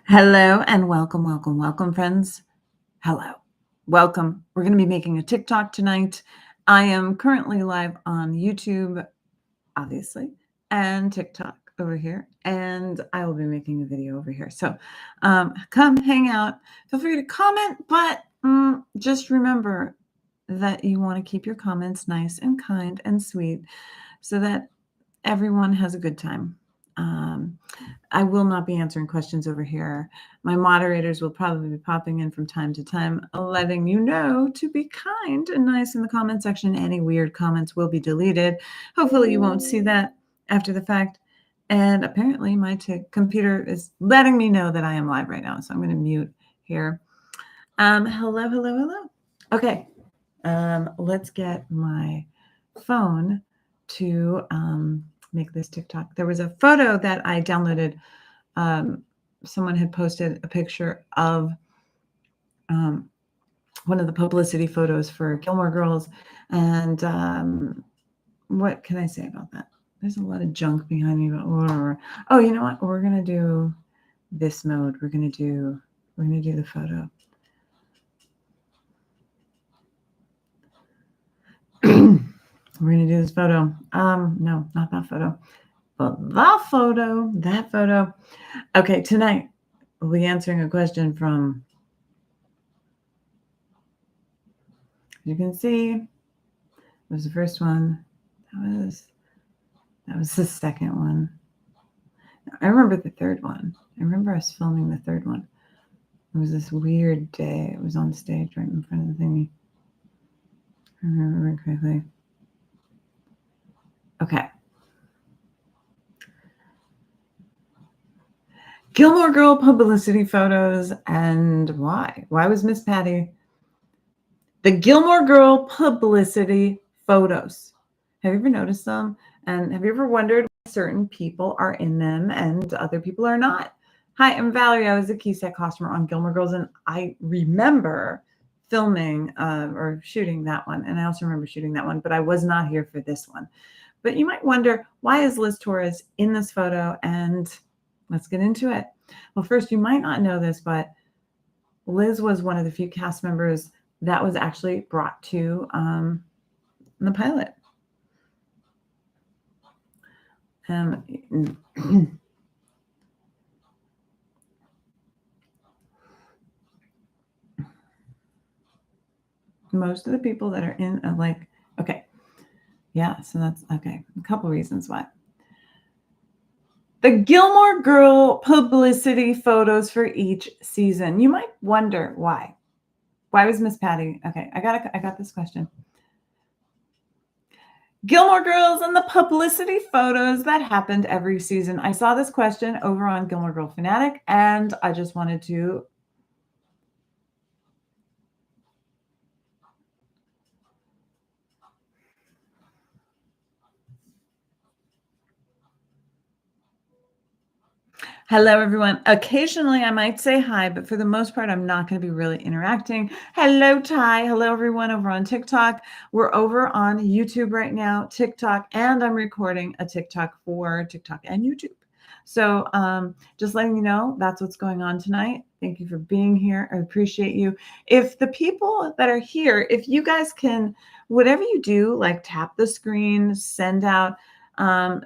Hello and welcome, welcome, welcome, friends. Hello. Welcome. We're going to be making a TikTok tonight. I am currently live on YouTube, obviously, and TikTok over here, and I will be making a video over here. So come hang out. Feel free to comment, but just remember that you want to keep your comments nice and kind and sweet so that everyone has a good time. I will not be answering questions over here. My moderators will probably be popping in from time to time, letting you know to be kind and nice in the comment section. Any weird comments will be deleted. Hopefully you won't see that after the fact. And apparently my computer is letting me know that I am live right now. So I'm going to mute here. Hello, hello, hello. Okay. Let's get my phone to make this TikTok. There was a photo that I downloaded. Someone had posted a picture of one of the publicity photos for Gilmore Girls. And what can I say about that? There's a lot of junk behind me, but whatever. Oh, you know what? We're going to do this mode. We're going to do the photo. We're going to do this photo. No, not that photo. But that photo. Okay, tonight we'll be answering a question from, you can see, it was the first one. That was the second one. I remember the third one. I remember us filming the third one. It was this weird day. It was on stage right in front of the thingy. I remember correctly. Okay. Gilmore Girl publicity photos and why? Why was Miss Patty? The Gilmore Girl publicity photos. Have you ever noticed them? And have you ever wondered why certain people are in them and other people are not? Hi, I'm Valerie. I was a key set costumer on Gilmore Girls, and I remember filming or shooting that one. And I also remember shooting that one, but I was not here for this one. But you might wonder, why is Liz Torres in this photo? And let's get into it. Well, first, you might not know this, but Liz was one of the few cast members that was actually brought to the pilot. Most of the people that are in okay. Yeah, so that's okay. A couple reasons why. The Gilmore Girl publicity photos for each season. You might wonder why. Why was Miss Patty? Okay, I got this question. Gilmore Girls and the publicity photos that happened every season. I saw this question over on Gilmore Girl Fanatic, and I just wanted to Hello, everyone. Occasionally, I might say hi, but for the most part, I'm not going to be really interacting. Hello, Ty. Hello, everyone over on TikTok. We're over on YouTube right now, TikTok, and I'm recording a TikTok for TikTok and YouTube. So just letting you know, that's what's going on tonight. Thank you for being here. I appreciate you. If the people that are here, if you guys can, whatever you do, like tap the screen, send out,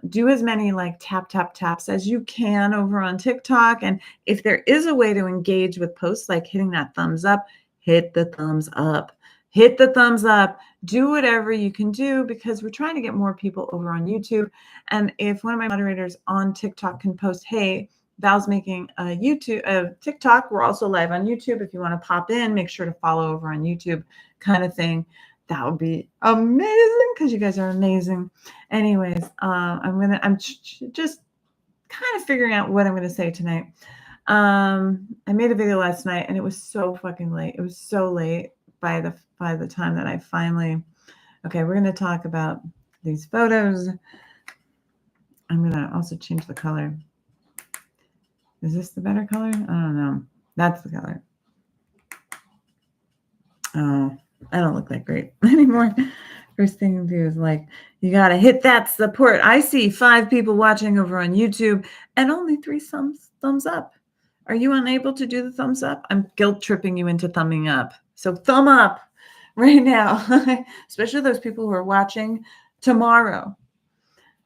do as many like taps as you can over on TikTok. And if there is a way to engage with posts, like hitting that thumbs up, hit the thumbs up, hit the thumbs up, do whatever you can do, because we're trying to get more people over on YouTube. And if one of my moderators on TikTok can post, hey, Val's making a TikTok. We're also live on YouTube. If you want to pop in, make sure to follow over on YouTube, kind of thing. That would be amazing, because you guys are amazing. Anyways, I'm just kind of figuring out what I'm going to say tonight. I made a video last night, and it was so fucking late. It was so late by the time that I finally. Okay, we're going to talk about these photos. I'm going to also change the color. Is this the better color? I don't know. That's the color. Oh, I don't look that great anymore. First thing to do is like, you got to hit that support. I see 5 people watching over on YouTube and only 3 thumbs up. Are you unable to do the thumbs up? I'm guilt tripping you into thumbing up. So thumb up right now, especially those people who are watching tomorrow.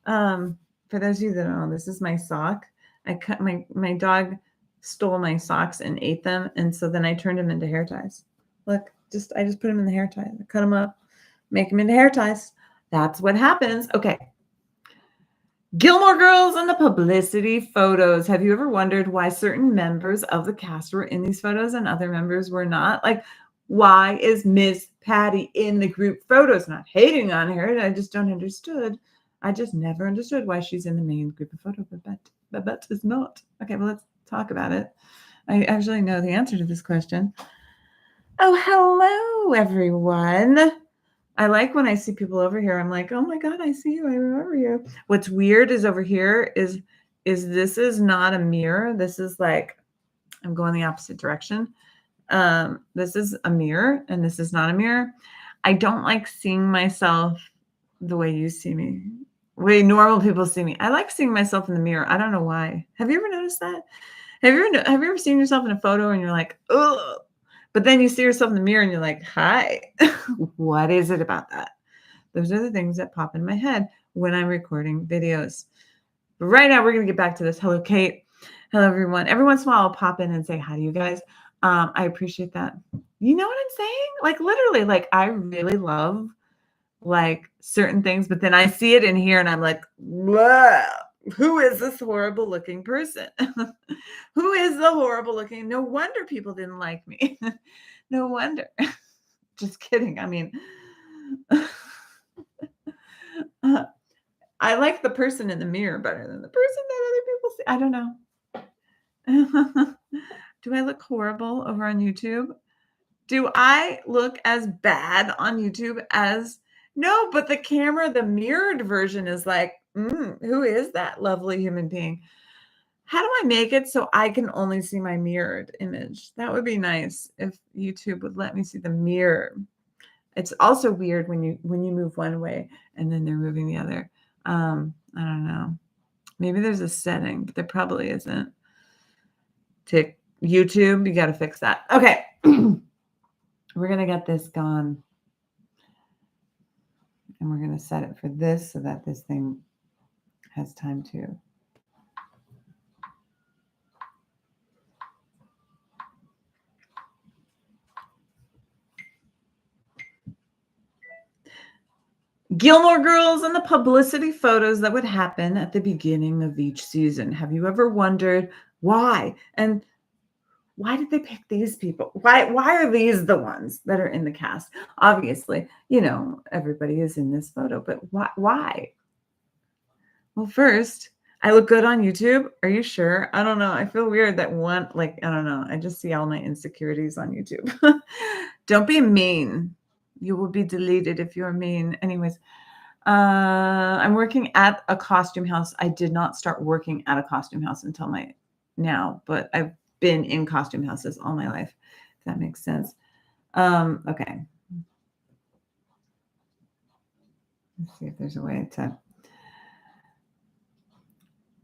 For those of you that don't know, this is my sock. I cut my dog stole my socks and ate them, and so then I turned them into hair ties. Look, I just put them in the hair ties. I cut them up, make them into hair ties. That's what happens. Okay. Gilmore Girls and the publicity photos. Have you ever wondered why certain members of the cast were in these photos and other members were not? Like, why is Miss Patty in the group photos? Not hating on her. I just don't understood. I just never understood why she's in the main group of photos. Babette is not. Okay, well, let's talk about it. I actually know the answer to this question. Oh, hello, everyone. I like when I see people over here. I'm like, oh my God, I see you. I remember you. What's weird is over here is this is not a mirror. This is like, I'm going the opposite direction. This is a mirror and this is not a mirror. I don't like seeing myself the way you see me, way normal people see me. I like seeing myself in the mirror. I don't know why. Have you ever noticed that? Have you ever seen yourself in a photo and you're like, ugh? But then you see yourself in the mirror and you're like, hi. What is it about that? Those are the things that pop in my head when I'm recording videos. But right now, we're going to get back to this. Hello, Kate. Hello, everyone. Every once in a while, I'll pop in and say hi to you guys. I appreciate that. You know what I'm saying? Like, literally, like, I really love, like, certain things. But then I see it in here and I'm like, whoa. Who is this horrible looking person? Who is the horrible looking? No wonder people didn't like me. No wonder. Just kidding. I mean, I like the person in the mirror better than the person that other people see. I don't know. Do I look horrible over on YouTube? Do I look as bad on YouTube as no, but the camera, the mirrored version is like, who is that lovely human being? How do I make it so I can only see my mirrored image? That would be nice if YouTube would let me see the mirror. It's also weird when you move one way and then they're moving the other. I don't know. Maybe there's a setting, but there probably isn't. YouTube, you got to fix that. Okay. We're going to get this gone. And we're going to set it for this so that this thing has time to. Gilmore Girls and the publicity photos that would happen at the beginning of each season. Have you ever wondered why? And why did they pick these people? Why are these the ones that are in the cast? Obviously, everybody is in this photo, but why? Well, first, I look good on YouTube. Are you sure? I don't know. I feel weird that I don't know. I just see all my insecurities on YouTube. Don't be mean. You will be deleted if you're mean. Anyways, I'm working at a costume house. I did not start working at a costume house until now, but I've been in costume houses all my life, if that makes sense. Okay. Let's see if there's a way to.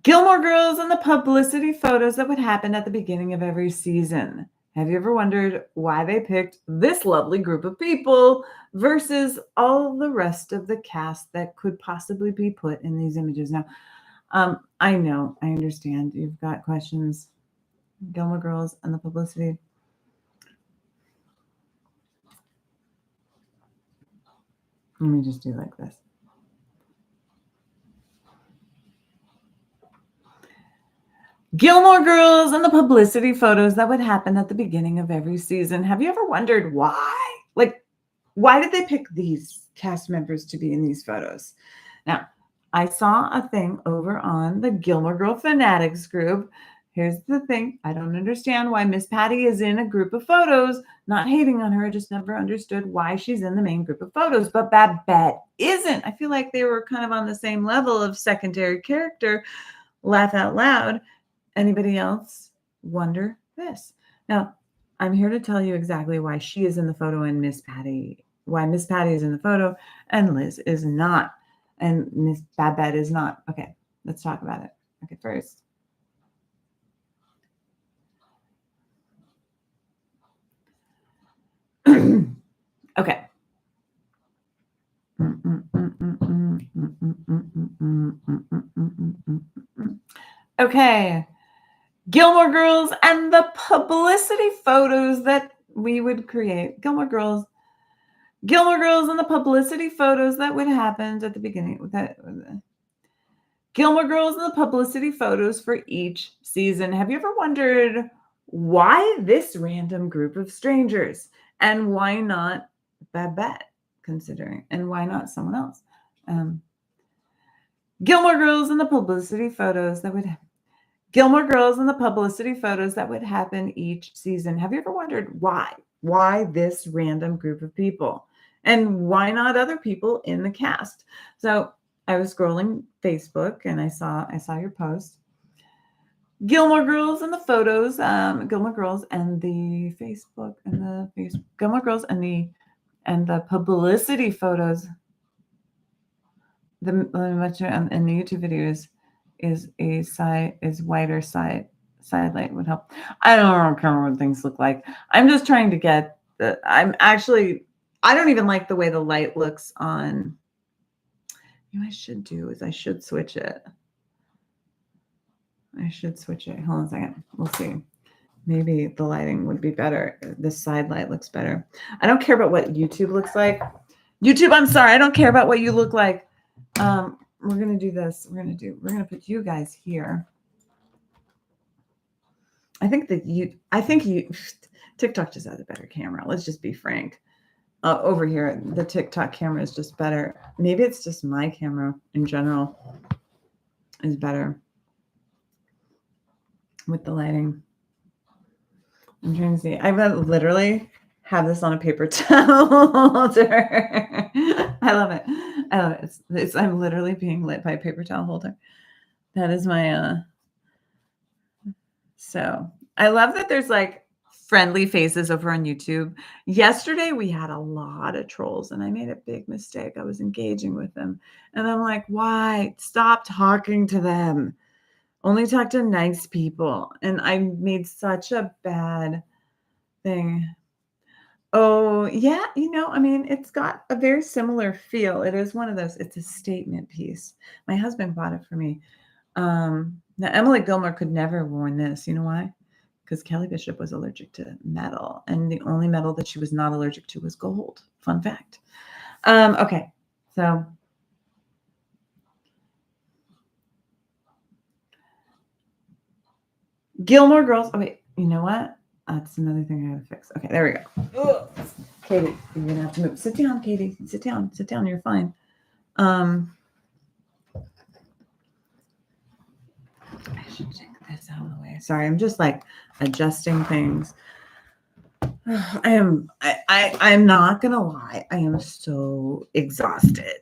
Gilmore Girls and the publicity photos that would happen at the beginning of every season. Have you ever wondered why they picked this lovely group of people versus all the rest of the cast that could possibly be put in these images? Now, I know, I understand. You've got questions. Gilmore Girls and the publicity. Let me just do like this. Gilmore Girls and the publicity photos that would happen at the beginning of every season. Have you ever wondered why? Like, why did they pick these cast members to be in these photos? Now, I saw a thing over on the Gilmore Girl Fanatics group. Here's the thing. I don't understand why Miss Patty is in a group of photos. Not hating on her. I just never understood why she's in the main group of photos. But Babette isn't. I feel like they were kind of on the same level of secondary character. Laugh out loud. Anybody else wonder this? Now, I'm here to tell you exactly why she is in the photo and Miss Patty why Miss Patty is in the photo and Liz is not, and Miss Babette is not. Okay, let's talk about it. Okay, first. Okay. Okay. Gilmore Girls and the publicity photos that we would create. Gilmore Girls and the publicity photos that would happen at the beginning. Gilmore Girls and the publicity photos for each season. Have you ever wondered why this random group of strangers? And why not Babette, considering? And why not someone else? Gilmore Girls and the publicity photos that would happen each season. Have you ever wondered why? Why this random group of people? And why not other people in the cast? So I was scrolling Facebook and I saw your post. Gilmore Girls and the photos, Gilmore Girls and the Facebook and Gilmore Girls and the publicity photos. The much in the YouTube videos is wider side light would help. I don't remember what things look like. I'm just trying to get I don't even like the way the light looks on. What I should do is I should switch it. Hold on a second. We'll see. Maybe the lighting would be better. The side light looks better. I don't care about what YouTube looks like. YouTube, I'm sorry. I don't care about what you look like. We're going to do this. We're going to put you guys here. I think TikTok just has a better camera. Let's just be frank. Over here, the TikTok camera is just better. Maybe it's just my camera in general is better with the lighting. I'm trying to see. I literally have this on a paper towel holder. I love it. I'm literally being lit by a paper towel holder. That is my so I love that there's like friendly faces over on YouTube. Yesterday we had a lot of trolls and I made a big mistake. I was engaging with them and I'm like, why? Stop talking to them. Only talk to nice people. And I made such a bad thing. Oh, yeah. It's got a very similar feel. It is one of those. It's a statement piece. My husband bought it for me. Now, Emily Gilmore could never have worn this. You know why? Because Kelly Bishop was allergic to metal. And the only metal that she was not allergic to was gold. Fun fact. Okay. So Gilmore Girls. Oh, wait. You know what? That's another thing I gotta fix. Okay, there we go. Ugh. Katie, you're gonna have to move. Sit down, Katie. Sit down. You're fine. I should take this out of the way. Sorry, I'm just like adjusting things. I'm not gonna lie. I am so exhausted.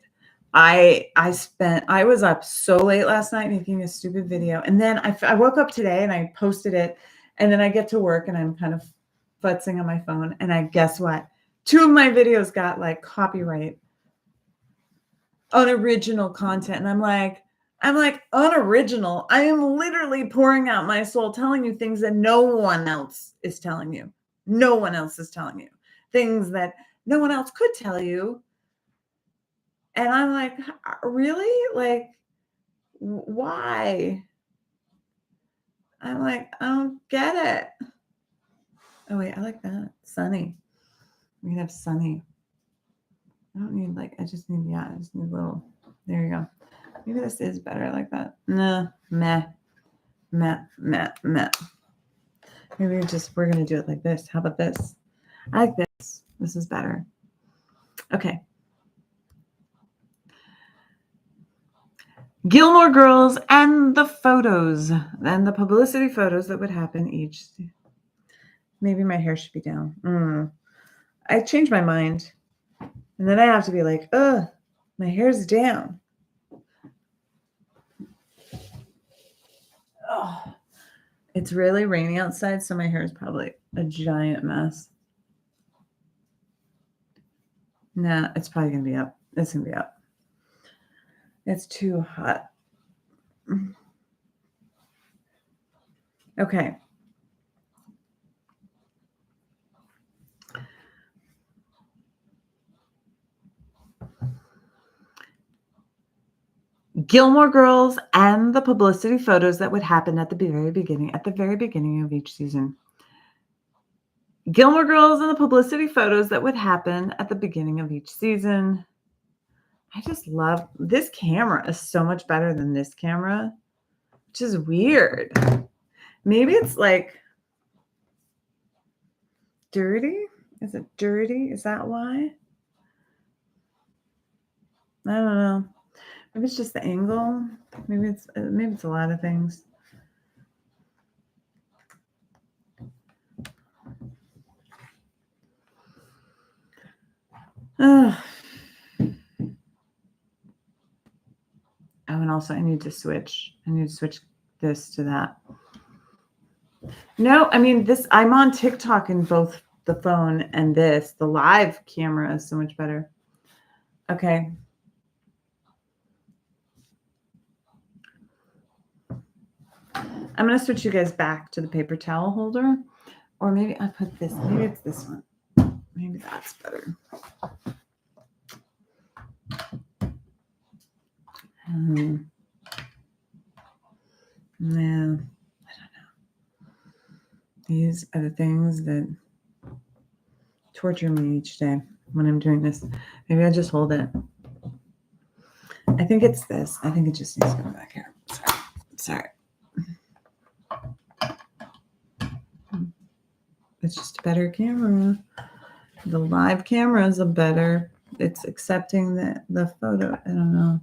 I was up so late last night making a stupid video, and then I woke up today and I posted it, and then I get to work and I'm kind of futzing on my phone, and guess what? 2 of my videos got like copyright unoriginal content, and I'm like unoriginal. I am literally pouring out my soul, telling you things that no one else is telling you. No one else is telling you things that no one else could tell you. And I'm like, really? Like, why? I'm like, I don't get it. Oh, wait, I like that. Sunny. We can have sunny. I don't need I just need a little, there you go. Maybe this is better like that. Nah, meh. Maybe we're going to do it like this. How about this? I like this. This is better. Okay. Gilmore Girls and the photos and the publicity photos that would happen each. Maybe my hair should be down. I changed my mind. And then I have to be like, my hair's down. Oh, it's really rainy outside, so my hair is probably a giant mess. No, it's probably going to be up. It's going to be up. It's too hot. Okay. Gilmore Girls and the publicity photos that would happen at the very beginning of each season. Gilmore Girls and the publicity photos that would happen at the beginning of each season. I just love this camera is so much better than this camera, which is weird. Maybe it's like dirty. Is it dirty? Is that why? I don't know. Maybe it's just the angle. Maybe it's a lot of things. Oh, and also I need to switch this to that. No, I mean I'm on TikTok in both the phone and this. The live camera is so much better. Okay. I'm going to switch you guys back to the paper towel holder. Or maybe I put this. Maybe it's this one. Maybe that's better. Yeah, I don't know. These are the things that torture me each day when I'm doing this. Maybe I just hold it. I think it's this. I think it just needs to go back here. Sorry. It's just a better camera. The live camera is it's accepting the photo. I don't know.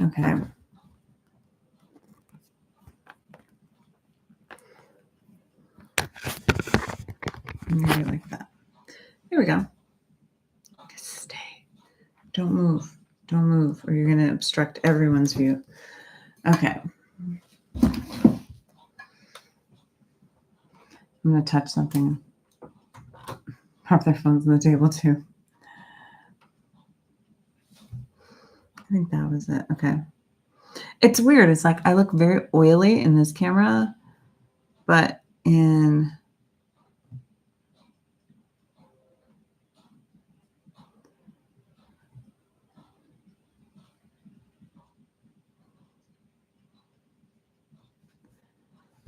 Okay. Maybe like that. Here we go. Just stay. Don't move. Don't move, or you're going to obstruct everyone's view. Okay. I'm going to touch something. Pop their phones on the table, too. I think that was it. Okay. It's weird. It's like I look very oily in this camera, but in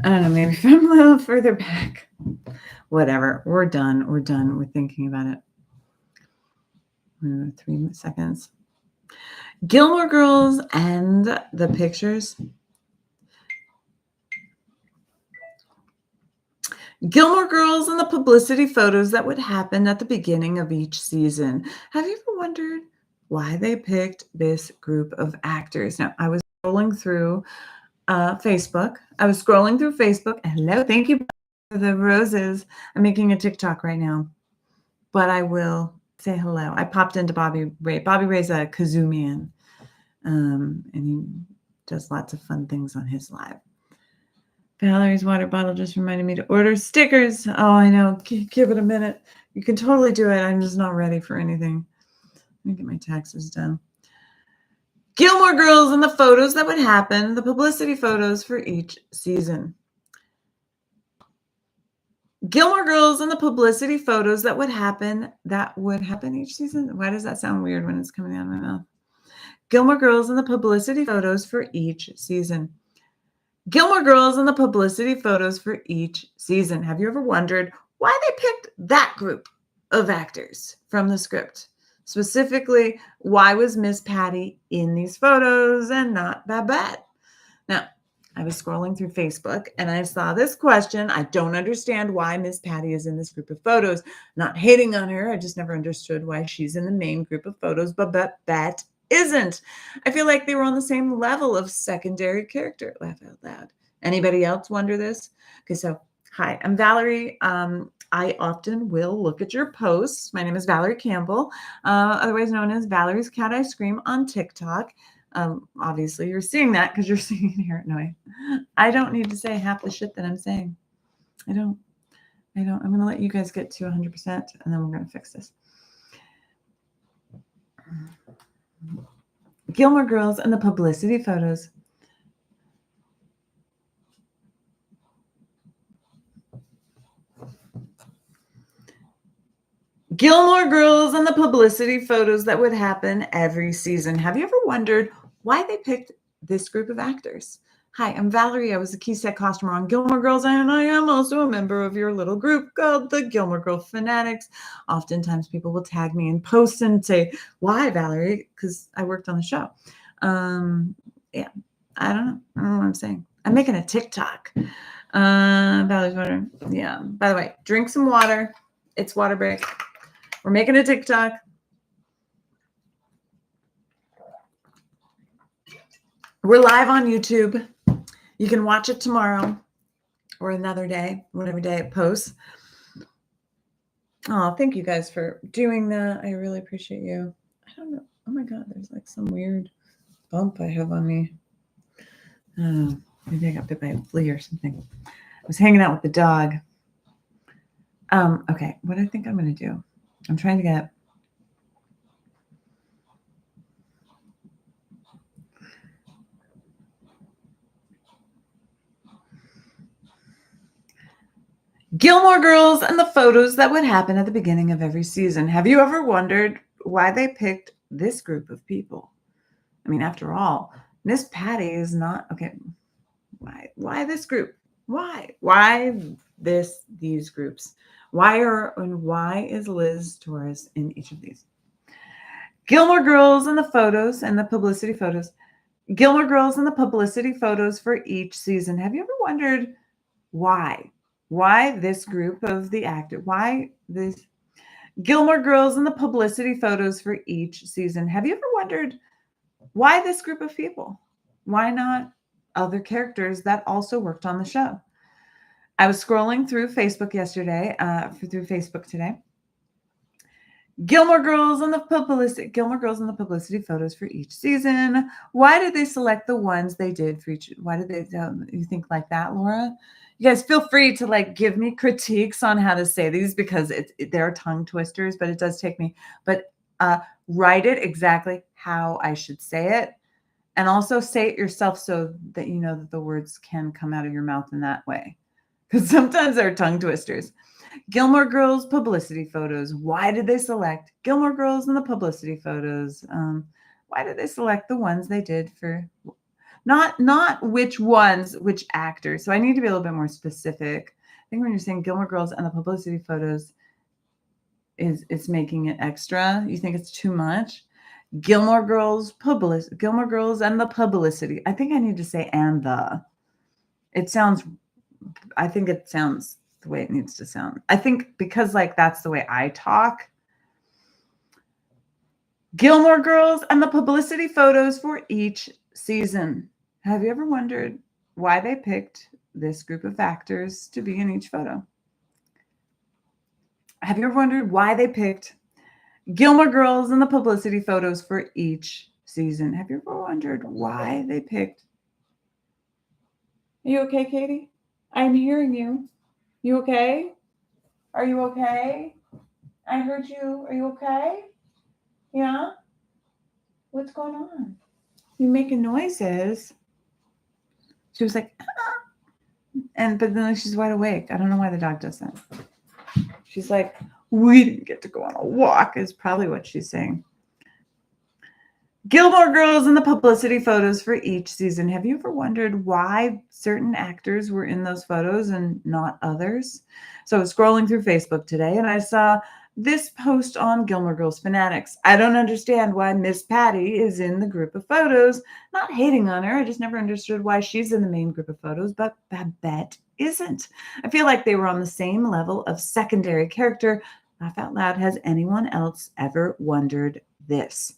I don't know, maybe if I'm a little further back. Whatever. We're done. We're done. We're thinking about it. 3 seconds. Gilmore Girls and the pictures. Gilmore Girls and the publicity photos that would happen at the beginning of each season. Have you ever wondered why they picked this group of actors? Now, I was scrolling through Facebook. Hello, thank you for the roses. I'm making a TikTok right now, but I will say hello. I popped into Bobby Ray. Bobby Ray's a kazoo man, and he does lots of fun things on his live. Valerie's water bottle just reminded me to order stickers. Oh, I know. Give it a minute. You can totally do it. I'm just not ready for anything. Let me get my taxes done. Gilmore Girls and the photos that would happen, the publicity photos for each season. Gilmore Girls and the publicity photos that would happen each season. Why does that sound weird when it's coming out of my mouth? Gilmore Girls and the publicity photos for each season. Gilmore Girls and the publicity photos for each season. Have you ever wondered why they picked that group of actors from the script? Specifically, why was Miss Patty in these photos and not Babette? Now, I was scrolling through Facebook and I saw this question. I don't understand why Miss Patty is in this group of photos. Not hating on her. I just never understood why she's in the main group of photos, but Babette isn't. I feel like they were on the same level of secondary character. Laugh out loud. Anybody else wonder this? Okay, so hi, I'm Valerie. I often will look at your posts. My name is Valerie Campbell, otherwise known as Valerie's Cat Ice Cream on TikTok. Obviously, you're seeing that because you're seeing it here anyway. I don't need to say half the shit that I'm saying. I don't. I'm going to let you guys get to 100%, and then we're going to fix this. Gilmore Girls and the publicity photos. Gilmore Girls and the publicity photos that would happen every season. Have you ever wondered why they picked this group of actors? Hi, I'm Valerie. I was a key set costumer on Gilmore Girls, and I am also a member of your little group called the Gilmore Girl Fanatics. Oftentimes people will tag me in posts and say, why, Valerie? Because I worked on the show. Yeah, I don't know. I don't know what I'm saying. I'm making a TikTok. Valerie's water. Yeah. By the way, drink some water. It's water break. We're making a TikTok. We're live on YouTube. You can watch it tomorrow or another day, whatever day it posts. Oh, thank you guys for doing that. I really appreciate you. I don't know. Oh my God, there's like some weird bump I have on me. I don't know. Maybe I got bit by a flea or something. I was hanging out with the dog. Okay, what I think I'm going to do. I'm trying to get Gilmore Girls and the photos that would happen at the beginning of every season. Have you ever wondered why they picked this group of people? I mean, after all, Miss Patty is not okay. Why this group? Why these groups? Why is Liz Torres in each of these? Gilmore Girls and the photos and the publicity photos. Gilmore Girls and the publicity photos for each season. Have you ever wondered why? Why this group of the actor? Why this Gilmore Girls and the publicity photos for each season? Have you ever wondered why this group of people? Why not other characters that also worked on the show? I was scrolling through Facebook yesterday, through Facebook today. Gilmore Girls and the publicity photos for each season. Why did they select the ones they did for each? Why did they? You think like that, Laura? You guys feel free to like give me critiques on how to say these because they're tongue twisters, but it does take me. But write it exactly how I should say it, and also say it yourself so that you know that the words can come out of your mouth in that way. Because sometimes they're tongue twisters. Gilmore Girls publicity photos. Why did they select Gilmore Girls and the publicity photos? Why did they select the ones they did for not which ones, which actors? So I need to be a little bit more specific. I think when you're saying Gilmore Girls and the publicity photos it's making it extra. You think it's too much? Gilmore Girls and the publicity. I think I need to say and the. I think it sounds the way it needs to sound. I think because like that's the way I talk. Gilmore Girls and the publicity photos for each season. Have you ever wondered why they picked this group of actors to be in each photo? Have you ever wondered why they picked Gilmore Girls and the publicity photos for each season? Have you ever wondered why they picked? Are you okay, Katie? I'm hearing you. You okay? Are you okay? I heard you. Are you okay? Yeah? What's going on? You making noises. She was like, ah. But then she's wide awake. I don't know why the dog does that. She's like, we didn't get to go on a walk is probably what she's saying. Gilmore Girls and the publicity photos for each season. Have you ever wondered why certain actors were in those photos and not others? So I was scrolling through Facebook today and I saw this post on Gilmore Girls Fanatics. I don't understand why Miss Patty is in the group of photos. Not hating on her. I just never understood why she's in the main group of photos, but Babette isn't. I feel like they were on the same level of secondary character. Laugh out loud. Has anyone else ever wondered this?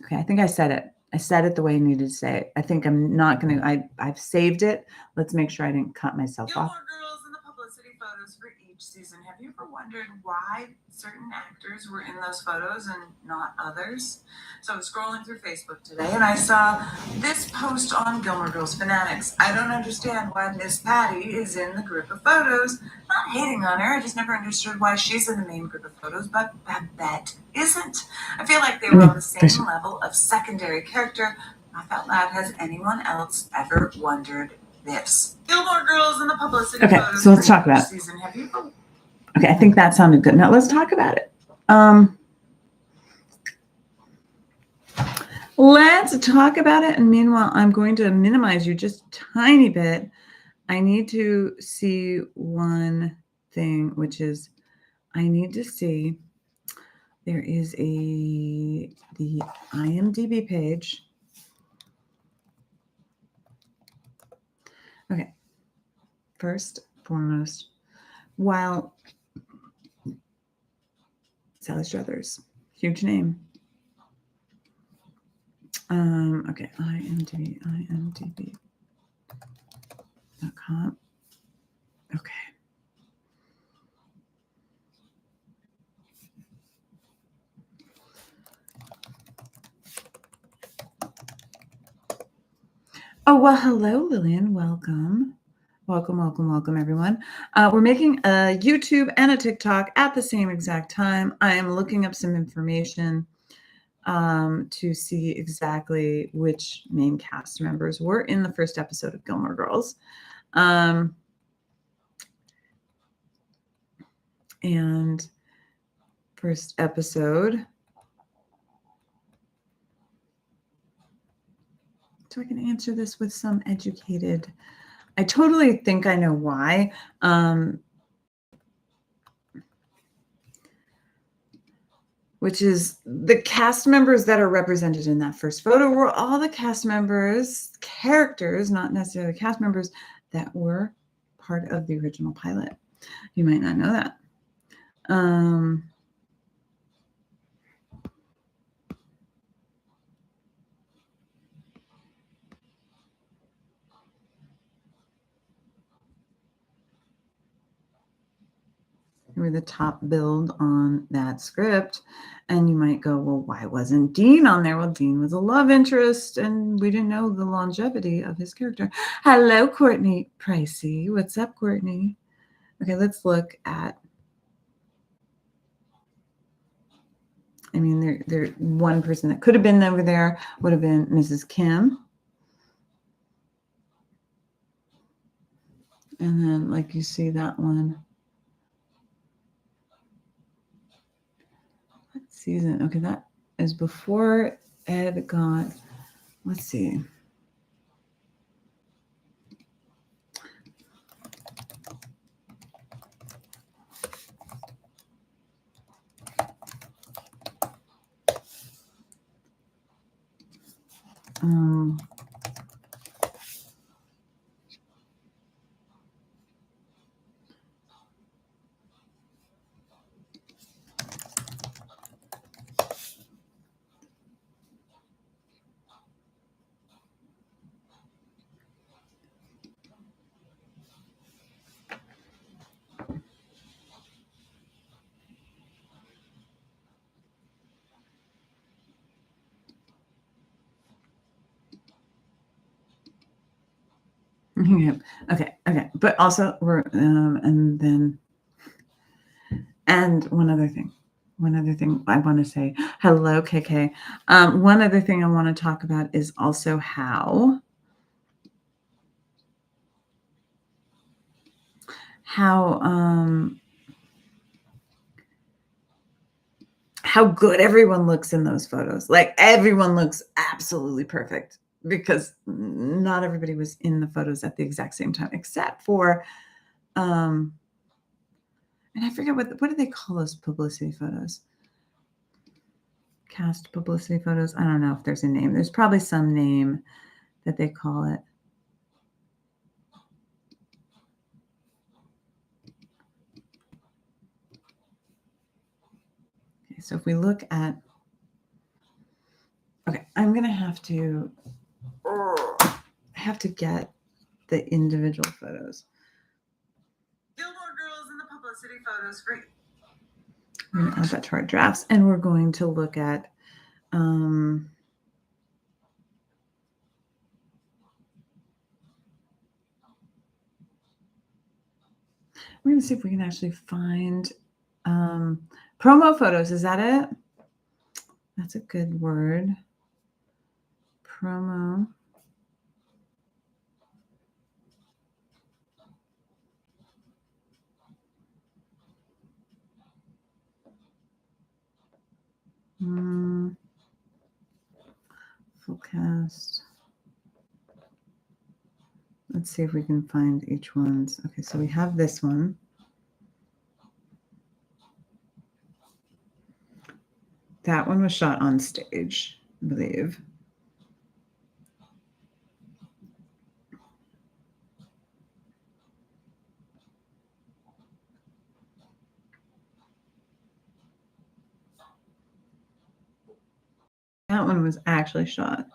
Okay, I think I said it. I said it the way I needed to say it. I think I'm not going to, I've saved it. Let's make sure I didn't cut myself off. Gilmore Girls and the publicity photos for each season, have you ever wondered why certain actors were in those photos and not others? So I was scrolling through Facebook today and I saw this post on Gilmore Girls Fanatics. I don't understand why Miss Patty is in the group of photos. Not hating on her, I just never understood why she's in the main group of photos, but Babette isn't. I feel like they were on the same level of secondary character. Laugh out loud, has anyone else ever wondered this? Gilmore Girls and the publicity photos. So let's talk about it. Season. Have you? Okay, I think that sounded good. Now let's talk about it. Let's talk about it. And meanwhile, I'm going to minimize you just a tiny bit. I need to see one thing, which is I need to see there is the IMDb page. Okay. First, foremost, while Sally Struthers, huge name. Okay, IMDb.com. Okay. Oh, well, hello, Lillian. Welcome. Welcome, everyone. We're making a YouTube and a TikTok at the same exact time. I am looking up some information to see exactly which main cast members were in the first episode of Gilmore Girls. And first episode. So I can answer this with some educated. I totally think I know why. Which is the cast members that are represented in that first photo were all the cast members, characters, not necessarily cast members, that were part of the original pilot. You might not know that. We're the top build on that script. And you might go, well, why wasn't Dean on there? Well, Dean was a love interest, and we didn't know the longevity of his character. Hello, Courtney Pricey. What's up, Courtney? Okay, let's look at. I mean, there one person that could have been over there would have been Mrs. Kim. And then, like, you see that one. What season? Okay, that is before Ed got, let's see. Okay. But also we're and one other thing I want to say. Hello, KK. One other thing I want to talk about is also how good everyone looks in those photos. Like, everyone looks absolutely perfect, because not everybody was in the photos at the exact same time, except for, and I forget what do they call those publicity photos? Cast publicity photos. I don't know if there's a name. There's probably some name that they call it. Okay, so if we look at, okay, I'm going to have to get the individual photos. Gilmore Girls and the publicity photos for. We're going to add that to our drafts, and we're going to look at we're going to see if we can actually find promo photos. Is that it? That's a good word. Promo. Full cast. Let's see if we can find each one's. Okay, so we have this one. That one was shot on stage, I believe. That one was actually shot.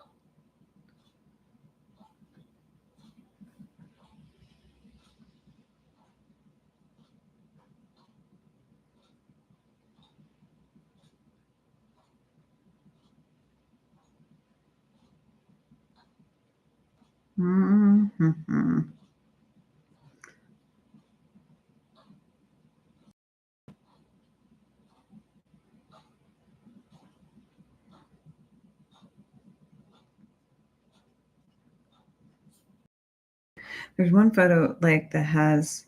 Mm-hmm. There's one photo like that has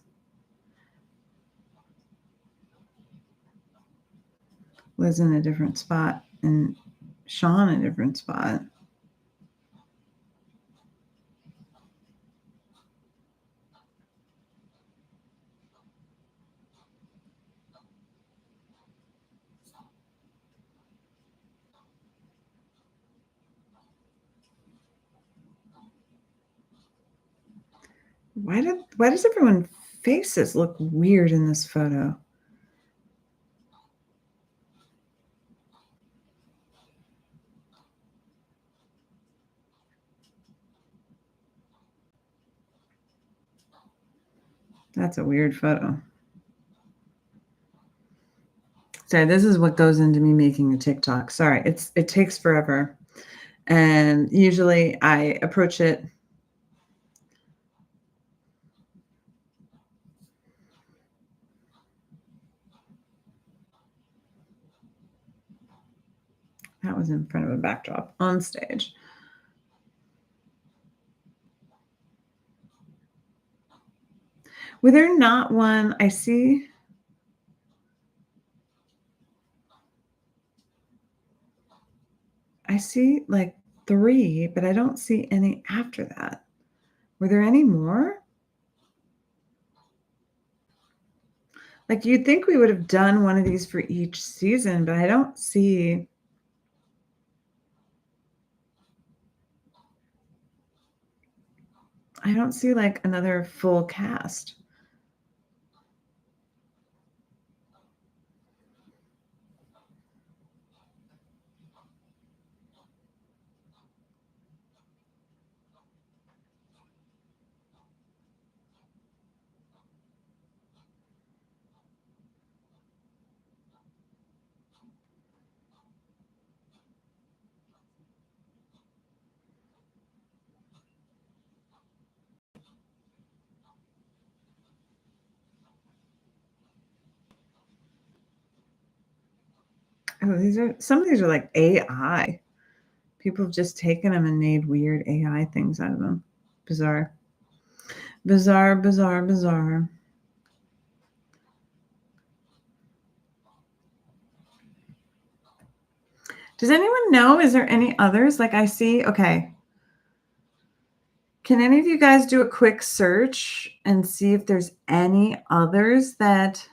Liz in a different spot and Sean in a different spot. Why does everyone's faces look weird in this photo? That's a weird photo. Sorry, this is what goes into me making a TikTok. Sorry, it takes forever. And usually I approach it. That was in front of a backdrop on stage. Were there not one? I see like 3, but I don't see any after that. Were there any more? Like you'd think we would have done one of these for each season, but I don't see. I don't see like another full cast. Oh, some of these are like AI. People have just taken them and made weird AI things out of them. Bizarre. Bizarre, bizarre, bizarre. Does anyone know? Is there any others? Like I see, okay. Can any of you guys do a quick search and see if there's any others that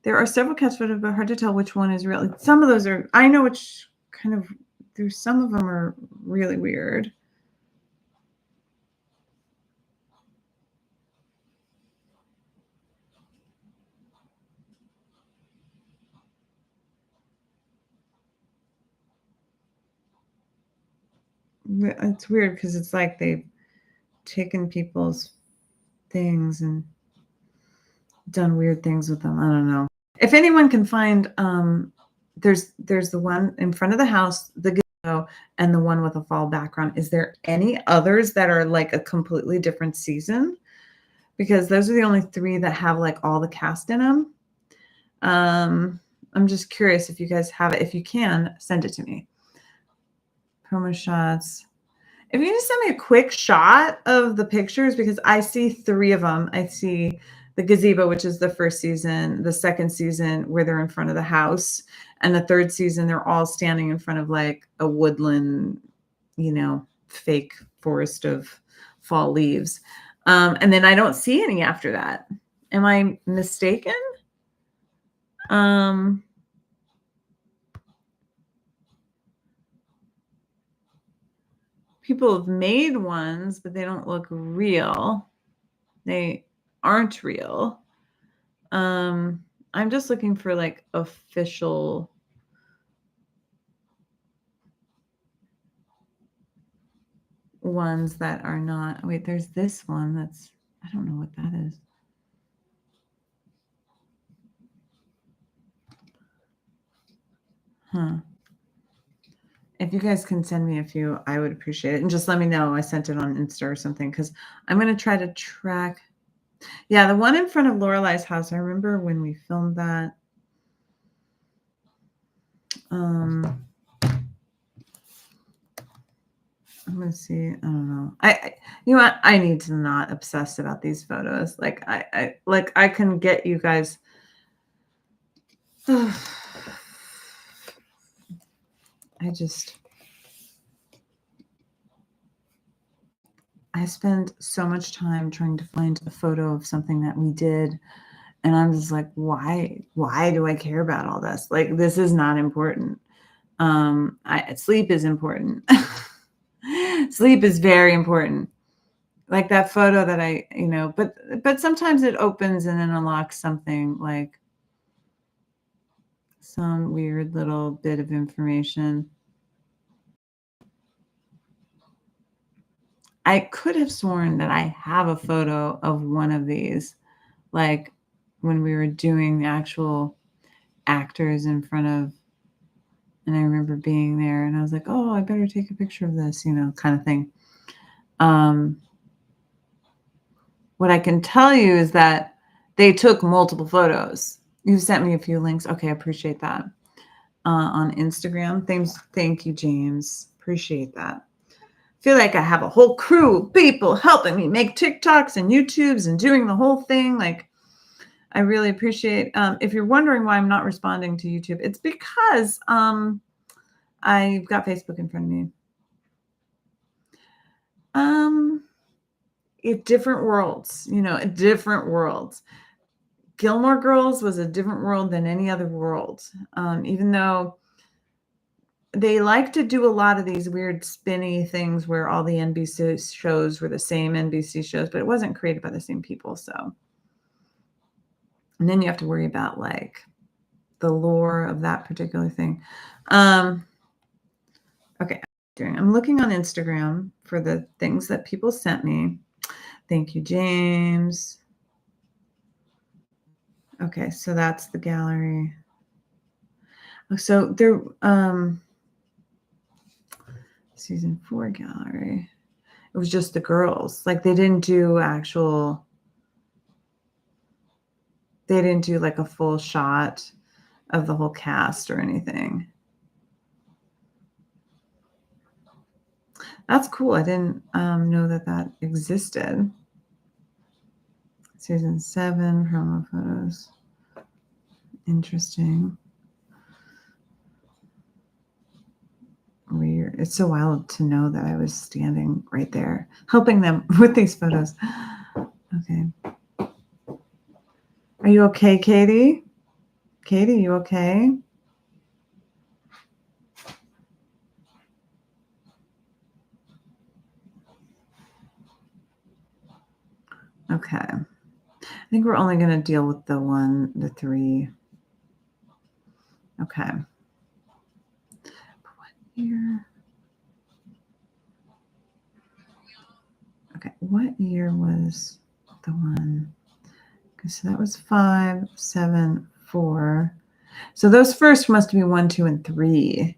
there are several cast photos, but hard to tell which one is real. Some of those are, I know which kind of, there's some of them are really weird. It's weird because it's like they've taken people's things and done weird things with them. I don't know. If anyone can find, there's the one in front of the house, the gazebo, and the one with a fall background. Is there any others that are like a completely different season? Because those are the only 3 that have like all the cast in them. I'm just curious if you guys have it. If you can, send it to me. Promo shots. If you just send me a quick shot of the pictures, because I see 3 of them. I see the gazebo, which is the first season, the second season where they're in front of the house, and the third season they're all standing in front of like a woodland, fake forest of fall leaves. And then I don't see any after that. Am I mistaken? People have made ones, but they don't look real. They aren't real. I'm just looking for like official ones that are not. Wait, there's this one that's, I don't know what that is. Huh. If you guys can send me a few, I would appreciate it. And just let me know I sent it on Insta or something, because I'm going to try to track. Yeah, the one in front of Lorelai's house. I remember when we filmed that. I'm going to see. I don't know. You know what? I need to not obsess about these photos. Like I can get you guys. I spend so much time trying to find a photo of something that we did, and I'm just like, why do I care about all this? Like, this is not important. Sleep is important. Sleep is very important. Like that photo that I, but sometimes it opens and then unlocks something, like some weird little bit of information. I could have sworn that I have a photo of one of these, like when we were doing the actual actors in front of, and I remember being there and I was like, oh, I better take a picture of this, kind of thing. What I can tell you is that they took multiple photos. You've sent me a few links. Okay, I appreciate that. On Instagram. Thank you, James. Appreciate that. Feel like I have a whole crew of people helping me make TikToks and YouTubes and doing the whole thing. Like, I really appreciate. If you're wondering why I'm not responding to YouTube, it's because I've got Facebook in front of me. Different worlds, different worlds. Gilmore Girls was a different world than any other world, even though they like to do a lot of these weird spinny things where all the NBC shows were the same NBC shows, but it wasn't created by the same people. So, and then you have to worry about like the lore of that particular thing. Okay, I'm looking on Instagram for the things that people sent me. Thank you, James. Okay, so that's the gallery. So there, season 4 gallery. It was just the girls. Like they didn't do like a full shot of the whole cast or anything. That's cool. I didn't know that existed. Season 7 promo photos. Interesting. Weird. It's so wild to know that I was standing right there helping them with these photos. Okay. Are you okay, Katie? Katie, you okay? Okay. I think we're only going to deal with the 3. Okay. What year? Okay. What year was the one? Okay, so that was 5, 7, 4. So those first must be 1, 2, and 3.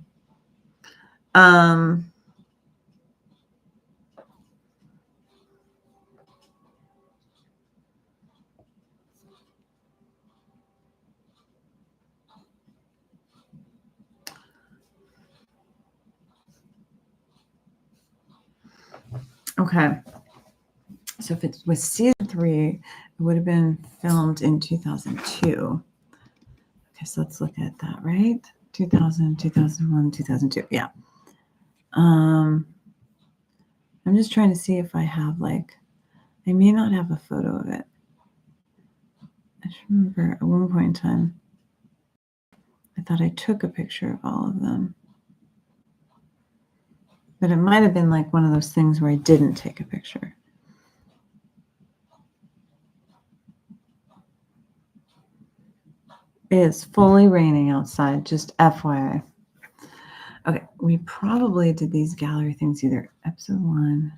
Okay. So if it was season 3, it would have been filmed in 2002. Okay, so let's look at that, right? 2000, 2001, 2002. Yeah. I'm just trying to see if I have I may not have a photo of it. I just remember at one point in time, I thought I took a picture of all of them. But it might have been one of those things where I didn't take a picture. It is fully raining outside, just FYI. Okay, we probably did these gallery things either episode 1.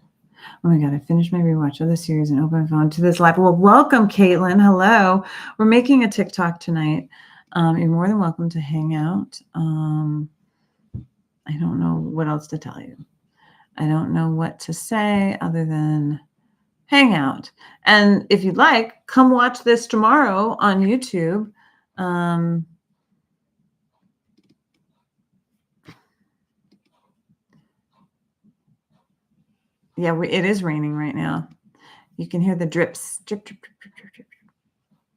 Oh my God, I finished my rewatch of the series and opened my phone to this live. Well, welcome, Caitlin. Hello. We're making a TikTok tonight. You're more than welcome to hang out. I don't know what else to tell you. I don't know what to say other than hang out. And if you'd like, come watch this tomorrow on YouTube. Yeah, it is raining right now. You can hear the drips. Drip, drip, drip, drip,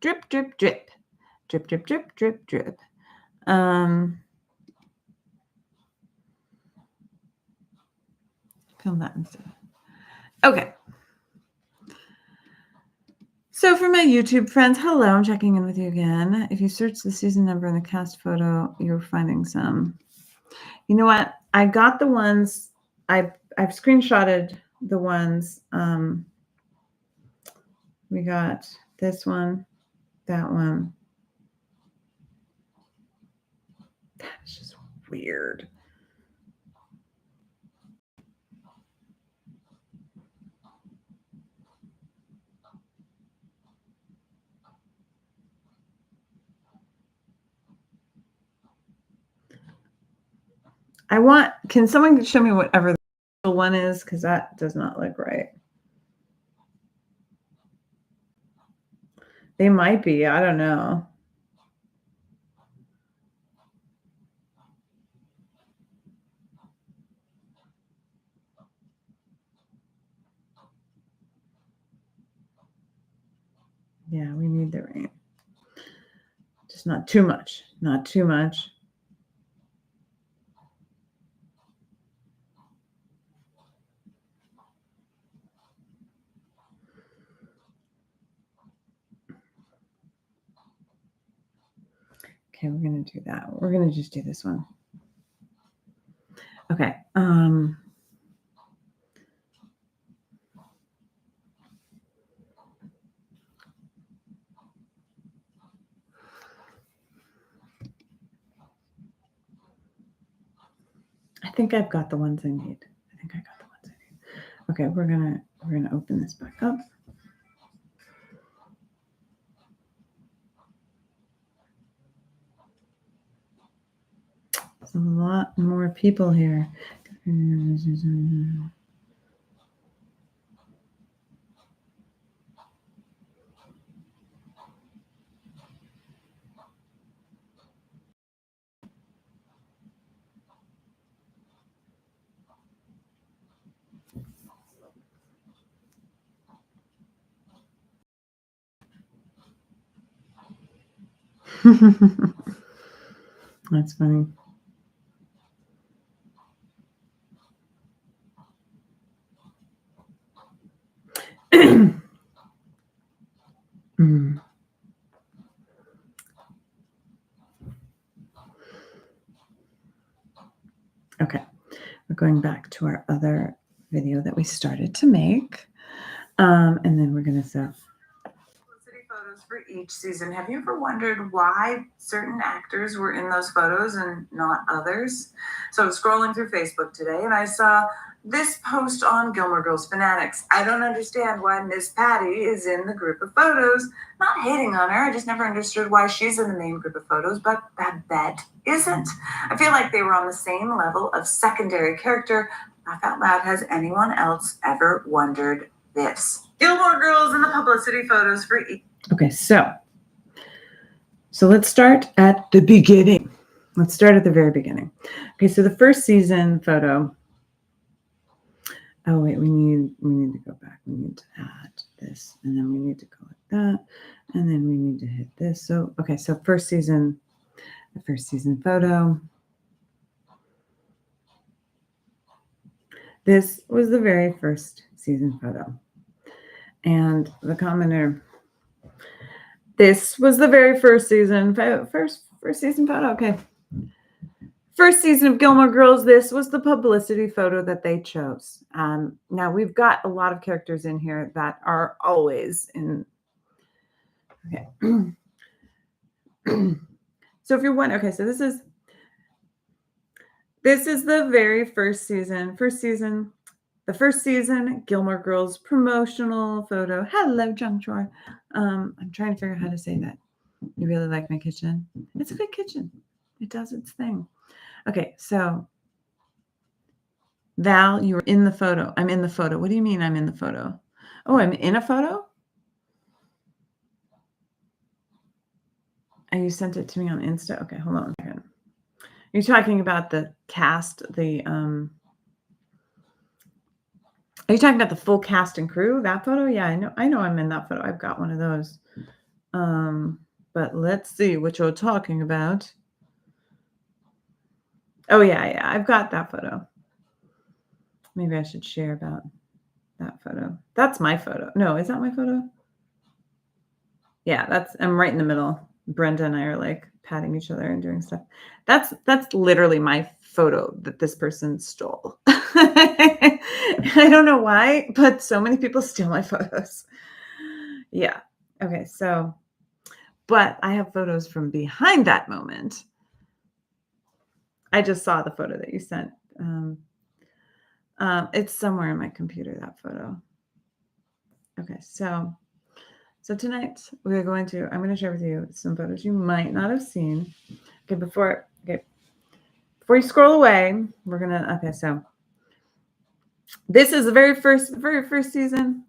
drip, drip, drip, drip, drip, drip, drip, drip, drip, drip. Film that instead. Okay. So for my YouTube friends, hello, I'm checking in with you again. If you search the season number in the cast photo, you're finding some. You know what? I got the ones, I've screenshotted the ones. We got this one, that one. That's just weird. Can someone show me whatever the one is? Because that does not look right. They might be. I don't know. Yeah, we need the rain. Just not too much. Not too much. Okay, we're going to do that. We're going to just do this one. Okay. I think I've got the ones I need. Okay, we're gonna open this back up. There's a lot more people here. That's funny. Okay, we're going back to our other video that we started to make. And then we're going to photos for each season. Have you ever wondered why certain actors were in those photos and not others? So I was scrolling through Facebook today and I saw this post on Gilmore Girls Fanatics. I don't understand why Miss Patty is in the group of photos. Not hating on her, I just never understood why she's in the main group of photos, but Babette isn't. I feel like they were on the same level of secondary character. Laugh out loud, has anyone else ever wondered this? Gilmore Girls in the publicity photos for each. Okay, so let's start at the beginning. Let's start at the very beginning. Okay, so the first season photo. Oh wait, we need to go back. We need to add this, and then we need to go like that, and then we need to hit this. So okay, so the first season photo. This was the very first season photo. And the commenter, this was the very first season photo. Okay. First season of Gilmore Girls, this was the publicity photo that they chose. Now we've got a lot of characters in here that are always in. Okay. So if you're wondering, okay, so this is the very first season. The first season, Gilmore Girls promotional photo. Hello, junk drawer. I'm trying to figure out how to say that. You really like my kitchen? It's a good kitchen. It does its thing. Okay, so Val, you were in the photo. I'm in the photo. What do you mean I'm in the photo? Oh, I'm in a photo? And you sent it to me on Insta? Okay, hold on a second. You're talking about the cast, are you talking about the full cast and crew? That photo? Yeah, I know I'm in that photo. I've got one of those. But let's see what you're talking about. Oh yeah, I've got that photo. Maybe I should share about that photo. That's my photo. No, is that my photo? Yeah, I'm right in the middle. Brenda and I are like patting each other and doing stuff. That's literally my photo that this person stole. I don't know why, but so many people steal my photos. Yeah. Okay, so, but I have photos from behind that moment. I just saw the photo that you sent. It's somewhere in my computer, that photo. Okay, so tonight I'm going to share with you some photos you might not have seen. Okay, before you scroll away, so this is the very first season.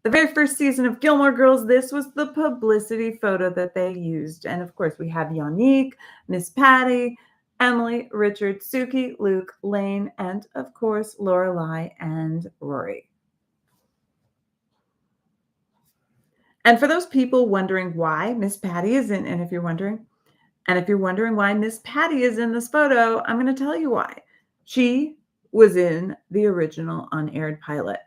The very first season of Gilmore Girls, this was the publicity photo that they used. And of course, we have Yannick, Miss Patty, Emily, Richard, Suki, Luke, Lane, and of course, Lorelai and Rory. And for those people wondering why Miss Patty isn't, and if you're wondering why Miss Patty is in this photo, I'm going to tell you why. She was in the original unaired pilot.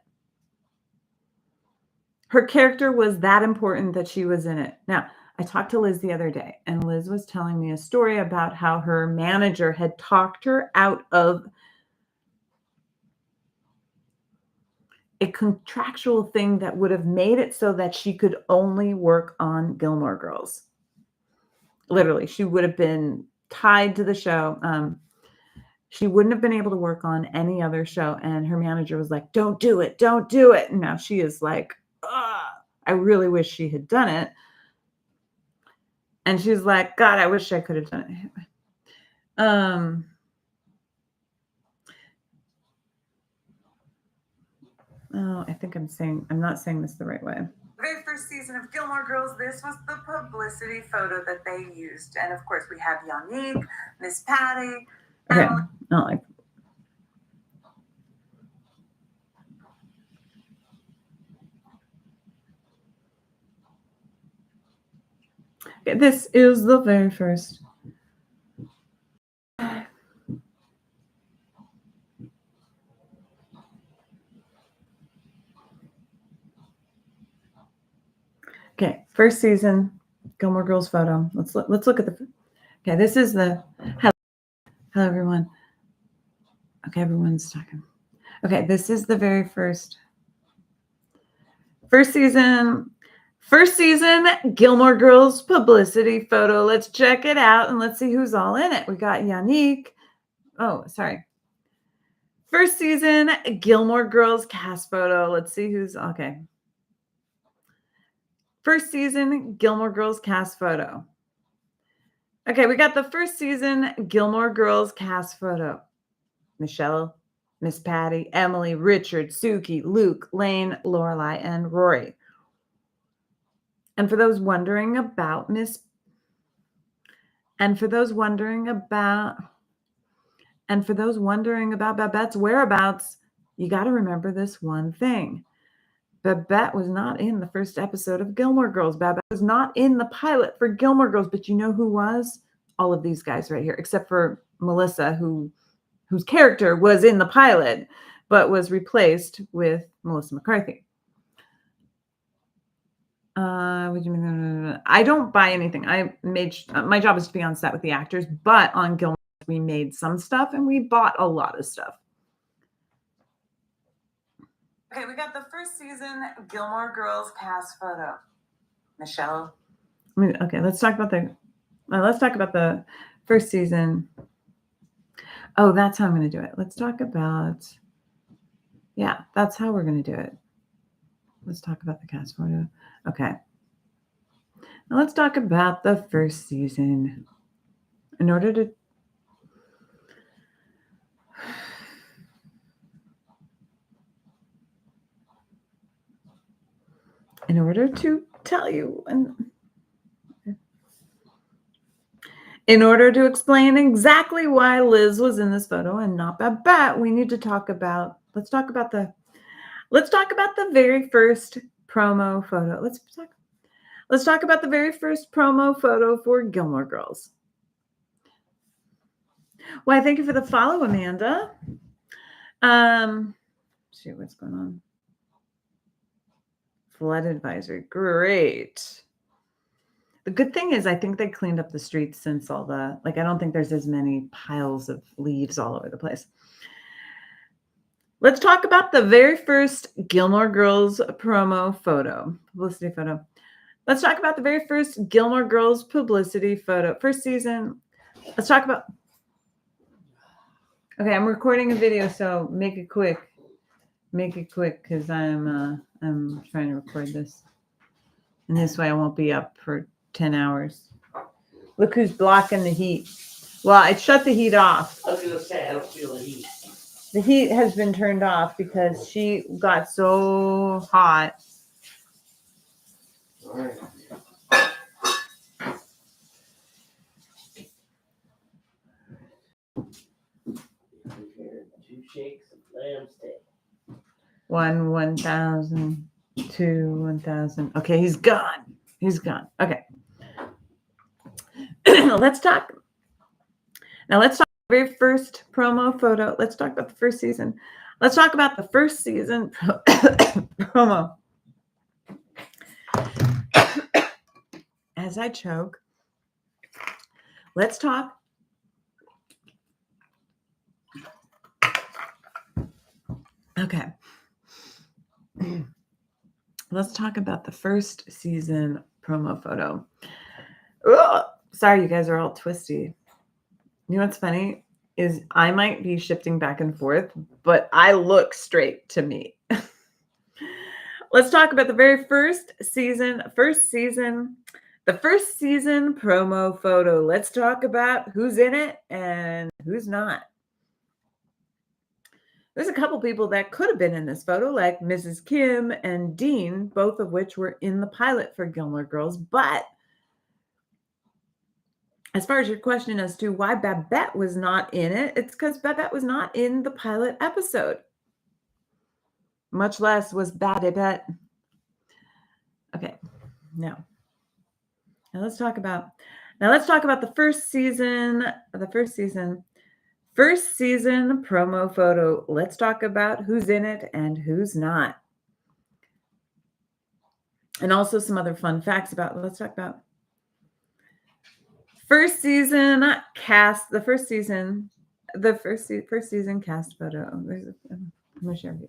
Her character was that important that she was in it. Now, I talked to Liz the other day, and Liz was telling me a story about how her manager had talked her out of a contractual thing that would have made it so that she could only work on Gilmore Girls. Literally, she would have been tied to the show. She wouldn't have been able to work on any other show. And her manager was like, don't do it. Don't do it. And now she is like, I really wish she had done it. And she's like, God, I wish I could have done it. Oh, I think I'm not saying this the right way. The very first season of Gilmore Girls, this was the publicity photo that they used. And of course, we have Yannick, Miss Patty. Okay. Okay, this is the very first. Okay, first season, Gilmore Girls photo. Let's look at the. Okay, this is the. Hello, everyone. Okay, everyone's talking. Okay, this is the very first season First season Gilmore Girls publicity photo. Let's check it out and let's see who's all in it. We got Yannick. Oh, sorry. First season Gilmore Girls cast photo. Let's see who's okay. First season Gilmore Girls cast photo. Okay, we got the first season Gilmore Girls cast photo. Michelle, Miss Patty, Emily, Richard, Suki, Luke, Lane, Lorelai, and Rory. And for those wondering about Babette's whereabouts, you got to remember this one thing. Babette was not in the first episode of Gilmore Girls. Babette was not in the pilot for Gilmore Girls, but you know who was? All of these guys right here, except for Melissa, whose character was in the pilot, but was replaced with Melissa McCarthy. What do you mean? I don't buy anything. My job is to be on set with the actors, but on Gilmore, we made some stuff and we bought a lot of stuff. Okay, we got the first season Gilmore Girls cast photo. Michelle. Okay, let's talk about the first season. Oh, that's how I'm going to do it. Let's talk about. Yeah, that's how we're going to do it. Let's talk about the cast photo. Okay. Now let's talk about the first season. In order to tell you, in order to explain exactly why Liz was in this photo and not Babette, we need to talk about. Let's talk about the very first promo photo. Let's talk about the very first promo photo for Gilmore Girls. Why, thank you for the follow, Amanda. See what's going on. Flood advisory. Great. The good thing is I think they cleaned up the streets since all the, I don't think there's as many piles of leaves all over the place. Let's talk about the very first Gilmore Girls promo photo, publicity photo. Let's talk about the very first Gilmore Girls publicity photo. First season. Let's talk about. Okay, I'm recording a video, so make it quick. Make it quick because I'm trying to record this. And this way I won't be up for 10 hours. Look who's blocking the heat. Well, I shut the heat off. I was going to say, I don't feel the heat. The heat has been turned off because she got so hot. All right. 2 shakes of lamb steak. 1,000, 2, 1,000. Okay, he's gone. He's gone. Okay. Let's talk. Now let's talk about the very first promo photo. Let's talk about the first season. Let's talk about the first season promo. As I choke, let's talk. Okay. Let's talk about the first season promo photo. Ugh, sorry, you guys are all twisty. You know what's funny is I might be shifting back and forth, but I look straight to me. Let's talk about the very first season promo photo. Let's talk about who's in it and who's not. There's a couple people that could have been in this photo, like Mrs. Kim and Dean, both of which were in the pilot for Gilmore Girls. But as far as your question as to why Babette was not in it, it's because Babette was not in the pilot episode. Much less was Babette. Okay, now let's talk about the first season. First season promo photo. Let's talk about who's in it and who's not. And also some other fun facts about, let's talk about first season cast, the first season cast photo. I'm going to share with you.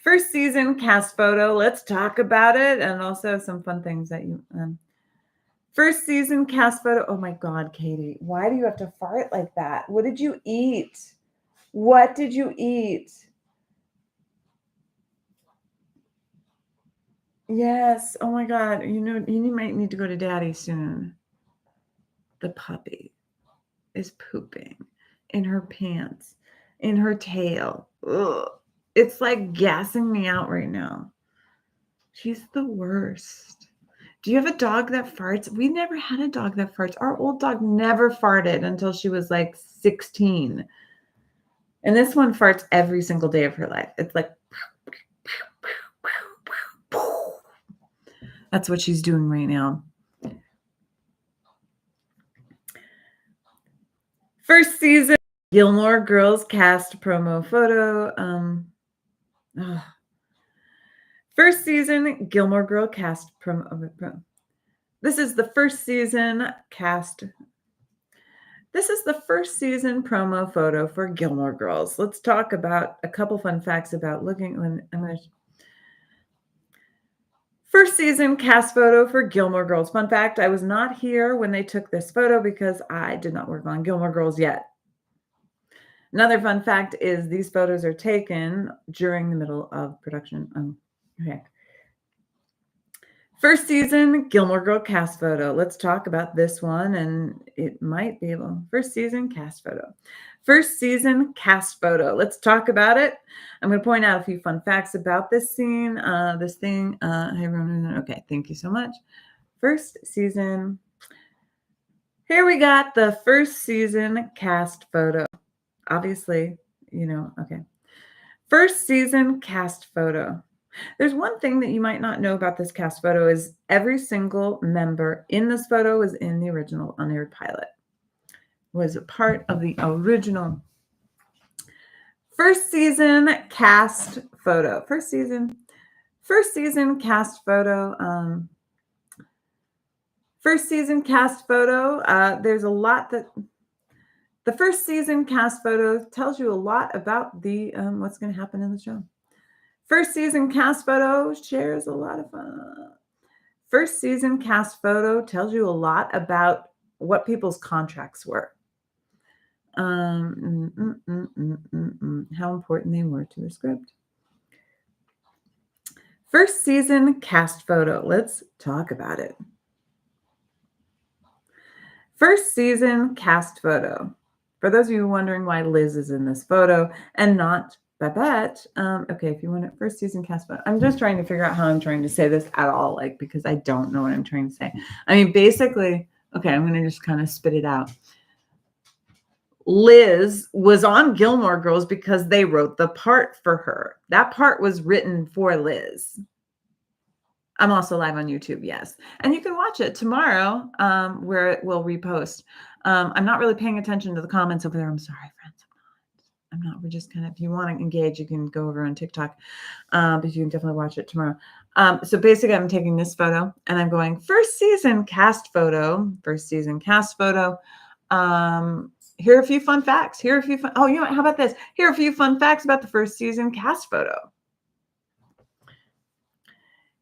First season cast photo. Let's talk about it, and also some fun things that you. First season cast photo. Oh my God, Katie, why do you have to fart like that? What did you eat? What did you eat? Yes. Oh my God. You might need to go to daddy soon. The puppy is pooping in her pants, in her tail. Ugh. It's like gassing me out right now. She's the worst. Do you have a dog that farts? We never had a dog that farts. Our old dog never farted until she was like 16. And this one farts every single day of her life. It's like, that's what she's doing right now. First season Gilmore Girls cast promo photo. First season Gilmore Girl cast promo. This is the first season cast. This is the first season promo photo for Gilmore Girls. Let's talk about a couple fun facts about looking. First season cast photo for Gilmore Girls. Fun fact, I was not here when they took this photo because I did not work on Gilmore Girls yet. Another fun fact is these photos are taken during the middle of production. Okay. First season Gilmore Girl cast photo. Let's talk about this one, and it might be first season cast photo. First season cast photo. Let's talk about it. I'm going to point out a few fun facts about this scene, this thing. Hey, everyone. Okay, thank you so much. First season. Here we got the first season cast photo. Obviously, okay. First season cast photo. There's one thing that you might not know about this cast photo is every single member in this photo was in the original unaired pilot, was a part of the original first season cast photo. First season cast photo. First season cast photo. There's a lot that the first season cast photo tells you a lot about the what's going to happen in the show. First season cast photo shares a lot of fun. First season cast photo tells you a lot about what people's contracts were. How important they were to the script. First season cast photo. Let's talk about it. First season cast photo. For those of you wondering why Liz is in this photo and not Babette, okay, if you want it, first season cast photo. I'm just trying to figure out how I'm trying to say this at all, because I don't know what I'm trying to say. I mean, basically, okay, I'm going to just kind of spit it out. Liz was on Gilmore Girls because they wrote the part for her. That part was written for Liz. I'm also live on YouTube, yes. And you can watch it tomorrow, where it will repost. I'm not really paying attention to the comments over there. I'm sorry, friends. I'm not. We're just kind of, if you want to engage, you can go over on TikTok, but you can definitely watch it tomorrow. So basically, I'm taking this photo and I'm going first season cast photo. First season cast photo. Here are a few fun facts. How about this? Here are a few fun facts about the first season cast photo.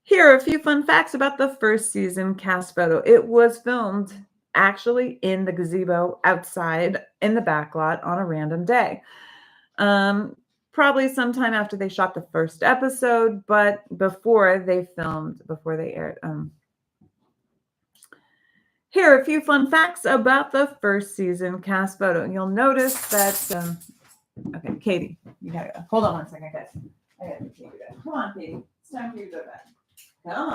Here are a few fun facts about the first season cast photo. It was filmed actually in the gazebo outside in the backlot on a random day. Probably sometime after they shot the first episode, but before they aired. Here are a few fun facts about the first season cast photo. You'll notice that, okay, Katie, you gotta go. Hold on one second, guys. I gotta take you guys. Come on, Katie. It's time for you to go to bed. Come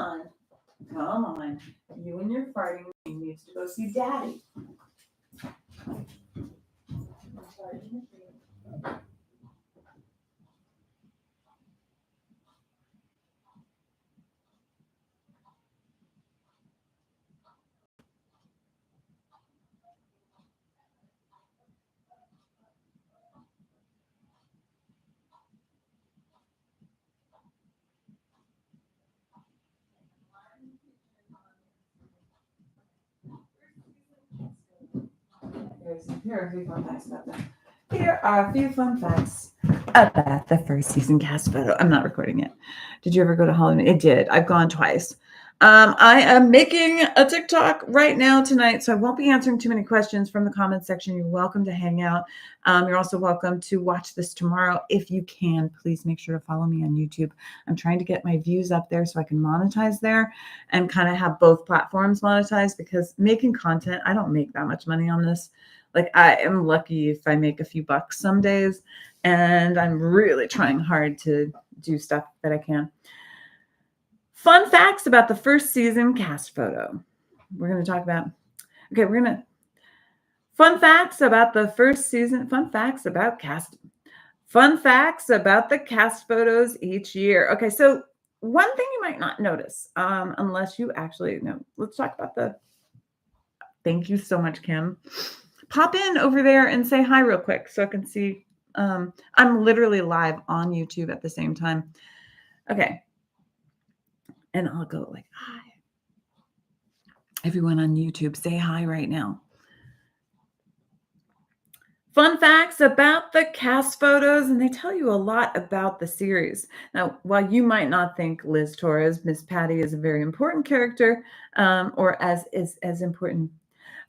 on. You and your farting needs to go see Daddy. Here are a few fun facts about that. Here are a few fun facts about the first season cast photo. I'm not recording it. Did you ever go to Halloween? It did. I've gone twice. I am making a TikTok right now tonight, so I won't be answering too many questions from the comments section. You're welcome to hang out. You're also welcome to watch this tomorrow. If you can, please make sure to follow me on YouTube. I'm trying to get my views up there so I can monetize there and kind of have both platforms monetized, because making content, I don't make that much money on this. Like, I am lucky if I make a few bucks some days, and I'm really trying hard to do stuff that I can. Fun facts about the first season cast photo. We're going to talk about, fun facts about the first season, fun facts about the cast photos each year. Okay, so one thing you might not notice, unless you actually know, let's talk about thank you so much, Kim. Pop in over there and say hi real quick so I can see. I'm literally live on YouTube at the same time. Okay. And I'll go like, hi. Everyone on YouTube, say hi right now. Fun facts about the cast photos, and they tell you a lot about the series. Now, while you might not think Liz Torres, Miss Patty, is a very important character, or as important.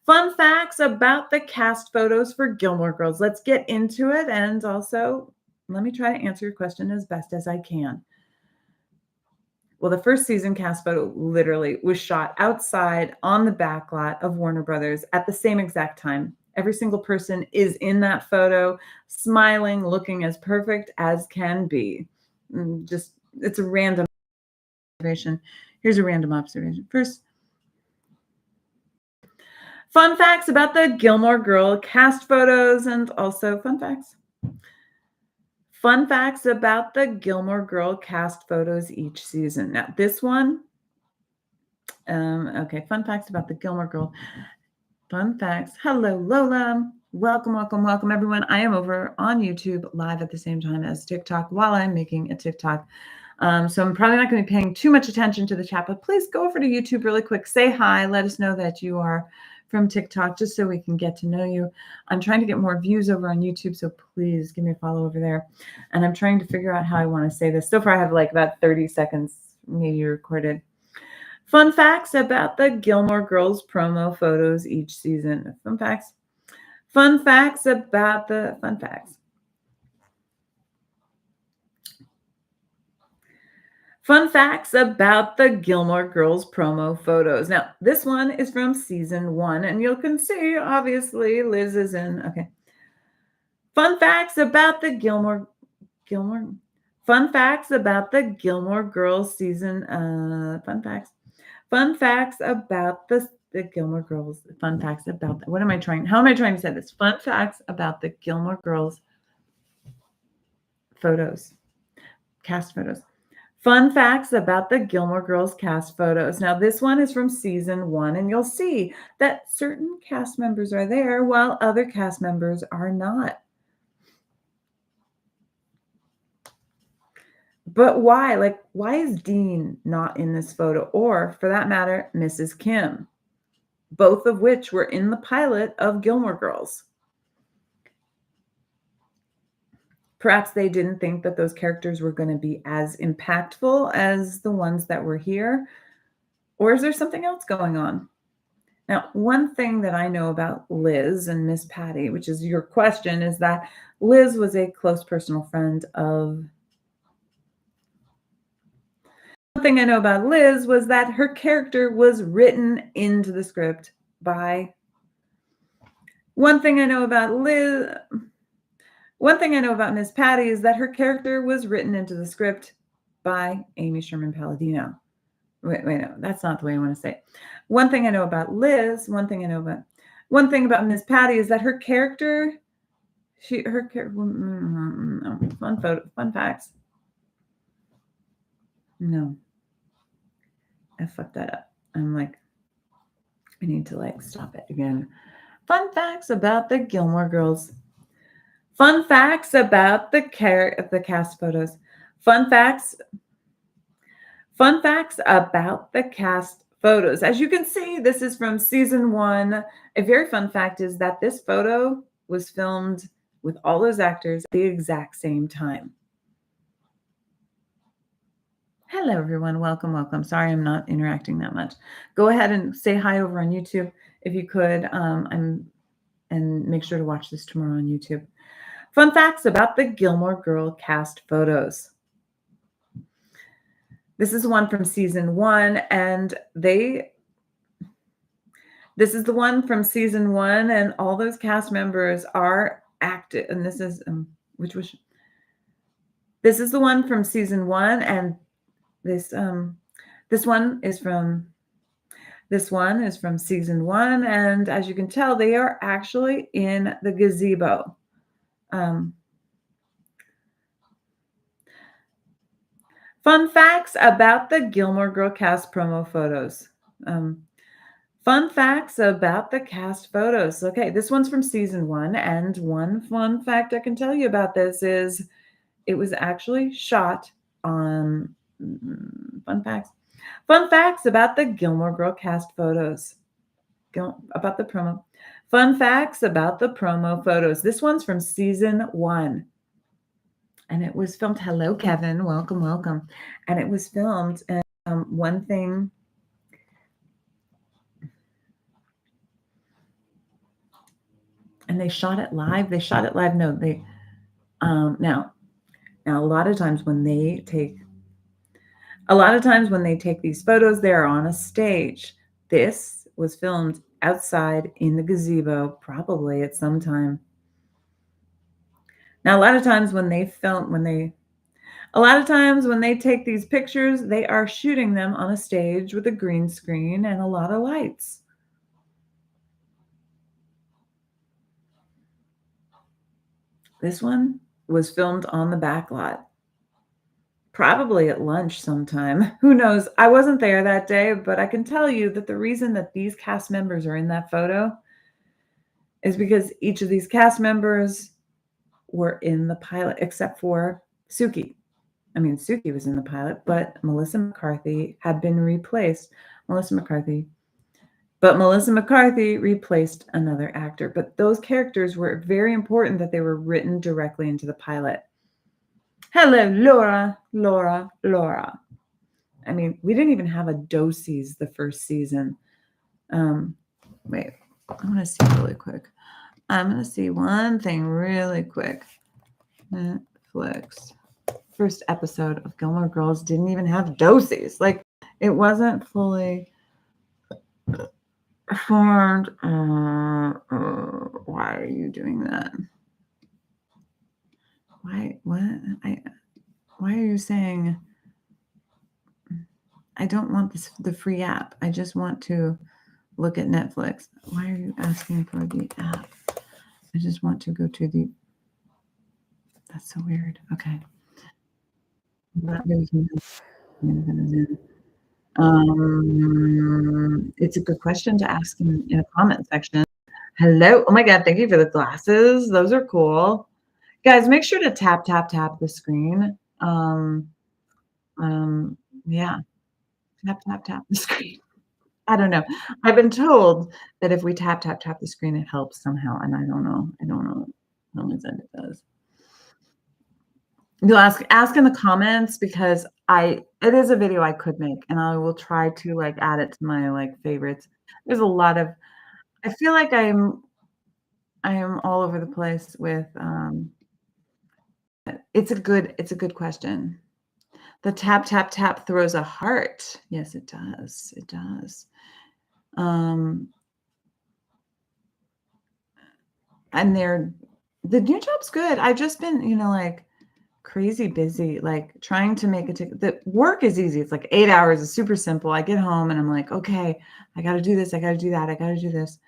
Fun facts about the cast photos for Gilmore Girls. Let's get into it, and also let me try to answer your question as best as I can. Well, the first season cast photo literally was shot outside on the backlot of Warner Brothers at the same exact time. Every single person is in that photo, smiling, looking as perfect as can be. It's a random observation. Here's a random observation. First, fun facts about the Gilmore Girl cast photos, and also fun facts. Fun facts about the Gilmore Girl cast photos each season. Now, this one, okay, fun facts about the Gilmore Girl. Fun facts. Hello, Lola. Welcome, welcome, welcome, everyone. I am over on YouTube live at the same time as TikTok while I'm making a TikTok. So I'm probably not going to be paying too much attention to the chat, but please go over to YouTube really quick. Say hi. Let us know that you are from TikTok, just so we can get to know you. I'm trying to get more views over on YouTube, so please give me a follow over there. And I'm trying to figure out how I want to say this. So far, I have like about 30 seconds maybe recorded. Fun facts about the Gilmore Girls promo photos each season. Fun facts. Fun facts about the fun facts. Fun facts about the Gilmore Girls promo photos. Now, this one is from season 1, and you can see, obviously, Liz is in. Okay. Fun facts about the Gilmore. Fun facts about the Gilmore Girls season. Fun facts. Fun facts about the Gilmore Girls. Fun facts about how am I trying to say this? Fun facts about the Gilmore Girls photos, cast photos. Fun facts about the Gilmore Girls cast photos. Now, this one is from season 1, and you'll see that certain cast members are there while other cast members are not. But why? Like, why is Dean not in this photo? Or, for that matter, Mrs. Kim? Both of which were in the pilot of Gilmore Girls. Perhaps they didn't think that those characters were going to be as impactful as the ones that were here. Or is there something else going on? Now, one thing that I know about Liz and Miss Patty, which is your question, is that Liz was a close personal friend of... One thing I know about Liz was that her character was written into the script by... One thing I know about Miss Patty is that her character was written into the script by Amy Sherman Palladino. Wait, no, that's not the way I want to say it. One thing about Miss Patty is that her character, fun facts. No, I fucked that up. I'm like, I need to stop it again. Fun facts about the Gilmore Girls. Fun facts about the cast photos. Fun facts about the cast photos. As you can see, this is from season 1. A very fun fact is that this photo was filmed with all those actors at the exact same time. Hello, everyone. Welcome, welcome. Sorry, I'm not interacting that much. Go ahead and say hi over on YouTube if you could. And make sure to watch this tomorrow on YouTube. Fun facts about the Gilmore Girl cast photos. This is one from season 1, and this is the one from season 1, and all those cast members are active. And this is this is the one from season 1, and this one is from season 1, and as you can tell, they are actually in the gazebo. Fun facts about the Gilmore Girl cast promo photos. Fun facts about the cast photos. Okay, this one's from season 1, and one fun fact I can tell you about this is it was actually shot on fun facts about the Gilmore Girl cast photos. About the promo. Fun facts about the promo photos. This one's from season 1. And it was filmed. Hello, Kevin. Welcome, welcome. And it was filmed. And one thing. And they shot it live. No, they. Now, a lot of times when they take these photos, they're on a stage. This was filmed outside in the gazebo, probably at some time. Now, a lot of times when they take these pictures, they are shooting them on a stage with a green screen and a lot of lights. This one was filmed on the back lot, probably at lunch sometime. Who knows? I wasn't there that day, but I can tell you that the reason that these cast members are in that photo is because each of these cast members were in the pilot, except for Suki. I mean, Suki was in the pilot, but Melissa McCarthy had been replaced. Melissa McCarthy replaced another actor. But those characters were very important that they were written directly into the pilot. Hello, Laura. I mean, we didn't even have a Doses the first season. Wait, I want to see really quick. I'm going to see one thing really quick. Netflix. First episode of Gilmore Girls didn't even have Doses. Like, it wasn't fully formed. Why are you doing that? Why are you saying I don't want the free app? I just want to look at Netflix. Why are you asking for the app? I just want to go to the. That's so weird. Okay. It's a good question to ask in a comment section. Hello. Oh my God. Thank you for the glasses. Those are cool. Guys, make sure to tap the screen. Yeah. Tap the screen. I don't know. I've been told that if we tap the screen, it helps somehow. And I don't know. No one said it does. You'll ask in the comments because it is a video I could make, and I will try to like add it to my favorites. There's a lot of. I feel like I am all over the place with. It's a good question. The tap throws a heart. Yes, it does. It does. And the new job's good. I've just been, crazy busy, trying to make the work is easy. It's like 8 hours. It's super simple. I get home and I'm like, okay, I got to do this. I got to do that. I got to do this.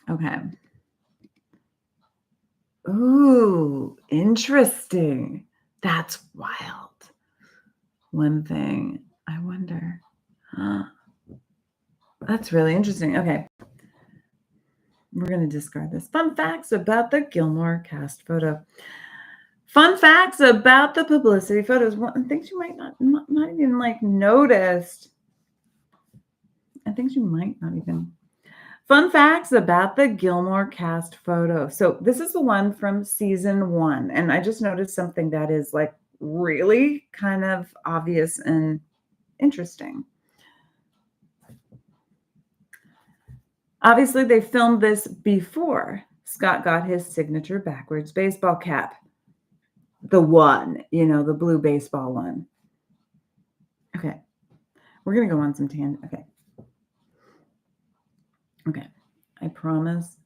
Okay. Ooh, interesting. That's wild. One thing I wonder. That's really interesting. Okay. We're going to discard this. Fun facts about the Gilmore cast photo. Fun facts about the publicity photos. Things you might not even like noticed. And things you might not even. Fun facts about the Gilmore cast photo. So this is the one from season 1. And I just noticed something that is like really kind of obvious and interesting. Obviously, they filmed this before Scott got his signature backwards baseball cap. The one, the blue baseball one. Okay. We're going to go on some tangent. Okay. Okay. I promise.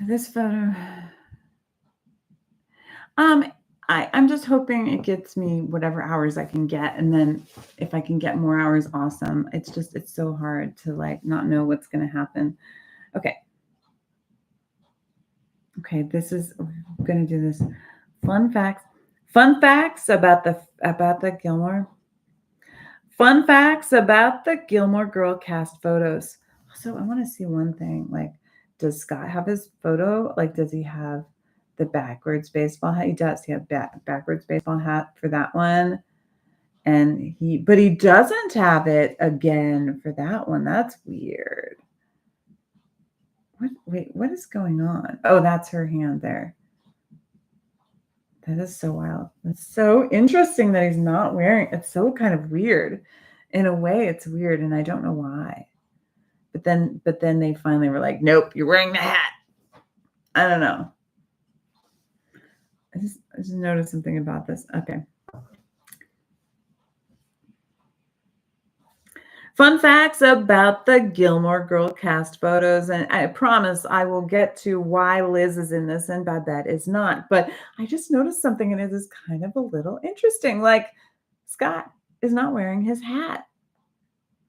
This photo. I'm just hoping it gets me whatever hours I can get. And then if I can get more hours, awesome. It's so hard to like not know what's going to happen. Okay. Okay. We're going to do this. Fun facts about the Gilmore. Fun facts about the Gilmore Girl cast photos. So I want to see one thing. Like, does Scott have his photo? Like, does he have the backwards baseball hat? He does. He has backwards baseball hat for that one. But he doesn't have it again for that one. That's weird. What is going on? Oh, that's her hand there. That is so wild. It's so interesting that he's not wearing. It's so kind of weird. In a way, it's weird, and I don't know why. But then they finally were like, "Nope, you're wearing the hat." I don't know. I just noticed something about this. Okay. Fun facts about the Gilmore Girl cast photos. And I promise I will get to why Liz is in this and Babette is not. But I just noticed something, and it is kind of a little interesting. Like, Scott is not wearing his hat.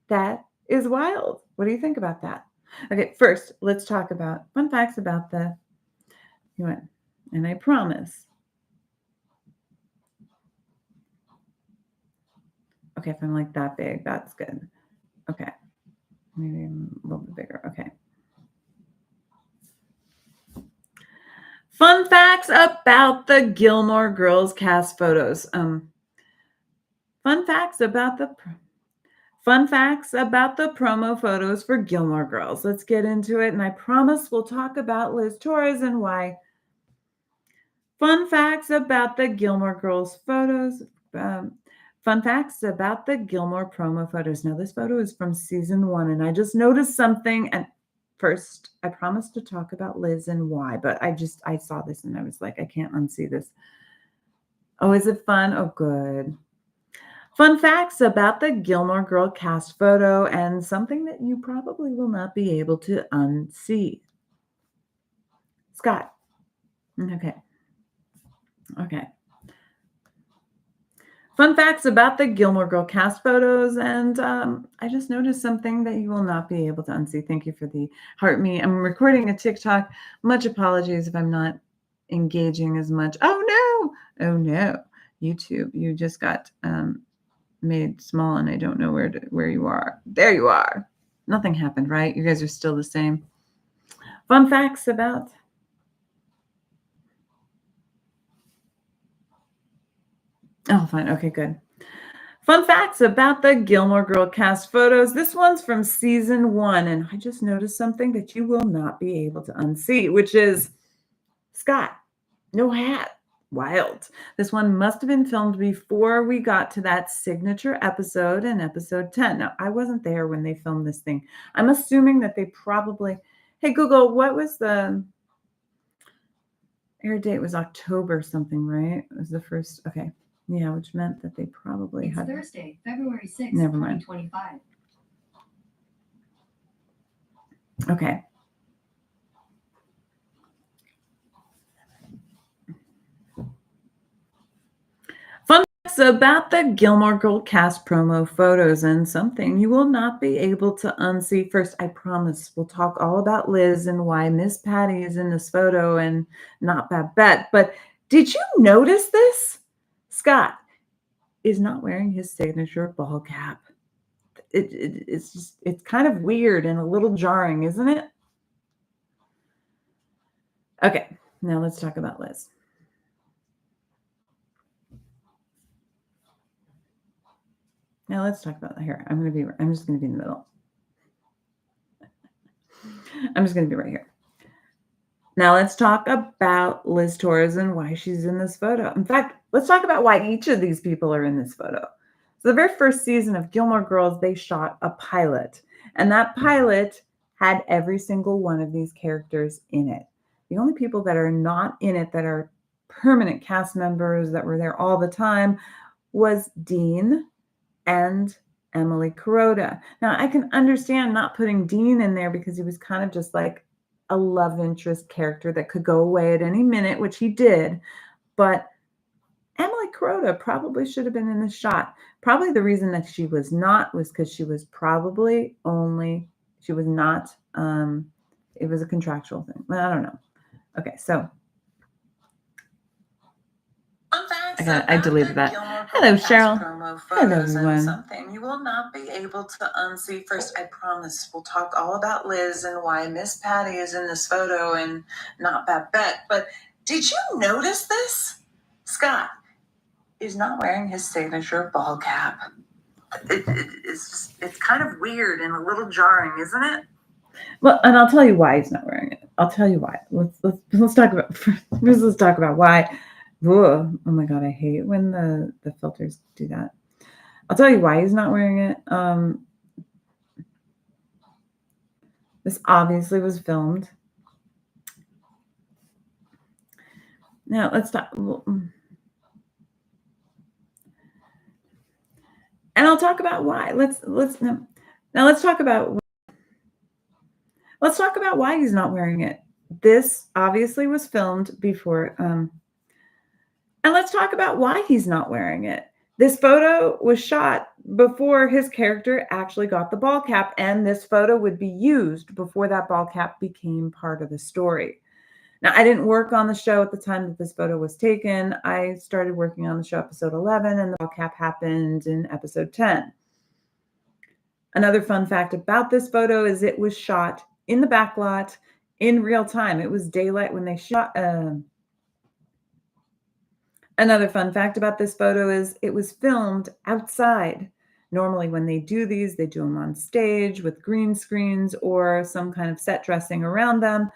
That is wild. What do you think about that? Okay, first, let's talk about fun facts about the UN. And I promise. Okay, if I'm like that big, that's good. Okay. Maybe a little bit bigger. Okay. Fun facts about the Gilmore Girls cast photos. Fun facts about the promo photos for Gilmore Girls. Let's get into it. And I promise we'll talk about Liz Torres and why. Fun facts about the Gilmore Girls photos. Fun facts about the Gilmore promo photos. Now, this photo is from season 1, and I just noticed something. And first, I promised to talk about Liz and why, but I saw this and I was like, I can't unsee this. Oh, is it fun? Oh, good. Fun facts about the Gilmore Girl cast photo and something that you probably will not be able to unsee. Scott. Okay. Fun facts about the Gilmore Girl cast photos. And I just noticed something that you will not be able to unsee. Thank you for the heart me. I'm recording a TikTok. Much apologies if I'm not engaging as much. Oh, no. YouTube, you just got made small, and I don't know where you are. There you are. Nothing happened, right? You guys are still the same. Fun facts about... Oh, fine. Okay, good. Fun facts about the Gilmore Girl cast photos. This one's from season 1, and I just noticed something that you will not be able to unsee, which is Scott, no hat. Wild. This one must have been filmed before we got to that signature episode in episode 10. Now, I wasn't there when they filmed this thing. I'm assuming that they probably... Hey, Google, what was the air date? Was October something, right? It was the first... Okay. Yeah, which meant that they probably It's had... Thursday, February 6th, Never mind. 2025. Okay. Fun facts about the Gilmore Girl cast promo photos and something you will not be able to unsee. First, I promise we'll talk all about Liz and why Miss Patty is in this photo and not Babette. But did you notice this? Scott is not wearing his signature ball cap. it's kind of weird and a little jarring, isn't it? Okay, now let's talk about Liz. Now let's talk about here. I'm just gonna be in the middle. I'm just gonna be right here. Now let's talk about Liz Torres and why she's in this photo. In fact, let's talk about why each of these people are in this photo. So the very first season of Gilmore Girls, they shot a pilot, and that pilot had every single one of these characters in it. The only people that are not in it that are permanent cast members that were there all the time was Dean and Emily Kuroda. Now, I can understand not putting Dean in there because he was kind of just like a love interest character that could go away at any minute, which he did. But Emily Kuroda probably should have been in this shot. Probably the reason that she was not was because she was not, it was a contractual thing. I don't know. Okay, so I deleted that. Hello, Cheryl. Hello, everyone. Something you will not be able to unsee. First, I promise we'll talk all about Liz and why Miss Patty is in this photo and not Babette. But did you notice this? Scott is not wearing his signature ball cap. It's kind of weird and a little jarring, isn't it? Well, and I'll tell you why he's not wearing it. I'll tell you why. Let's talk about first. Let's talk about why. Whoa, oh my God, I hate when the filters do that. I'll tell you why he's not wearing it. This obviously was filmed. Now let's talk. And I'll talk about why. Let's talk about. Let's talk about why he's not wearing it. This obviously was filmed before. And let's talk about why he's not wearing it. This photo was shot before his character actually got the ball cap, and this photo would be used before that ball cap became part of the story. Now, I didn't work on the show at the time that this photo was taken. I started working on the show episode 11, and the ball cap happened in episode 10. Another fun fact about this photo is it was shot in the backlot in real time. It was daylight when they shot. Another fun fact about this photo is it was filmed outside. Normally when they do these, they do them on stage with green screens or some kind of set dressing around them.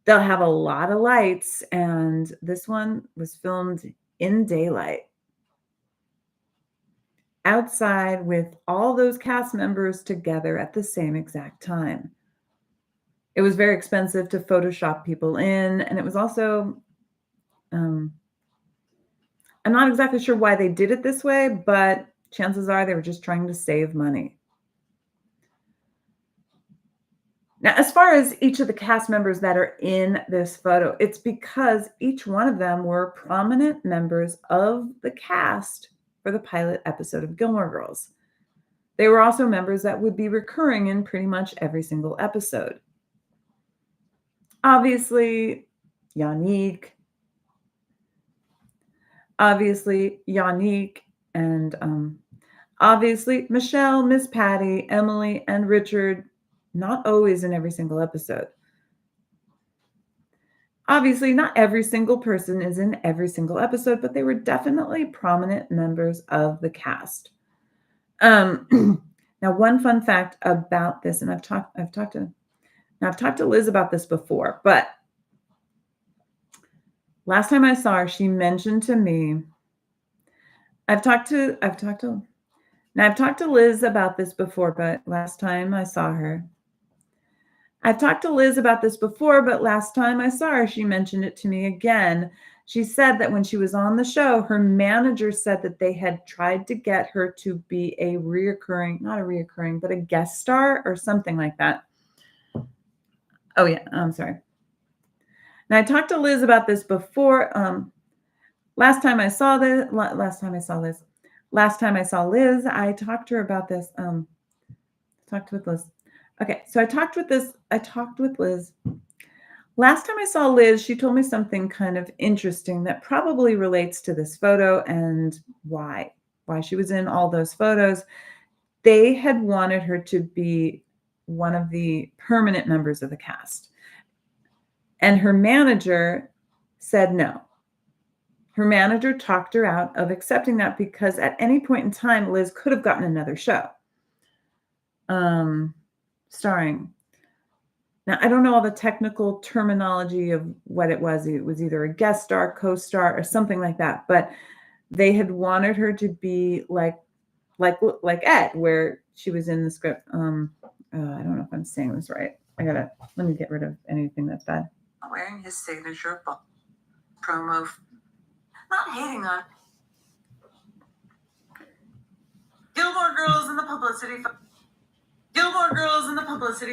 They'll have a lot of lights, and this one was filmed in daylight. Outside with all those cast members together at the same exact time. It was very expensive to Photoshop people in, and it was also... I'm not exactly sure why they did it this way, but chances are they were just trying to save money. Now, as far as each of the cast members that are in this photo, it's because each one of them were prominent members of the cast for the pilot episode of Gilmore Girls. They were also members that would be recurring in pretty much every single episode. Obviously, Yannick, and obviously Michelle, Miss Patty, Emily, and Richard, not always in every single episode. Obviously, not every single person is in every single episode, but they were definitely prominent members of the cast. Now, one fun fact about this, and I've talked to Liz about this before, but last time I saw her, she mentioned to me, I've talked to Liz about this before, but last time I saw her, she mentioned it to me again. She said that when she was on the show, her manager said that they had tried to get her to be but a guest star or something like that. Oh yeah, I'm sorry. Now I talked to Liz about this before. Last time I saw Liz, I talked to her about this. Talked with Liz. Okay, so I talked with Liz. Last time I saw Liz, she told me something kind of interesting that probably relates to this photo and why she was in all those photos. they had wanted her to be one of the permanent members of the cast. And her manager said no. Her manager talked her out of accepting that because at any point in time, Liz could have gotten another show. Starring. Now, I don't know all the technical terminology of what it was. It was either a guest star, co-star, or something like that. But they had wanted her to be like Ed, where she was in the script. I don't know if I'm saying this right. Let me get rid of anything that's bad. Wearing his signature promo. Not hating on Gilmore Girls and the publicity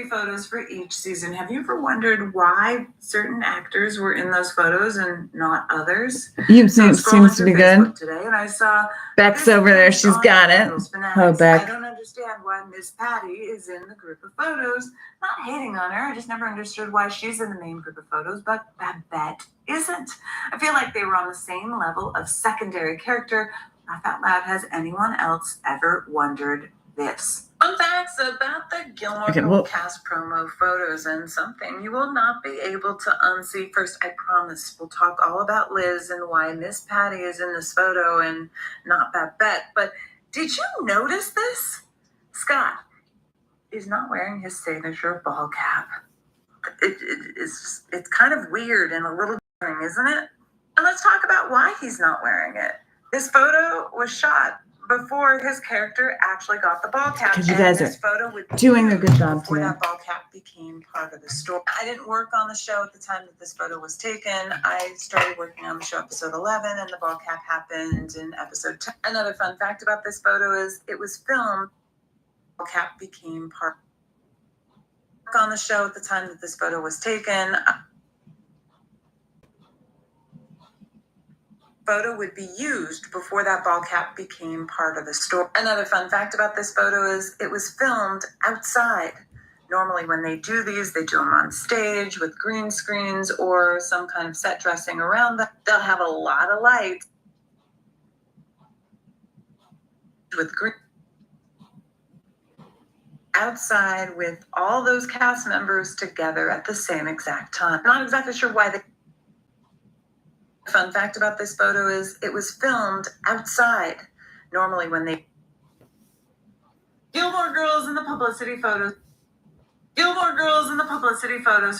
photos for each season. Have you ever wondered why certain actors were in those photos and not others? Seems to be good. Today, and I saw Beck's over there. She's got it. Oh, Beck. I don't understand why Miss Patty is in the group of photos. Not hating on her. I just never understood why she's in the main group of photos, but Babette isn't. I feel like they were on the same level of secondary character. Laugh out loud. Has anyone else ever wondered this? Fun facts about the Gilmore Girls cast promo photos and something you will not be able to unsee. First, I promise we'll talk all about Liz and why Miss Patty is in this photo and not Babette. But did you notice this? Scott is not wearing his signature ball cap. It's kind of weird and a little boring, isn't it? And let's talk about why he's not wearing it. This photo was shot before his character actually got the ball cap. Because you guys are doing a good job before today. that ball cap became part of the story. I didn't work on the show at the time that this photo was taken. I started working on the show episode 11, and the ball cap happened in episode 10. Another fun fact about this photo is it was filmed. The ball cap became part on the show at the time that this photo was taken. Photo would be used before that ball cap became part of the story. Another fun fact about this photo is it was filmed outside. Normally when they do these, they do them on stage with green screens or some kind of set dressing around them. They'll have a lot of lights with green outside with all those cast members together at the same exact time. Not exactly sure why they. Fun fact about this photo is it was filmed outside. Normally when they Gilmore Girls and the publicity photos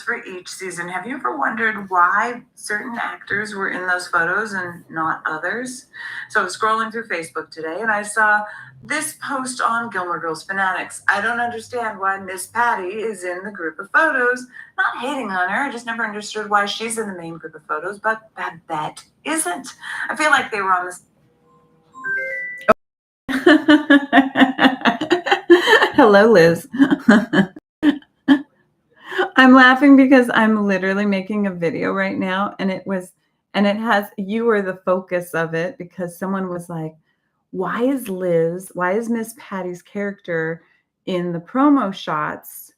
for each season. Have you ever wondered why certain actors were in those photos and not others? So I was scrolling through Facebook today and I saw this post on Gilmore Girls Fanatics. I don't understand why Miss Patty is in the group of photos. Not hating on her. I just never understood why she's in the main group of photos, but Babette isn't. I feel like they were on this. Hello, Liz. I'm laughing because I'm literally making a video right now, and it has, you were the focus of it because someone was like, why is Miss Patty's character in the promo shots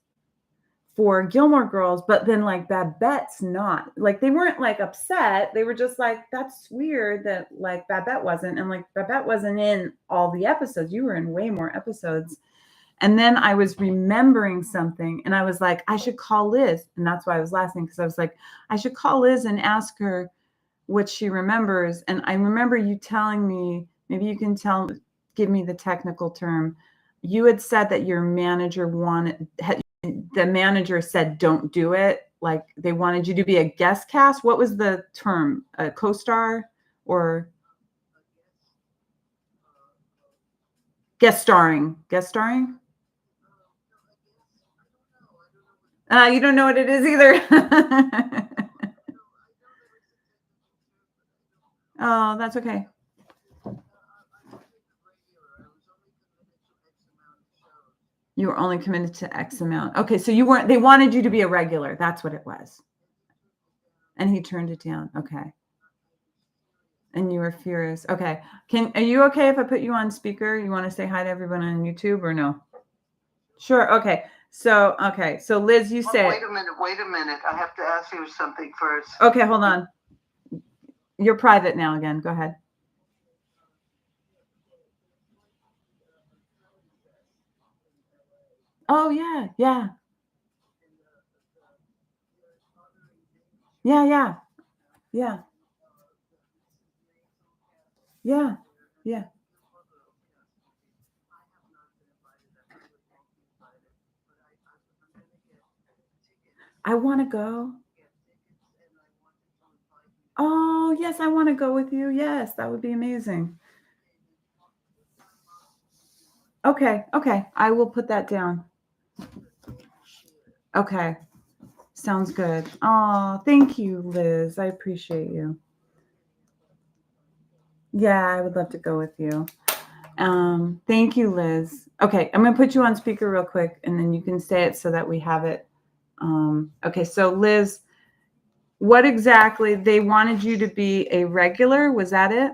for Gilmore Girls, but then like Babette's not? Like they weren't like upset. They were just like, that's weird that like Babette wasn't. And like Babette wasn't in all the episodes. You were in way more episodes. And then I was remembering something and I was like, I should call Liz. And that's why I was laughing, because I was like, I should call Liz and ask her what she remembers. And I remember you telling me, maybe you can give me the technical term. You had said that your manager the manager said, don't do it. Like they wanted you to be a guest cast. What was the term? A co-star or guest starring? You don't know what it is either. Oh, that's okay. You were only committed to X amount. Okay, so they wanted you to be a regular. That's what it was. And he turned it down. Okay. And you were furious. Okay. Are you okay if I put you on speaker? You want to say hi to everyone on YouTube or no? Sure. Okay. So Liz, you say. Wait a minute. I have to ask you something first. Okay, hold on. You're private now again. Go ahead. Oh yeah, yeah. Yeah, yeah. Yeah. Yeah. Yeah. I want to go. Oh, yes, I want to go with you. Yes, that would be amazing. Okay, okay. I will put that down. Okay. Sounds good. Oh, thank you, Liz. I appreciate you. Yeah, I would love to go with you. Thank you, Liz. Okay, I'm gonna put you on speaker real quick and then you can say it so that we have it. Okay, so Liz, what exactly they wanted you to be a regular? Was that it?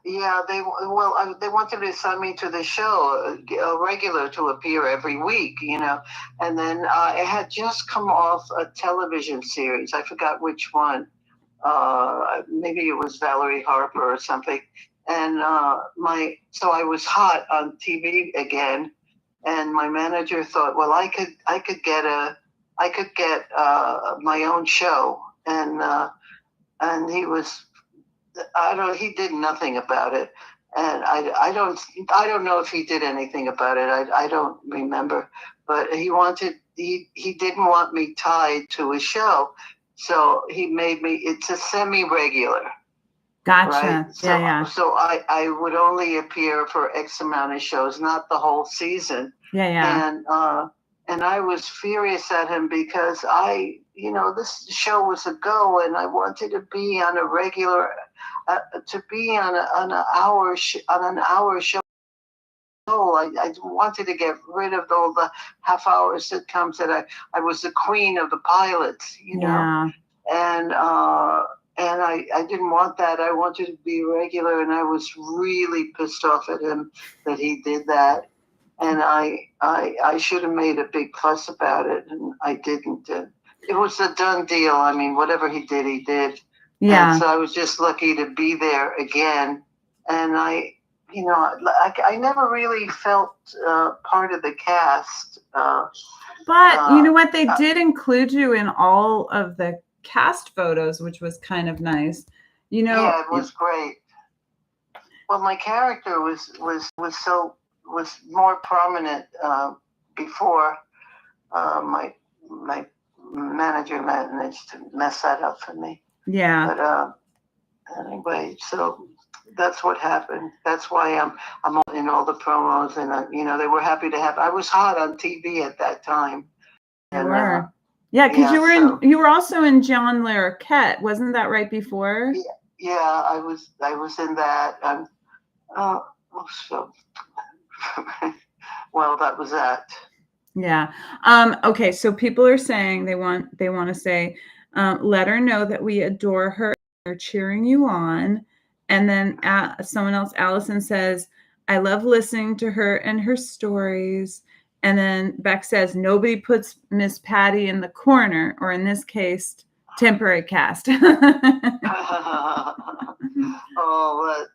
Yeah, they wanted to sign me to the show, a regular to appear every week, and then I had just come off a television series. I forgot which one. Maybe it was Valerie Harper or something. And so I was hot on TV again, and my manager thought, well, I could get my own show, and he did nothing about it. And I don't know if he did anything about it. I don't remember, but he didn't want me tied to a show. So he made me, it's a semi-regular, Gotcha. right? Yeah. So I would only appear for X amount of shows, not the whole season. Yeah. And I was furious at him because this show was a go, and I wanted to be on a regular, to be on an hour show. I wanted to get rid of all the half-hour sitcoms that I was the queen of the pilots, Yeah. and I didn't want that. I wanted to be regular, and I was really pissed off at him that he did that. And I should have made a big fuss about it, and I didn't. It was a done deal. I mean, whatever he did, he did. Yeah. And so I was just lucky to be there again. And I never really felt part of the cast. But you know what? They did include you in all of the cast photos, which was kind of nice. Yeah, it was great. Well, my character was more prominent before my manager managed to mess that up for me. Yeah. But anyway, so that's what happened. That's why I'm in all the promos, and they were happy to have. I was hot on TV at that time. You were. Yeah, because you were also in John Larroquette, wasn't that right before? Yeah, I was in that. So well, that was that. Yeah. Okay, so people are saying they want to say, let her know that we adore her. They're cheering you on. And then someone else, Allison, says, I love listening to her and her stories. And then Beck says, nobody puts Miss Patty in the corner, or in this case, temporary cast. Oh,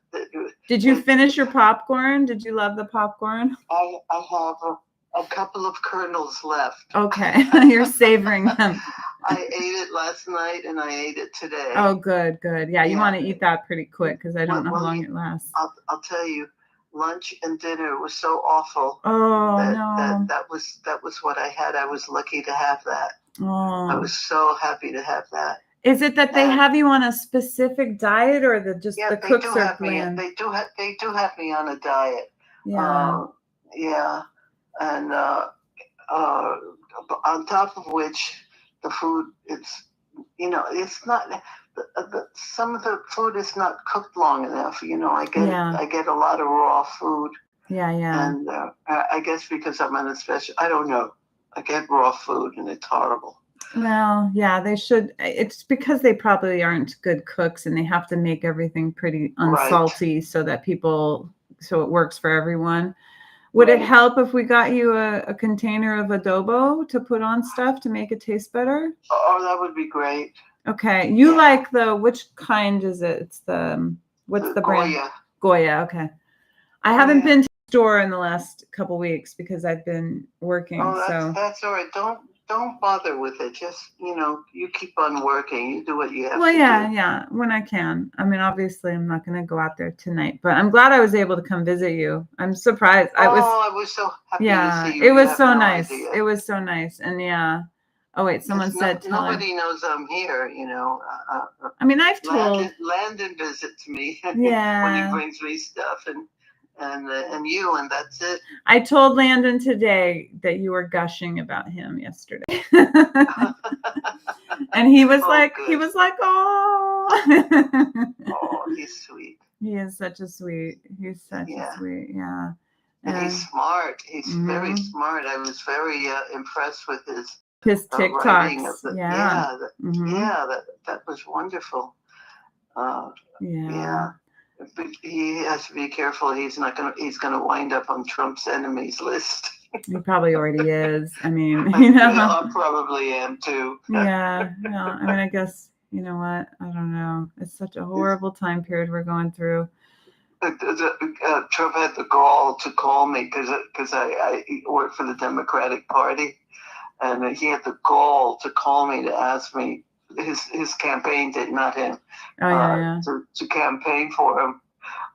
did you finish your popcorn? Did you love the popcorn? I have a couple of kernels left. Okay, you're savoring them. I ate it last night and I ate it today. Oh, good. Yeah, you want to eat that pretty quick because I don't know how long it lasts. I'll tell you, lunch and dinner was so awful. Oh, that was what I had. I was lucky to have that. Oh. I was so happy to have that. Is it that they have you on a specific diet, or the cooks are bland? They do have me on a diet. Yeah. Yeah, and on top of which, the food, it's not. Some of the food is not cooked long enough. I get a lot of raw food. Yeah. And I guess because I'm on a special, I don't know. I get raw food and it's horrible. Well, yeah, they should. It's because they probably aren't good cooks, and they have to make everything pretty unsalty so it works for everyone. Would it help if we got you a container of adobo to put on stuff to make it taste better? Oh, that would be great. Okay. You like which kind is it? It's what's the brand? Goya. Goya. Okay. I haven't been to store in the last couple weeks because I've been working. Oh, So that's all right. Don't bother with it. Just you keep on working. You do what you have well, to yeah, when I can. I mean, obviously, I'm not going to go out there tonight, but I'm glad I was able to come visit you. I'm surprised. I was so happy to see you. It You was have so no nice. idea. It was so nice, and yeah. Oh wait, someone said tell her. Nobody knows I'm here. I mean, I've told. Landon visits me Yeah. when he brings me stuff, and you, and that's it. I told Landon today that you were gushing about him yesterday, and he was oh. Oh, he's sweet. He is such a sweet. He's such a sweet. Yeah. And he's smart. He's very smart. I was very impressed with his TikToks. That was wonderful. Yeah. But he has to be careful. He's gonna wind up on Trump's enemies list. He probably already is. I mean, I probably am too. Yeah. I mean, I guess, you know what? I don't know. It's such a horrible time period we're going through. Trump had the gall to call me because I work for the Democratic Party, and he had the gall to call me to ask me. His campaign did, not him. To campaign for him.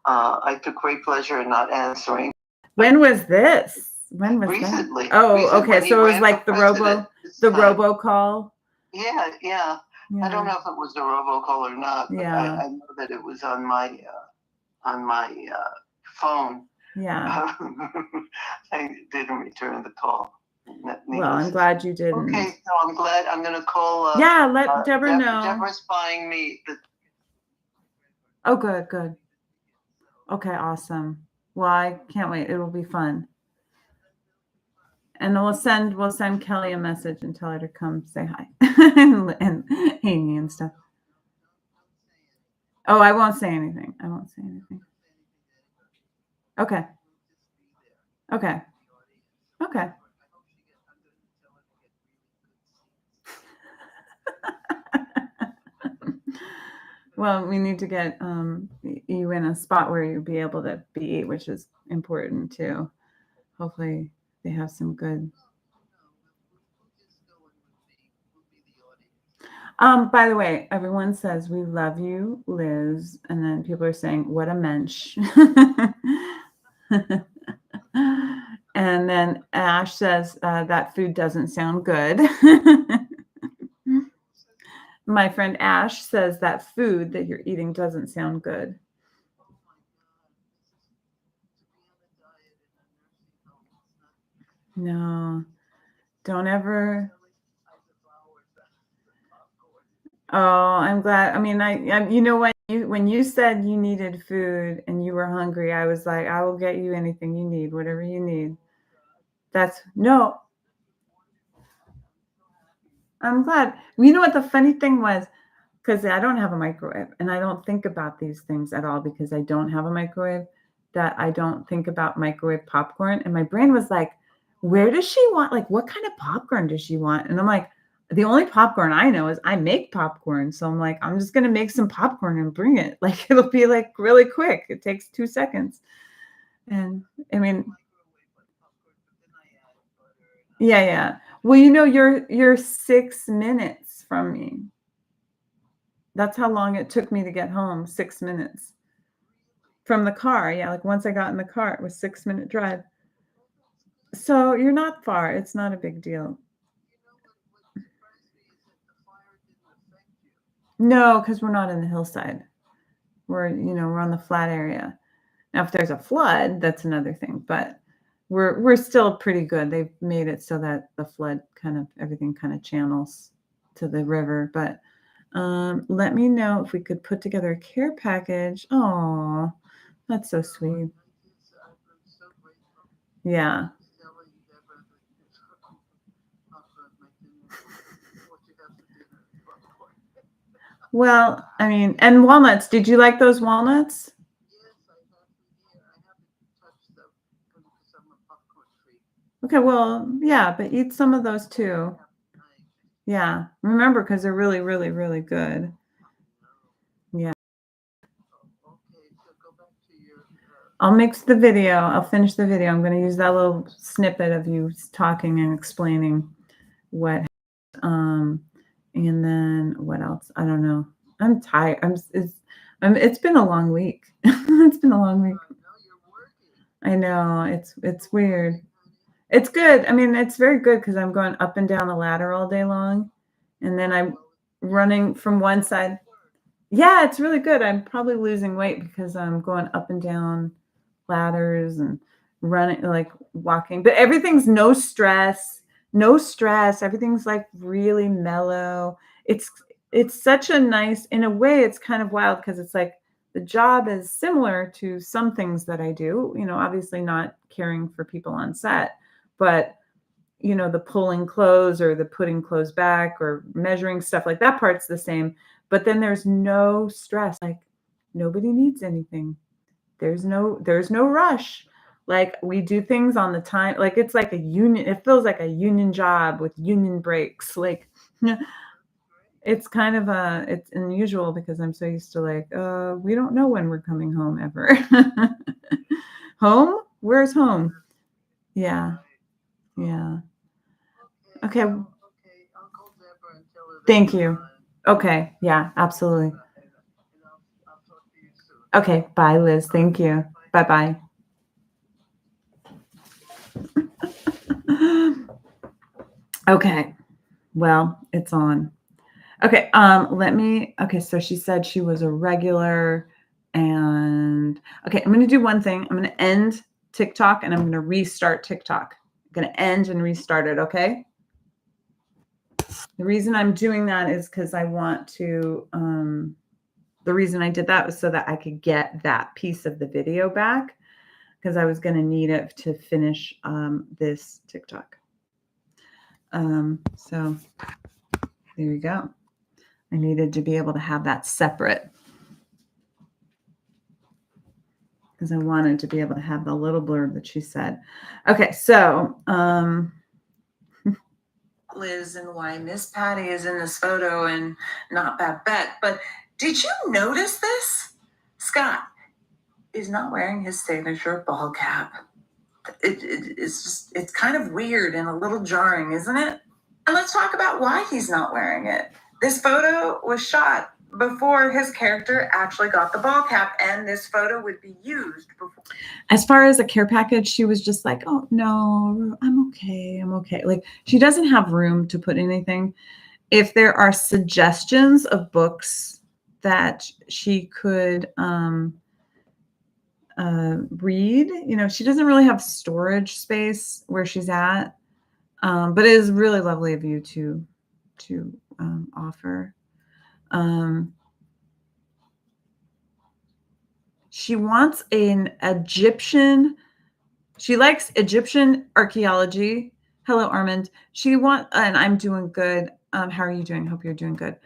I took great pleasure in not answering. When was this? When was recently? That? Oh, recently, okay. So it was like the robocall. Yeah. I don't know if it was the robocall or not. But I know that it was on my phone. Yeah. I didn't return the call. Well, I'm glad you didn't. Okay, so I'm glad. I'm going to call. Let Deborah know. Deborah's buying me. Oh, good. Okay, awesome. Well, I can't wait. It'll be fun. And we'll send Kelly a message and tell her to come say hi and Amy and stuff. Oh, I won't say anything. Okay. Well, we need to get you in a spot where you'll be able to be, which is important too. Hopefully they have some good. By the way, everyone says we love you, Liz, and then people are saying what a mensch. And then Ash says that food doesn't sound good. My friend Ash says that food that you're eating doesn't sound good. No, don't ever. Oh, I'm glad. I mean, I you know, when you said you needed food and you were hungry, I was like, I will get you anything you need, whatever you need. No. I'm glad. You know what the funny thing was? Because I don't have a microwave and I don't think about these things at all because I don't have a microwave, that I don't think about microwave popcorn. And my brain was like, where does she want? Like, what kind of popcorn does she want? And I'm like, the only popcorn I know is I make popcorn. So I'm like, I'm just going to make some popcorn and bring it. Like, it'll be like really quick. It takes 2 seconds. And I mean, yeah. Well, you know, you're 6 minutes from me. That's how long it took me to get home, 6 minutes from the car. Yeah, like once I got in the car, it was 6-minute drive. So you're not far. It's not a big deal. No, because we're not in the hillside. We're on the flat area. Now, if there's a flood, that's another thing. But we're still pretty good. They've made it so that the flood everything channels to the river. But let me know if we could put together a care package. Oh, that's so sweet. Yeah. Well, I mean, and walnuts. Did you like those walnuts? Okay, well, yeah, but eat some of those too. Yeah, remember, because they're really, really, really good. Yeah. I'll mix the video. I'll finish the video. I'm going to use that little snippet of you talking and explaining what, and then what else? I don't know. I'm tired. It's been a long week. It's been a long week. I know it's weird. It's good. I mean, it's very good because I'm going up and down the ladder all day long, and then I'm running from one side. Yeah, it's really good. I'm probably losing weight because I'm going up and down ladders and running, like walking. But everything's no stress, no stress. Everything's like really mellow. It's such a nice, in a way, it's kind of wild because it's like the job is similar to some things that I do, obviously not caring for people on set, but the pulling clothes or the putting clothes back or measuring stuff, like that part's the same. But then there's no stress. Like nobody needs anything. There's no rush. Like we do things on the time. Like it's like a union. It feels like a union job with union breaks. Like it's kind of it's unusual because I'm so used to like, we don't know when we're coming home ever. Home? Where's home? Yeah. Yeah. Okay. Thank you. Okay. Yeah, absolutely. Okay. Bye, Liz. Thank you. Bye-bye. Okay. Well, it's on. Okay. Okay. So she said she was a regular and okay. I'm going to do one thing. I'm going to end TikTok and I'm going to restart TikTok. I'm going to end and restart it. Okay. The reason I'm doing that is because I want to, the reason I did that was so that I could get that piece of the video back because I was going to need it to finish this TikTok. So there you go. I needed to be able to have that separate because I wanted to be able to have the little blurb that she said. Okay, so Liz and why Miss Patty is in this photo and not Babette. But did you notice this? Scott is not wearing his signature ball cap. It's kind of weird and a little jarring, isn't it? And let's talk about why he's not wearing it. This photo was shot before his character actually got the ball cap, and this photo would be used before. As far as a care package, she was just like, oh, no, I'm okay. I'm okay. Like she doesn't have room to put anything. If there are suggestions of books that she could read, she doesn't really have storage space where she's at, but it is really lovely of you to offer. She wants an Egyptian. She likes Egyptian archaeology. Hello, Armand. And I'm doing good. How are you doing? Hope you're doing good.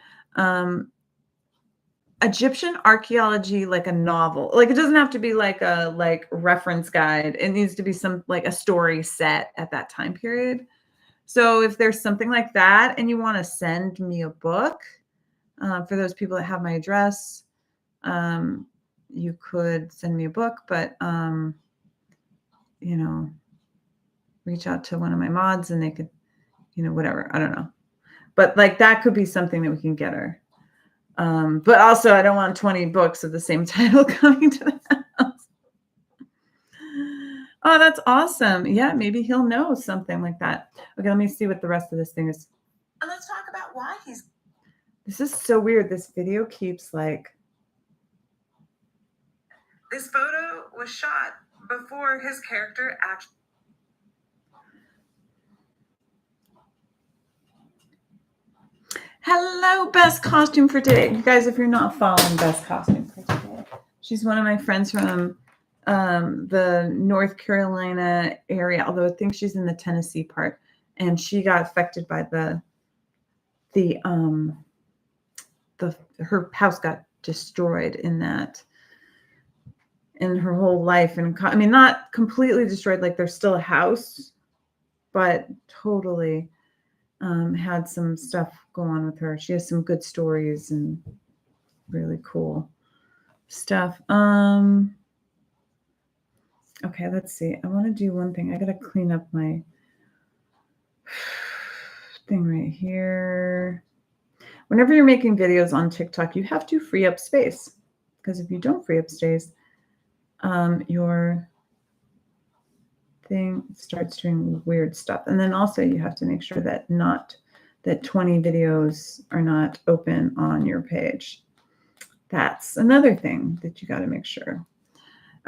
Egyptian archaeology, like a novel. Like it doesn't have to be like a reference guide. It needs to be some like a story set at that time period. So if there's something like that and you want to send me a book, for those people that have my address, you could send me a book, but reach out to one of my mods and they could, whatever. I don't know. But like that could be something that we can get her. But also I don't want 20 books of the same title coming to the house. Oh, that's awesome. Yeah, maybe he'll know something like that. Okay, let me see what the rest of this thing is. And let's talk about why This is so weird. This video keeps like. This photo was shot before his character actually. Hello, Best Costume for Today. You guys, if you're not following Best Costume for Today, she's one of my friends from the North Carolina area, although I think she's in the Tennessee part. And she got affected by her house got destroyed in her whole life. And I mean, not completely destroyed, like there's still a house, but totally had some stuff go on with her. She has some good stories and really cool stuff. Okay, let's see. I want to do one thing. I got to clean up my thing right here. Whenever you're making videos on TikTok, you have to free up space, because if you don't free up space, your thing starts doing weird stuff. And then also you have to make sure that 20 videos are not open on your page. That's another thing that you got to make sure.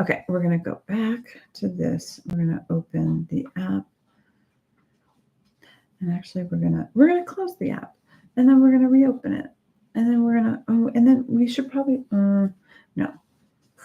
Okay, we're going to go back to this. We're going to open the app. And actually we're going to close the app, and then we're going to reopen it. And then we're going to, and then we should probably, no.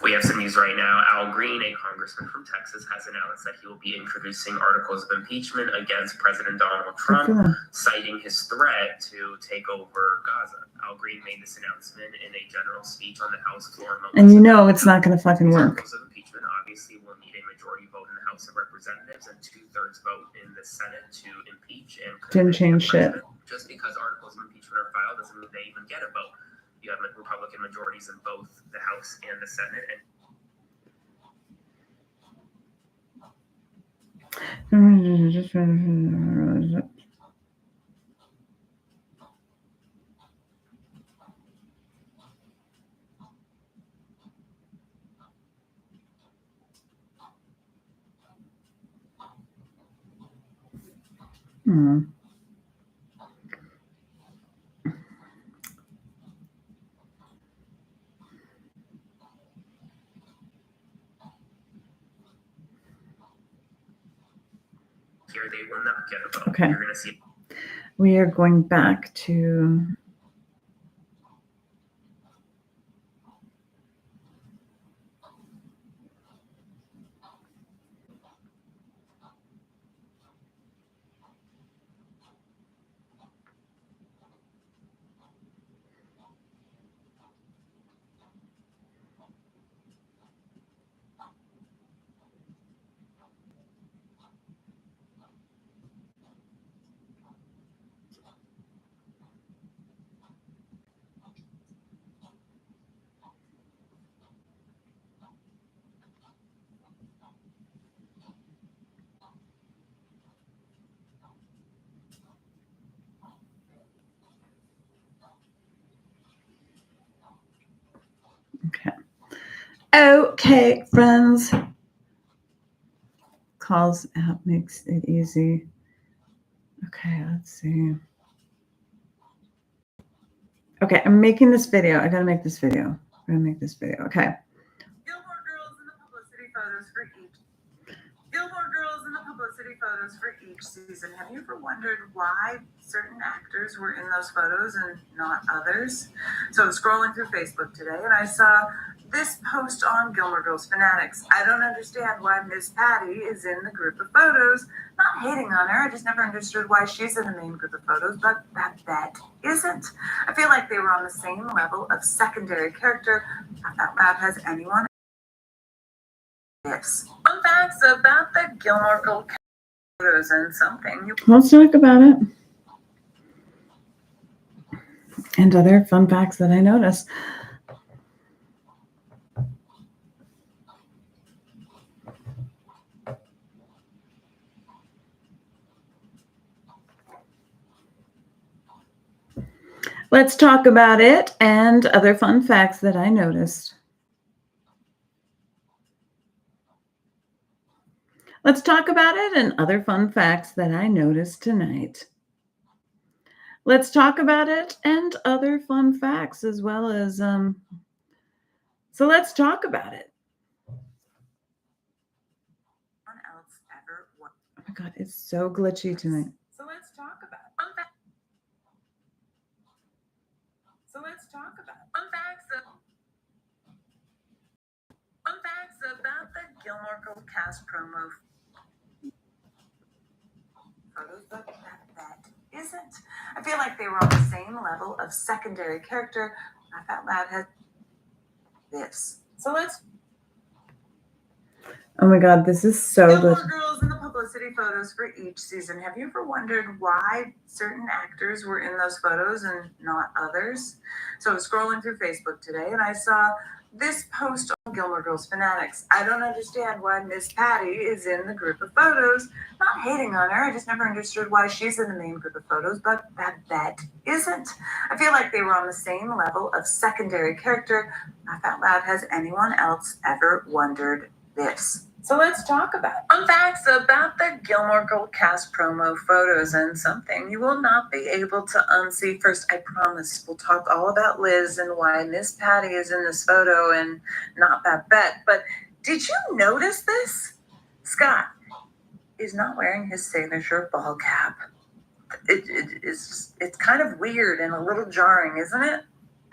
We have some news right now. Al Green, a congressman from Texas, has announced that he will be introducing articles of impeachment against President Donald Trump, citing his threat to take over Gaza. Al Green made this announcement in a general speech on the House floor. And you know it's not going to fucking work. Articles of impeachment obviously will need a majority vote in the House of Representatives and 2/3 vote in the Senate to impeach and didn't change shit. Just because articles of impeachment are filed doesn't mean they even get a vote. You have Republican majorities in both the House and the Senate. Here they will not get a vote. Okay. You're going to see. We are going back to Okay, friends. Calls app makes it easy. Okay, let's see. Okay, I'm making this video. I gotta make this video. I'm gonna make this video. Okay. Gilmore Girls in the publicity photos for each. Gilmore Girls in the publicity photos for each season. Have you ever wondered why certain actors were in those photos and not others? So I was scrolling through Facebook today and I saw this post on Gilmore Girls fanatics. I don't understand why Miss Patty is in the group of photos. Not hating on her, I just never understood why she's in the main group of photos, but that isn't. I feel like they were on the same level of secondary character. Not that loud has anyone. Yes. Fun facts about the Gilmore Girls photos and something you. Let's talk about it. And other fun facts that I noticed. Let's talk about it and other fun facts that I noticed. Let's talk about it and other fun facts that I noticed tonight. Let's talk about it and other fun facts as well as, so let's talk about it. Else ever. Oh my God, it's so glitchy tonight. So let's talk about it. So let's talk about it. Fun facts about the Gilmore Girls cast promo photos, but that isn't. I feel like they were on the same level of secondary character. Laugh Out Loud has this. So let's. Oh my God, this is so Gilmore good. Girls in the publicity photos for each season. Have you ever wondered why certain actors were in those photos and not others? So I was scrolling through Facebook today and I saw This post on Gilmore Girls Fanatics. I don't understand why Miss Patty is in the group of photos. Not hating on her, I just never understood why she's in the main group of photos, but Babette isn't. I feel like they were on the same level of secondary character. Laugh out loud, has anyone else ever wondered this? So let's talk about it. Fun facts about the Gilmore Girl cast promo photos, and something you will not be able to unsee. First, I promise we'll talk all about Liz and why Miss Patty is in this photo and not Babette. But did you notice this? Scott is not wearing his signature ball cap. It's kind of weird and a little jarring, isn't it?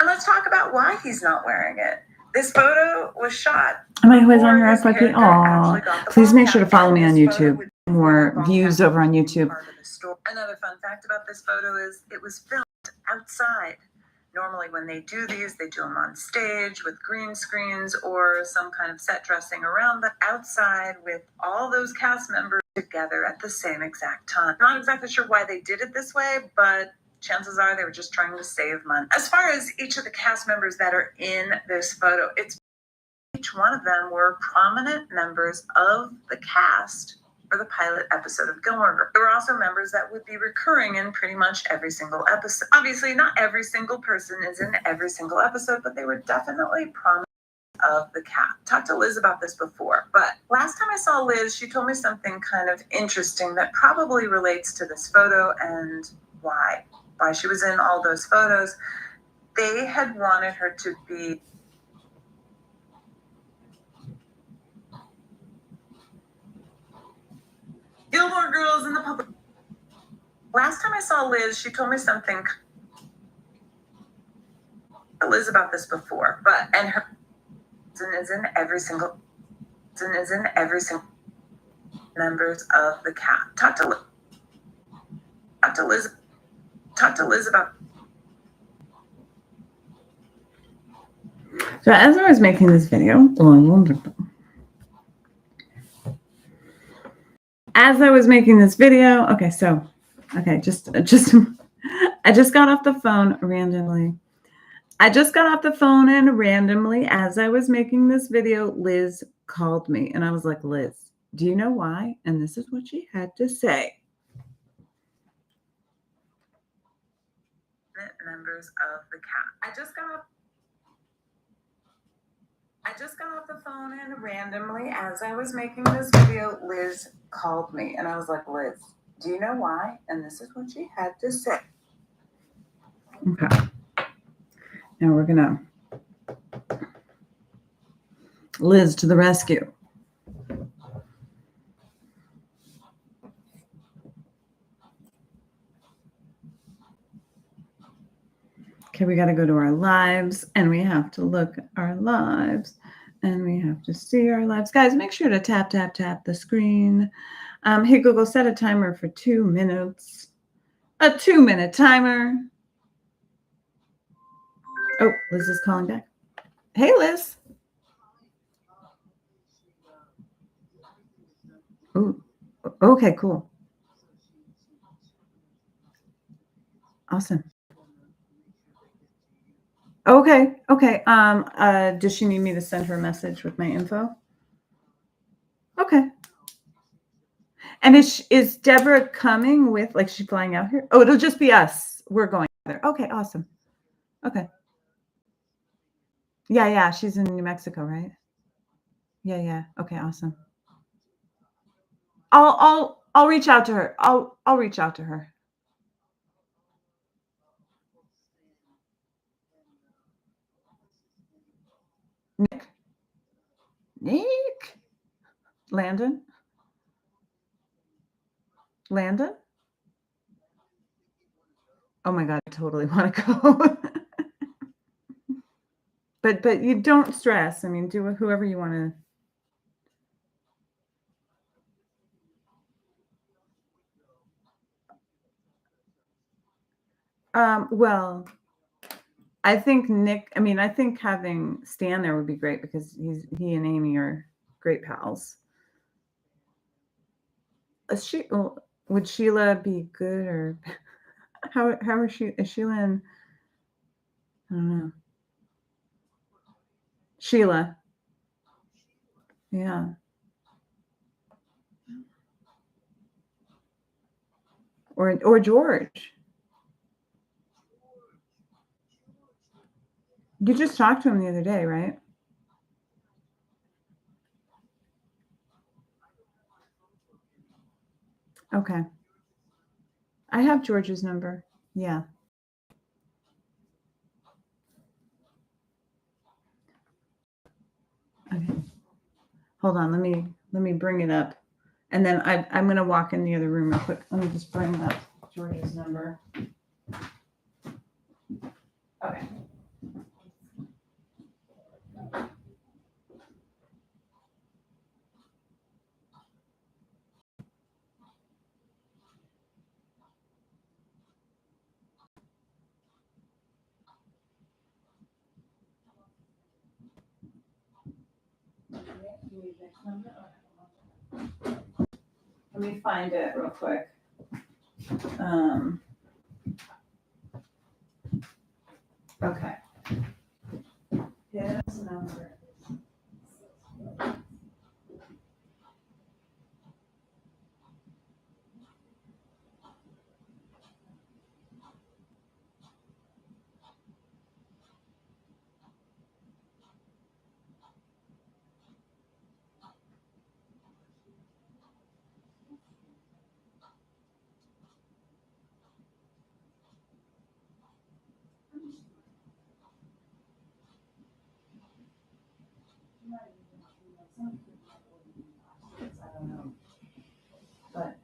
And let's talk about why he's not wearing it. This photo was shot. Am I always on your puppy? Aw. Please make sure to follow me on YouTube. More views over on YouTube. Another fun fact about this photo is it was filmed outside. Normally when they do these, they do them on stage with green screens or some kind of set dressing around the outside with all those cast members together at the same exact time. Not exactly sure why they did it this way, but chances are they were just trying to save money. As far as each of the cast members that are in this photo, each one of them were prominent members of the cast for the pilot episode of Gilmore Girls. There were also members that would be recurring in pretty much every single episode. Obviously, not every single person is in every single episode, but they were definitely prominent of the cast. Talked to Liz about this before, but last time I saw Liz, she told me something kind of interesting that probably relates to this photo and why she was in all those photos. They had wanted her to be Gilmore Girls in the public. Last time I saw Liz, she told me something. Liz about this before, but and her is in every single members of the cast. Talk to Liz about. So as I was making this video, just I just got off the phone randomly. And randomly, as I was making this video, Liz called me and I was like, Liz, do you know why? And this is what she had to say. Members of the cast. I just got off the phone and randomly, as I was making this video, Liz called me and I was like, Liz, do you know why? And this is what she had to say. Okay. Now we're gonna Liz to the rescue. Okay, we got to go to our lives and we have to look at our lives and we have to see our lives. Guys, make sure to tap the screen. Hey, Google, set a timer for 2 minutes. A 2-minute timer. Oh, Liz is calling back. Hey, Liz. Oh, okay, cool. Awesome. Okay. Does she need me to send her a message with my info? Okay. And is Deborah coming with, like, she's flying out here? Oh, it'll just be us. We're going there. Okay, awesome. Okay. Yeah. She's in New Mexico, right? Yeah. Okay, awesome. I'll reach out to her. I'll reach out to her. Nick? Landon? Oh my God, I totally want to go. but you don't stress. I mean, do whoever you want to. Well, I think I think having Stan there would be great because he and Amy are great pals. Would Sheila be good or how is Sheila in? I don't know. Sheila. Yeah. Or George. You just talked to him the other day, right? Okay. I have George's number. Yeah. Okay. Hold on. Let me bring it up. And then I'm going to walk in the other room real quick. Let me just bring up George's number. Okay. Let me find it real quick. Okay. His number. I don't know. But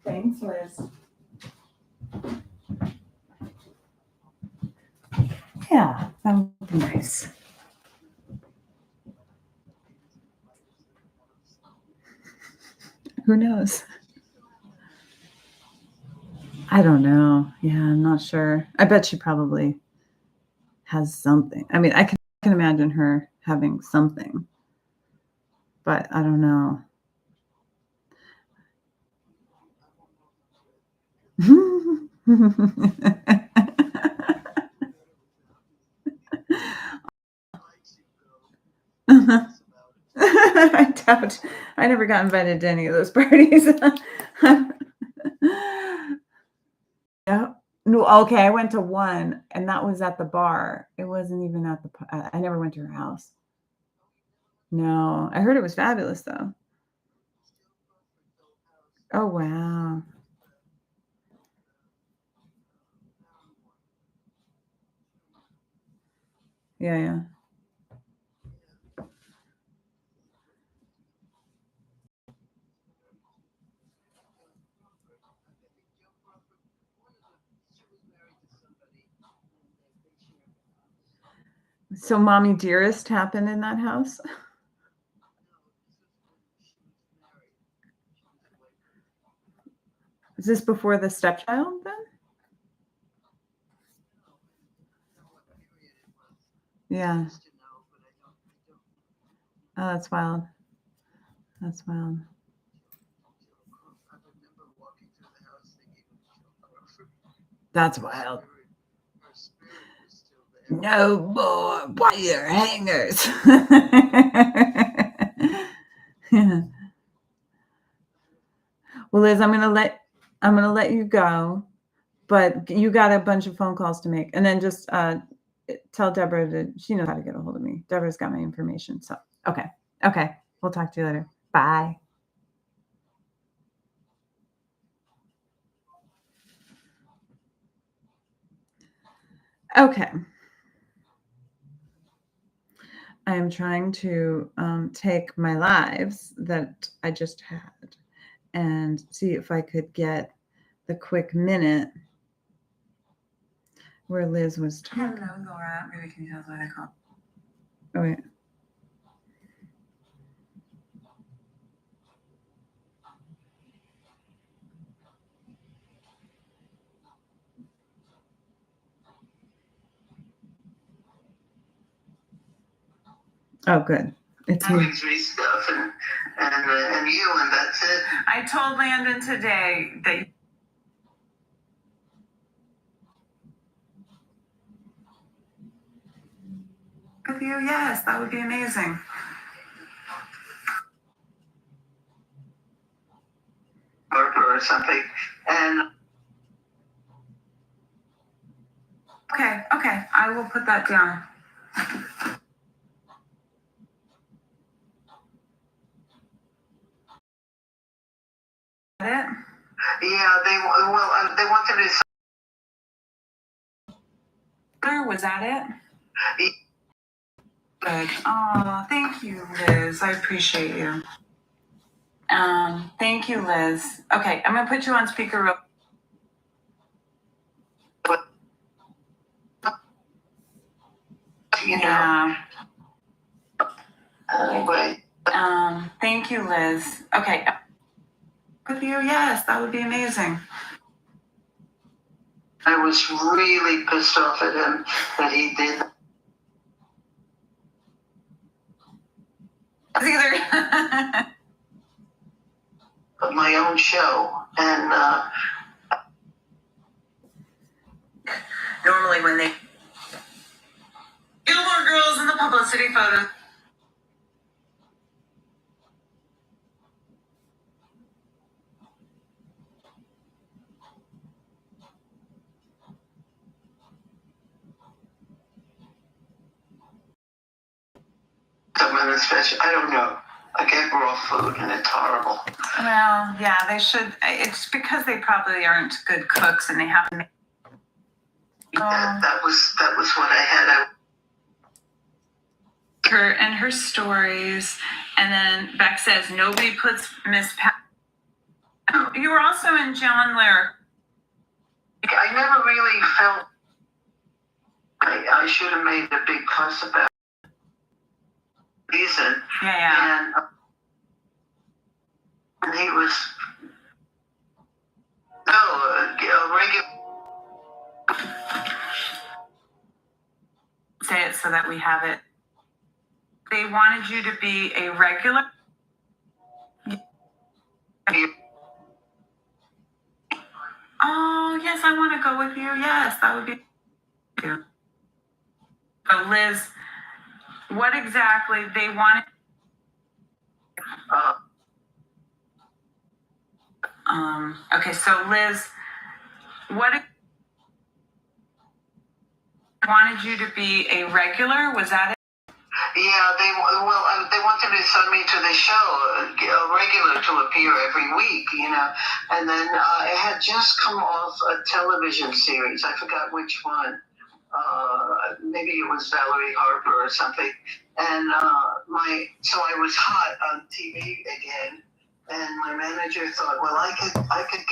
thanks, Liz. Yeah, that would be nice. Who knows? I don't know. Yeah, I'm not sure. I bet she probably has something. I mean, I can imagine her having something, but I don't know. I doubt. I never got invited to any of those parties. Yeah. No, okay. I went to one, and that was at the bar. It wasn't even at the. I never went to her house. No, I heard it was fabulous though. Oh wow. Yeah, yeah. So, Mommy Dearest happened in that house. Is this before the stepchild then? Yeah. Oh, that's wild. That's wild. That's wild. No more wire hangers. Yeah. Well, Liz, I'm gonna let you go, but you got a bunch of phone calls to make, and then just tell Deborah she knows how to get a hold of me. Deborah's got my information. So okay. We'll talk to you later. Bye. Okay. I am trying to take my lives that I just had and see if I could get the quick minute where Liz was talking. Hello, Laura. Maybe can you tell us why they call? Oh, wait. Oh, good. It's me. Brings me stuff and you, and that's it. I told Landon today that. With you, yes, that would be amazing. Or something. And Okay, I will put that down. It? yeah, they wanted to. Was that it? Good. Oh, thank you, Liz. I appreciate you. Thank you, Liz. Okay, I'm gonna put you on speaker real. You know. Yeah. Anyway. Thank you, Liz. Okay. With you, yes, that would be amazing. I was really pissed off at him that he did. Either. My own show, and Normally when they Gilmore Girls in the publicity photo. someone especially, I don't know. I get raw food and it's horrible. Well, yeah, they should. It's because they probably aren't good cooks and they have to make. That was what I had. Her stories, and then Beck says nobody puts Miss Pat. You were also in John Lair. I never really felt I should have made a big fuss about reason. Yeah. And he was a regular. Say it so that we have it. They wanted you to be a regular. Oh, yes, I want to go with you. Yes, that would be. So, Liz, what exactly they wanted? Okay, so Liz, what wanted you to be a regular? Was that it? Yeah, they wanted to send me to the show, a regular to appear every week, and then I had just come off a television series. I forgot which one. Maybe it was Valerie Harper or something. And so I was hot on TV again, and my manager thought, well, I could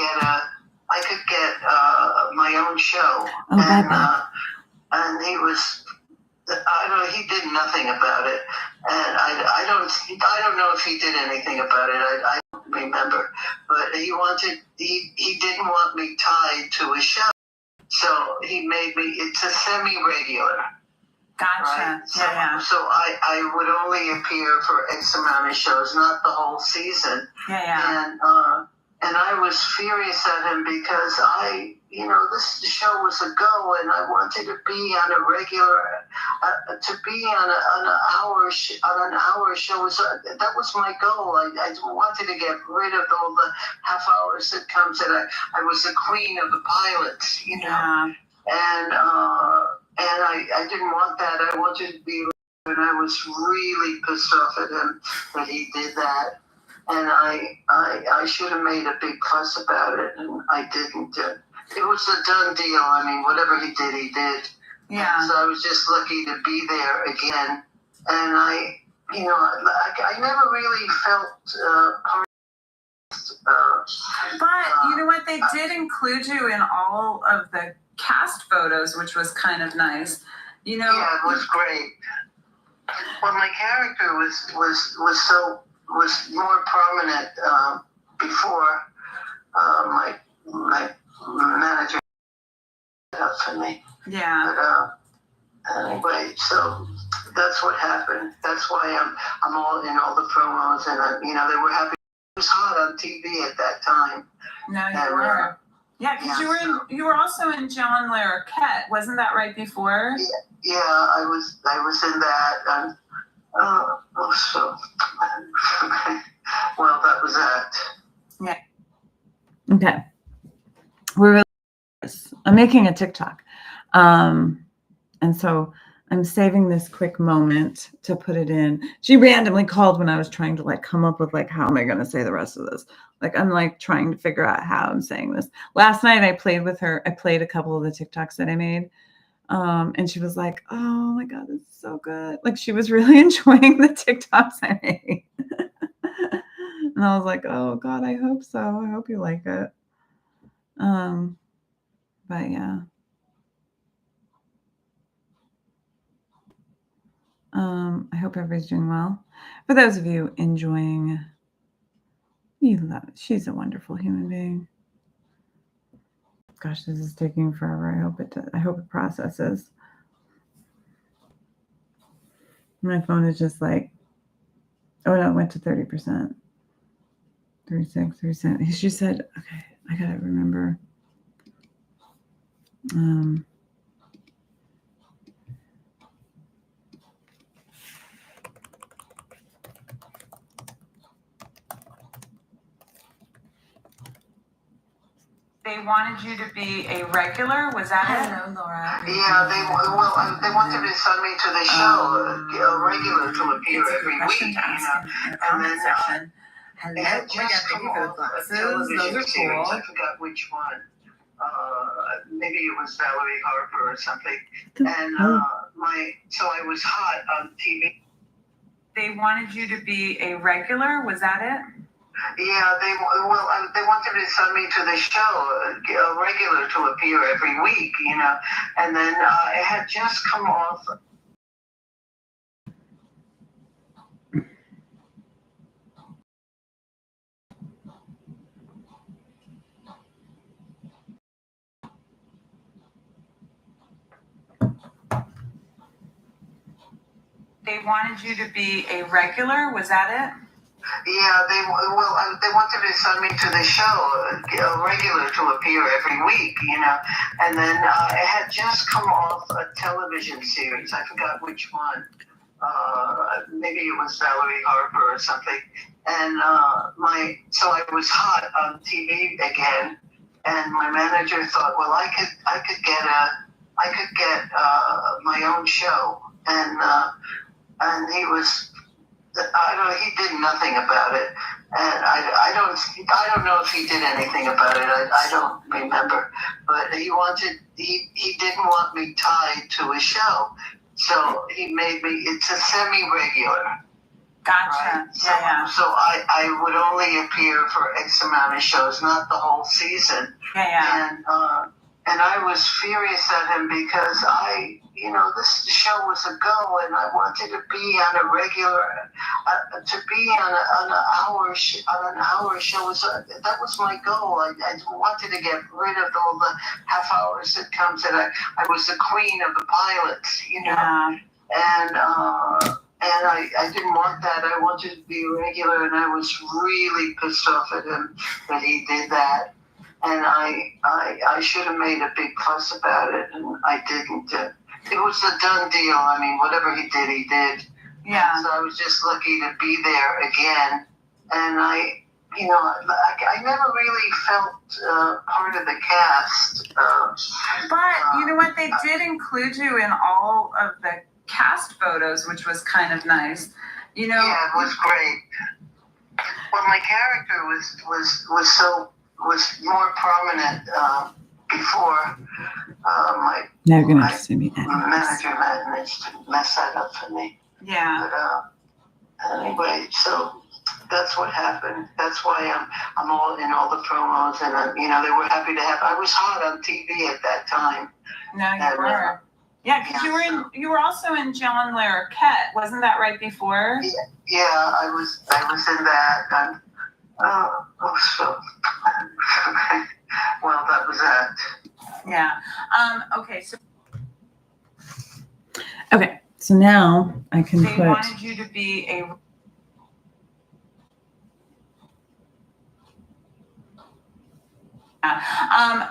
get my own show, and he was. He did nothing about it, and I don't know if he did anything about it. I don't remember, but he didn't want me tied to a show, so he made me. It's a semi-regular. Gotcha. Right? So I would only appear for X amount of shows, not the whole season. And I was furious at him because this show was a go, and I wanted to be on a regular, to be on an hour show. That was my goal. I wanted to get rid of all the half-hour sitcoms, and I was the queen of the pilots, Yeah. And I didn't want that. I wanted to be, and I was really pissed off at him that he did that. And I should have made a big fuss about it, and I didn't. It was a done deal. I mean, whatever he did, he did. Yeah. So I was just lucky to be there again. And I never really felt part. But you know what? They did include you in all of the cast photos, which was kind of nice. You know. Yeah, it was great. Well, my character was more prominent before my manager did that for me. Yeah. But anyway, so that's what happened. That's why I'm all in all the promos, and they were happy. It was hot on TV at that time. No, you were. Yeah, because you were also in John Larroquette, wasn't that right before? Yeah, I was in that, and so well, that was that. Yeah. Okay. I'm making a TikTok, and so I'm saving this quick moment to put it in. She randomly called when I was trying to come up with how am I going to say the rest of this? I'm trying to figure out how I'm saying this. Last night I played with her. I played a couple of the TikToks that I made. And she was like, oh my God, this is so good. She was really enjoying the TikToks I made. And I was like, oh God, I hope so. I hope you like it. But yeah. I hope everybody's doing well. For those of you enjoying, you love it. She's a wonderful human being. Gosh, this is taking forever. I hope it processes. My phone is just oh no, it went to 30%. 36, 37. She said, okay, I gotta remember. They wanted you to be a regular. Was that it? Hello, Laura. Yeah, they wanted to send me to the show, a regular to appear every week. And then it had just come off a television series. I forgot which one. Maybe it was Valerie Harper or something. And so I was hot on TV. They wanted you to be a regular. Was that it? Yeah, they wanted to send me to the show, a regular to appear every week, and then it had just come off. They wanted you to be a regular. Was that it? Yeah, they wanted to send me to the show, a regular to appear every week, and then it had just come off a television series. I forgot which one. Maybe it was Valerie Harper or something. And so I was hot on TV again, and my manager thought, well, I could get my own show, and he was. He did nothing about it, and I don't know if he did anything about it. I don't remember, but he didn't want me tied to a show, so he made me. It's a semi-regular. Gotcha. Right? So I would only appear for X amount of shows, not the whole season. Yeah. And I was furious at him because this show was a go, and I wanted to be on a regular, to be on an hour show. That was my goal. I wanted to get rid of all the half-hour sitcoms, and I was the queen of the pilots, Yeah. And I didn't want that. I wanted to be regular, and I was really pissed off at him that he did that. And I should have made a big fuss about it, and I didn't. It was a done deal. I mean, whatever he did. Yeah. So I was just lucky to be there again. And I never really felt part of the cast. But you know what? They did include you in all of the cast photos, which was kind of nice. Yeah, it was great. Well, my character was more prominent before my Now you're gonna have to send me my that. manager managed to mess that up for me. Yeah. But anyway, so that's what happened. That's why I'm all in all the promos, and you know, they were happy to have. I was hot on TV at that time. No, you And, were. Yeah, because you were also in Jill and Larroquette. Wasn't that right before? Yeah, I was in that. And, so well, that was that. Yeah. Okay, so Okay, so now I can they put. wanted you to be a.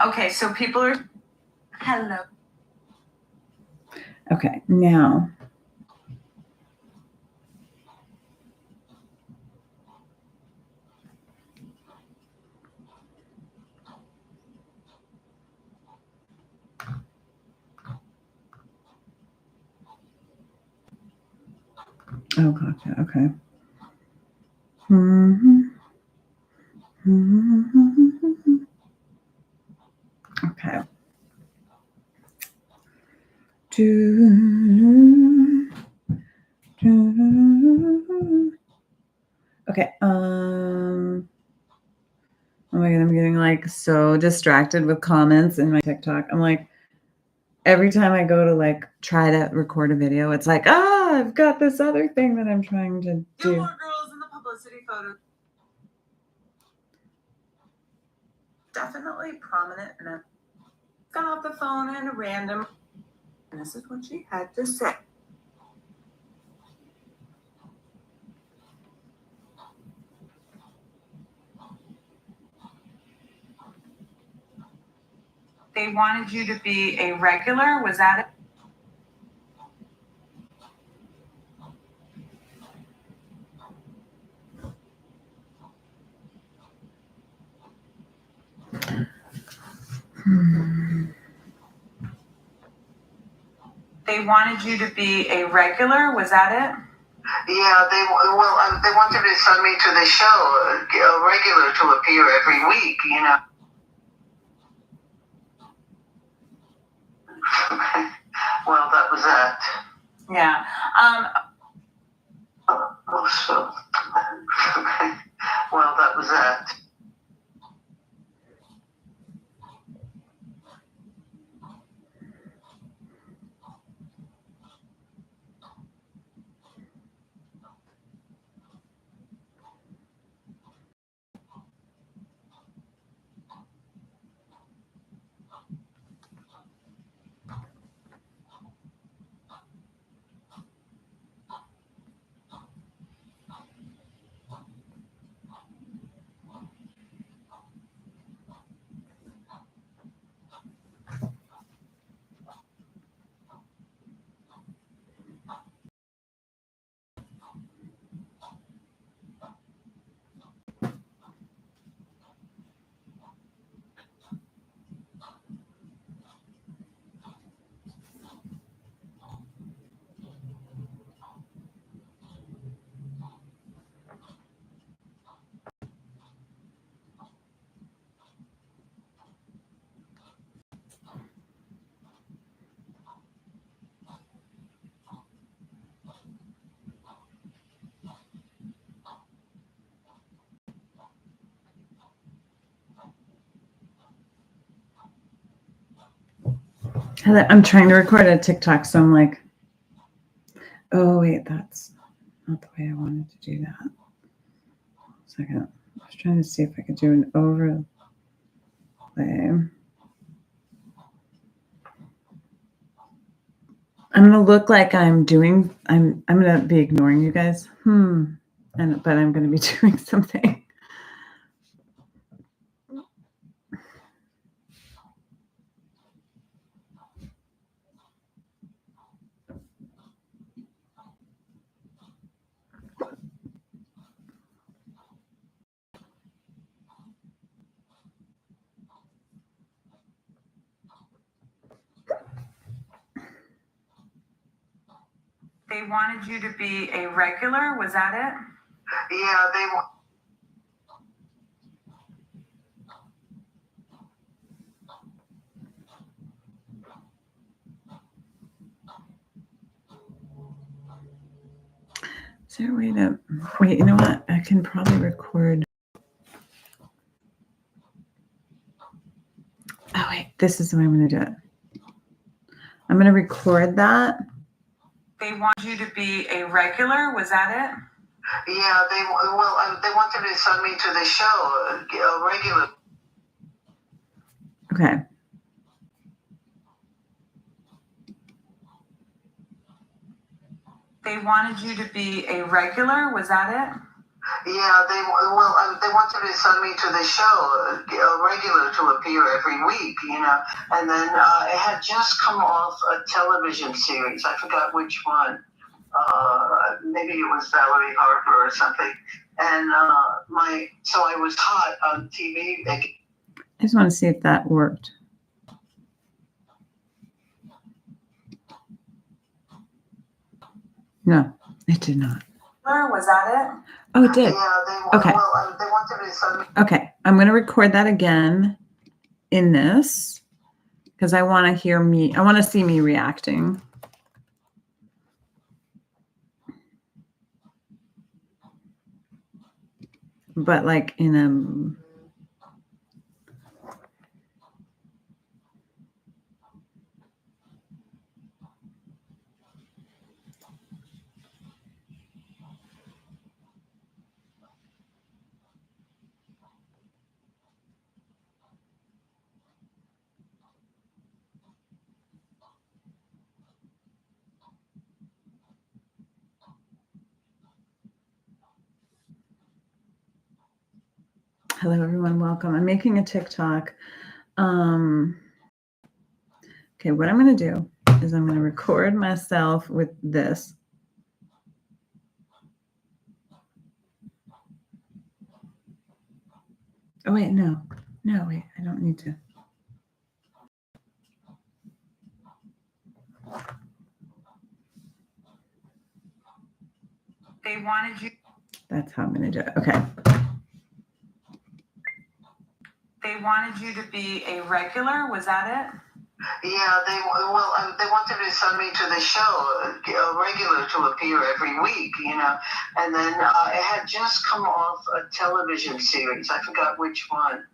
Okay, so people are. Hello. Okay, now. Oh, gotcha. Okay. Okay. Okay. Oh my God, I'm getting like so distracted with comments in my TikTok. I'm like, every time I go to like try to record a video, it's like, I've got this other thing that I'm trying to do. More girls in the publicity photo. Definitely prominent and got off the phone and a random. And this is what she had to say. They wanted you to be a regular. Was that it? They wanted you to be a regular. Was that it? Yeah, they wanted to send me to the show, a regular to appear every week. You know. Well, that was that. Yeah. So well, that was that. I'm trying to record a TikTok, so I'm like, oh wait, that's not the way I wanted to do that. Second, I was trying to see if I could do an overlay. I'm gonna look like I'm gonna be ignoring you guys. But I'm gonna be doing something. They wanted you to be a regular. Was that it? Yeah, Is there a way to wait? You know what? I can probably record. Oh wait, this is the way I'm going to do it. I'm going to record that. They want you to be a regular. Was that it? Yeah, they wanted to send me to the show, a regular. Okay. They wanted you to be a regular. Was that it? Yeah, they wanted to send me to the show, a regular to appear every week, And then it had just come off a television series. I forgot which one. Maybe it was Valerie Harper or something. And so I was hot on TV. I just want to see if that worked. No, it did not. Was that it? Oh, it did. Yeah, Okay. They wanted to send me. Okay, I'm going to record that again in this because I want to hear me. I want to see me reacting. But like in a. Hello, everyone. Welcome. I'm making a TikTok. Okay, what I'm going to do is I'm going to record myself with this. Oh, wait, no. No, wait, I don't need to. They wanted you. That's how I'm going to do it. Okay. They wanted you to be a regular. Was that it? Yeah, they wanted to send me to the show, a regular to appear every week, And then it had just come off a television series. I forgot which one.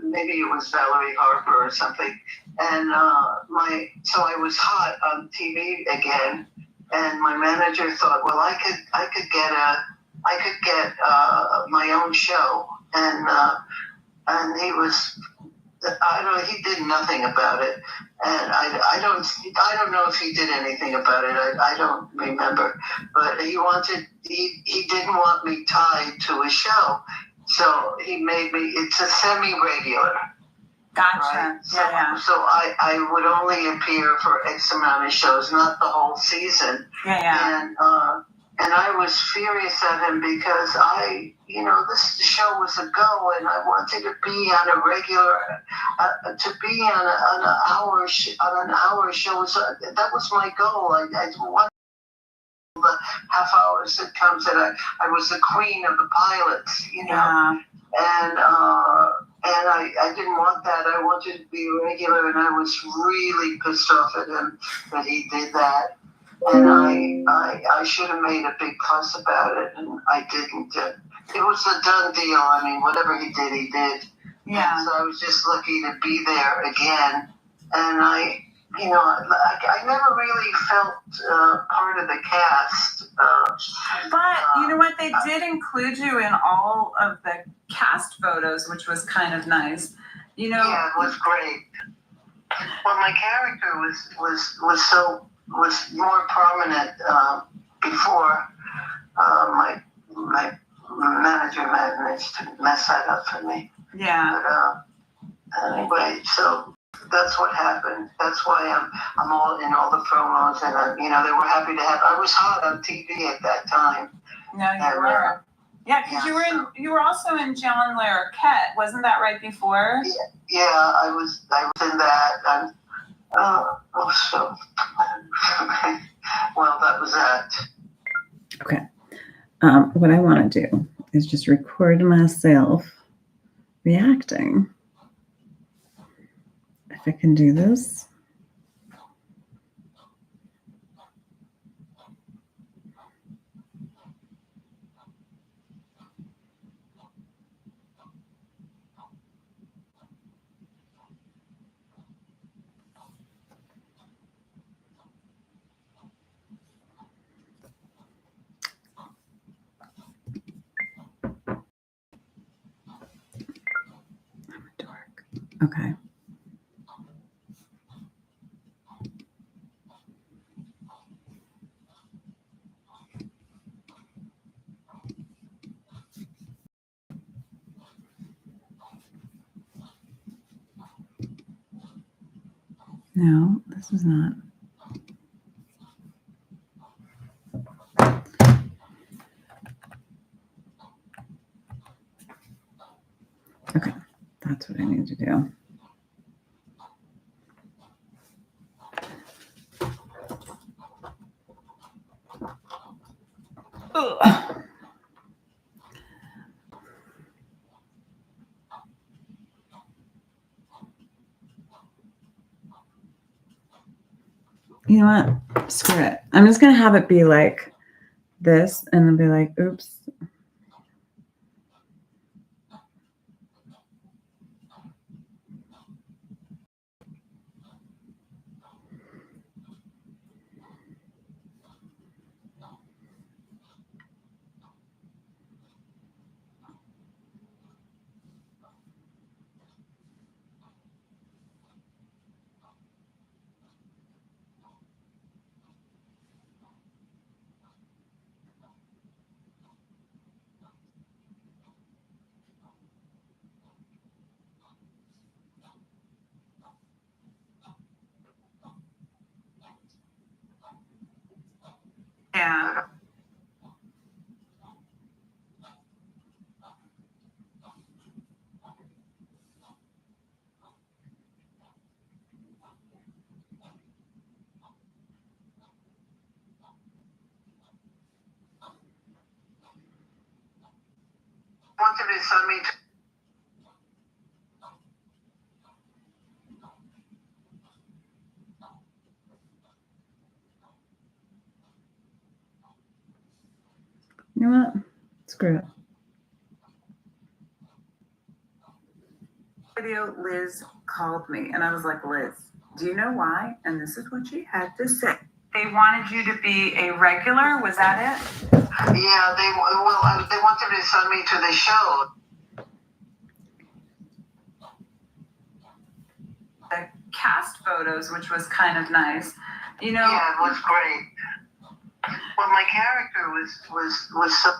Maybe it was Valerie Harper or something. And so I was hot on TV again, and my manager thought, well, I could get my own show, and he was. He did nothing about it, and I don't know if he did anything about it. I don't remember, but he didn't want me tied to a show, so he made me. It's a semi-regular. Gotcha. Right? Yeah. So I would only appear for X amount of shows, not the whole season. Yeah. And I was furious at him because this show was a go, and I wanted to be on a regular, to be on an hour show. That was my goal. I wanted the half hour sitcoms that I was the queen of the pilots, Yeah. And I didn't want that. I wanted to be regular, and I was really pissed off at him that he did that. And I should have made a big fuss about it, and I didn't. It was a done deal. I mean, whatever he did, he did. Yeah. And so I was just lucky to be there again. And I never really felt part of the cast. But you know what? They did include you in all of the cast photos, which was kind of nice. Yeah, it was great. Well, my character was more prominent before my manager managed to mess that up for me. Yeah. But anyway, so that's what happened. That's why I'm all in all the promos, and they were happy to have. I was hot on TV at that time. No, you were. Yeah, because you were also in John Larroquette. Wasn't that right before? Yeah, I was in that. And, so well, that was that. Okay. What I want to do is just record myself reacting. If I can do this. Okay. No, this is not. Okay, that's what I need to do. Ugh. You know what? Screw it. I'm just going to have it be like this and then be like, oops. Yeah. Wanted to send me to You know what? Screw it. Video, Liz called me and I was like, Liz, do you know why? And this is what she had to say. They wanted you to be a regular. Was that it? yeah, they wanted to send me to the show. The cast photos, which was kind of nice. You know, Yeah, it was great. Well, my character was so.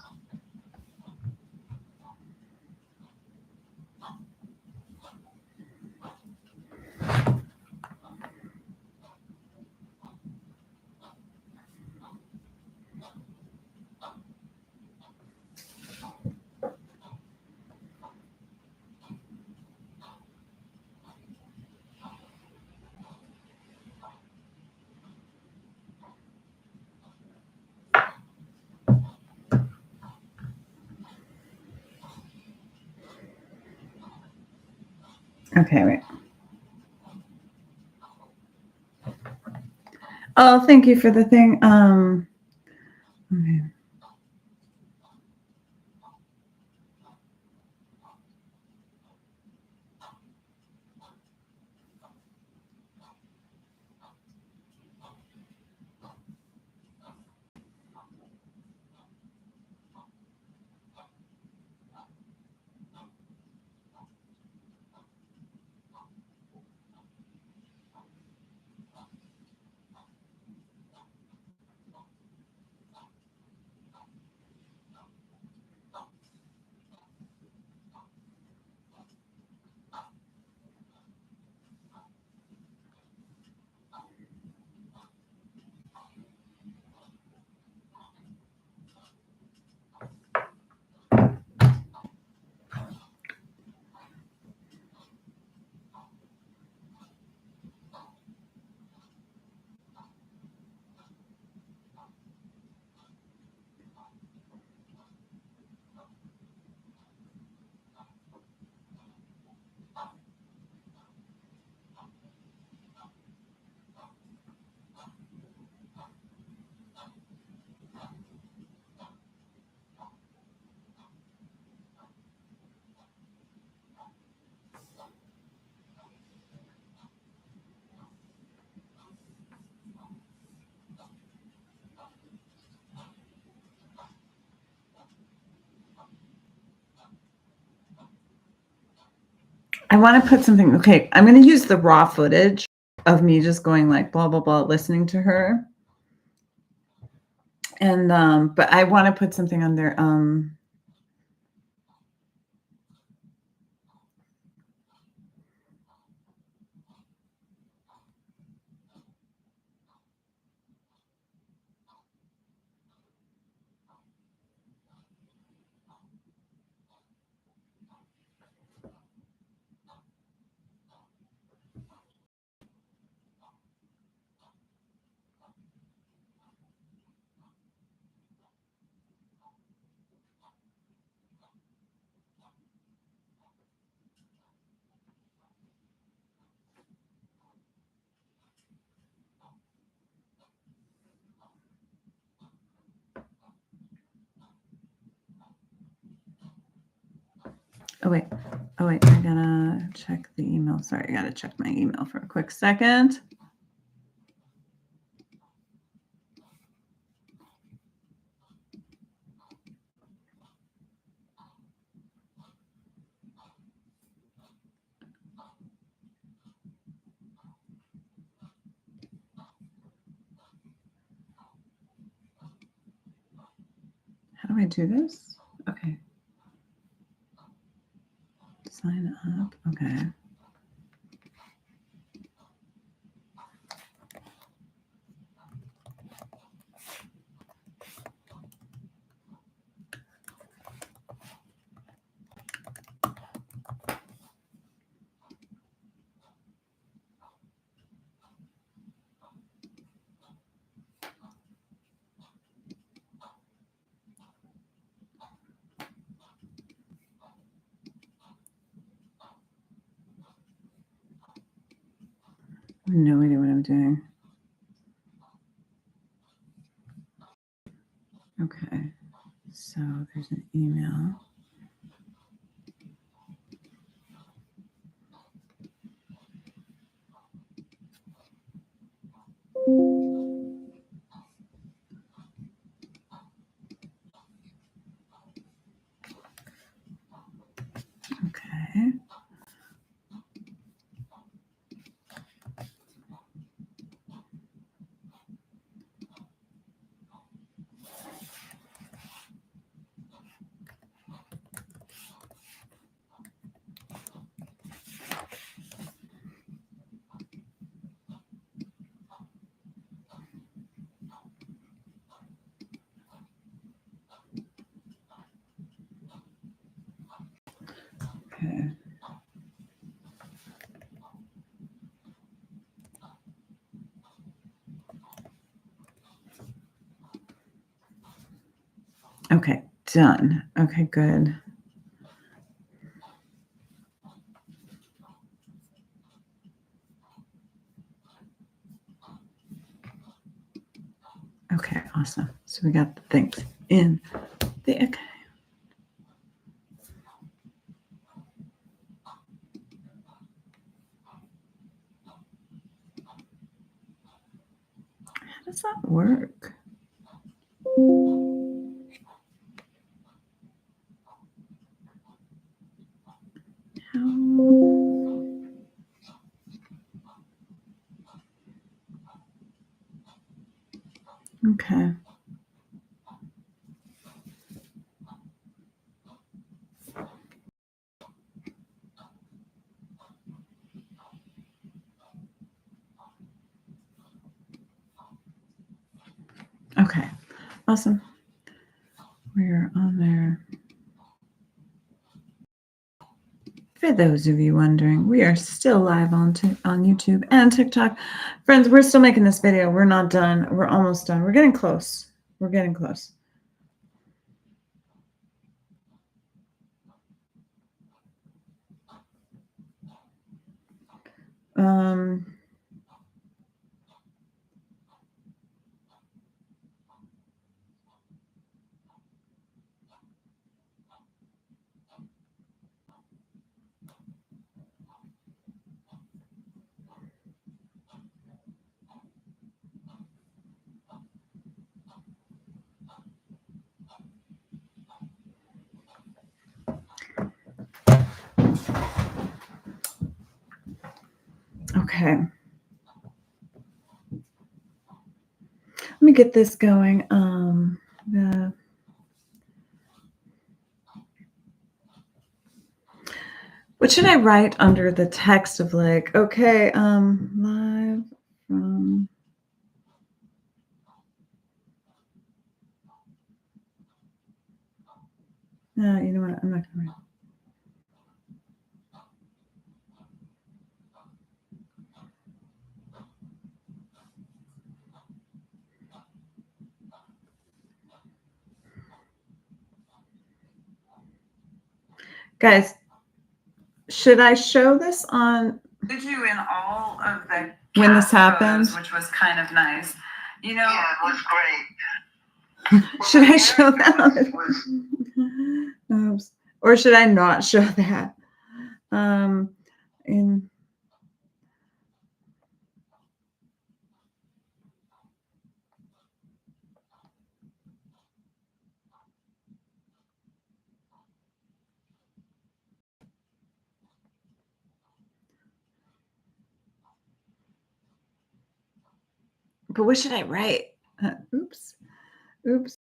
okay, wait. Oh, thank you for the thing. Okay. I want to put something. Okay, I'm going to use the raw footage of me just going like blah blah blah, listening to her. And but I want to put something on there. Oh wait, I gotta check the email. Sorry, I gotta check my email for a quick second. How do I do this? Okay. Sign up. Okay. I have no idea what I'm doing. Okay. So there's an email. Okay. Okay. Okay, done. Okay, good. Okay, awesome. So we got the things in the account. How does that work? Okay. Okay. Awesome. We're on there. For those of you wondering, we are still live on YouTube and TikTok. Friends, we're still making this video. We're not done. We're almost done. We're getting close. We're getting close. Okay. Let me get this going. What should I write under the text of like, okay, live from no, you know what? I'm not gonna write. Guys, should I show this on Did you in all of the when this cast happens? photos, which was kind of nice. You know, Yeah, it was great. Should I show character that? Oops. Or should I not show that? In but what should I write? Oops. Oops.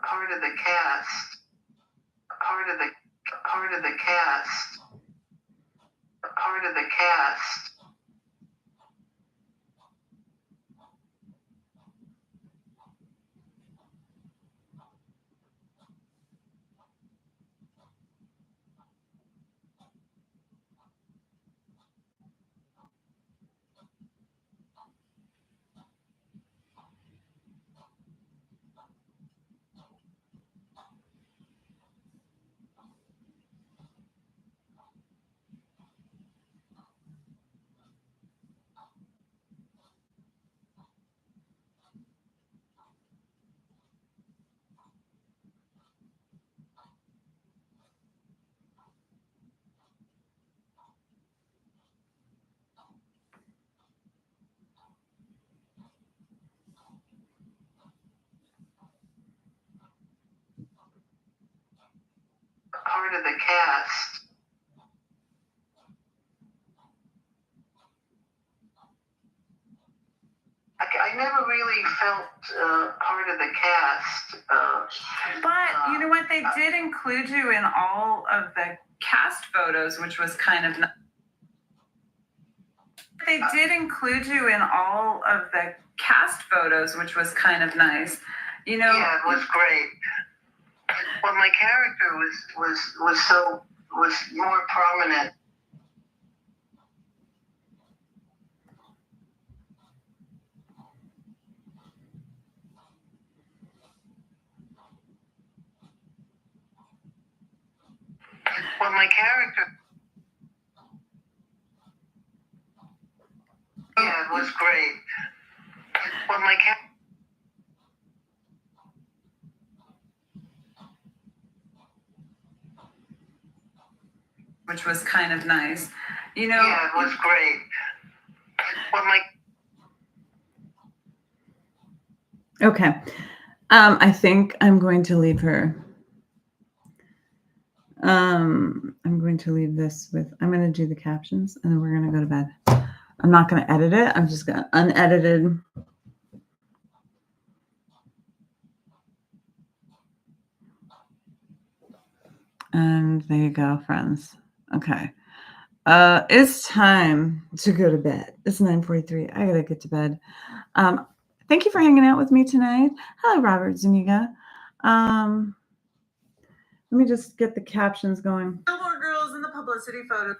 Part of the cast. Part of the cast. Part of the cast. Part of the cast. I never really felt part of the cast. but you know what? They did include you in all of the cast photos, which was kind of. They did include you in all of the cast photos, which was kind of nice. You know. Yeah, it was great. Well, my character was more prominent. Well, my character. Yeah, it was great. Well, my character. Which was kind of nice. You know. Yeah, it was great. Well, my. okay. I think I'm going to leave her. I'm going to leave this with, I'm going to do the captions and then we're going to go to bed. I'm not going to edit it. I'm just going to unedited. And there you go, friends. Okay. It's time to go to bed. It's 9:43. I gotta get to bed. Thank you for hanging out with me tonight. Hello, Robert Zuniga. Let me just get the captions going. Gilmore Girls in the publicity photo.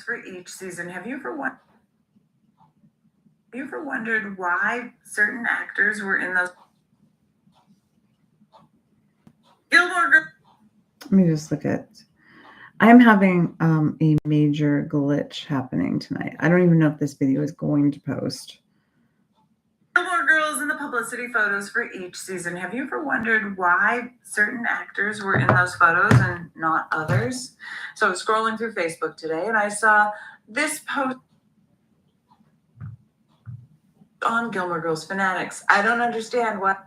For each season, have you ever wondered why certain actors were in those Gilmore Girls? Let me just look at. I'm having a major glitch happening tonight. I don't even know if this video is going to post. Gilmore Girls in the publicity photos for each season. Have you ever wondered why certain actors were in those photos and not others? So I was scrolling through Facebook today and I saw this post on Gilmore Girls Fanatics. I don't understand why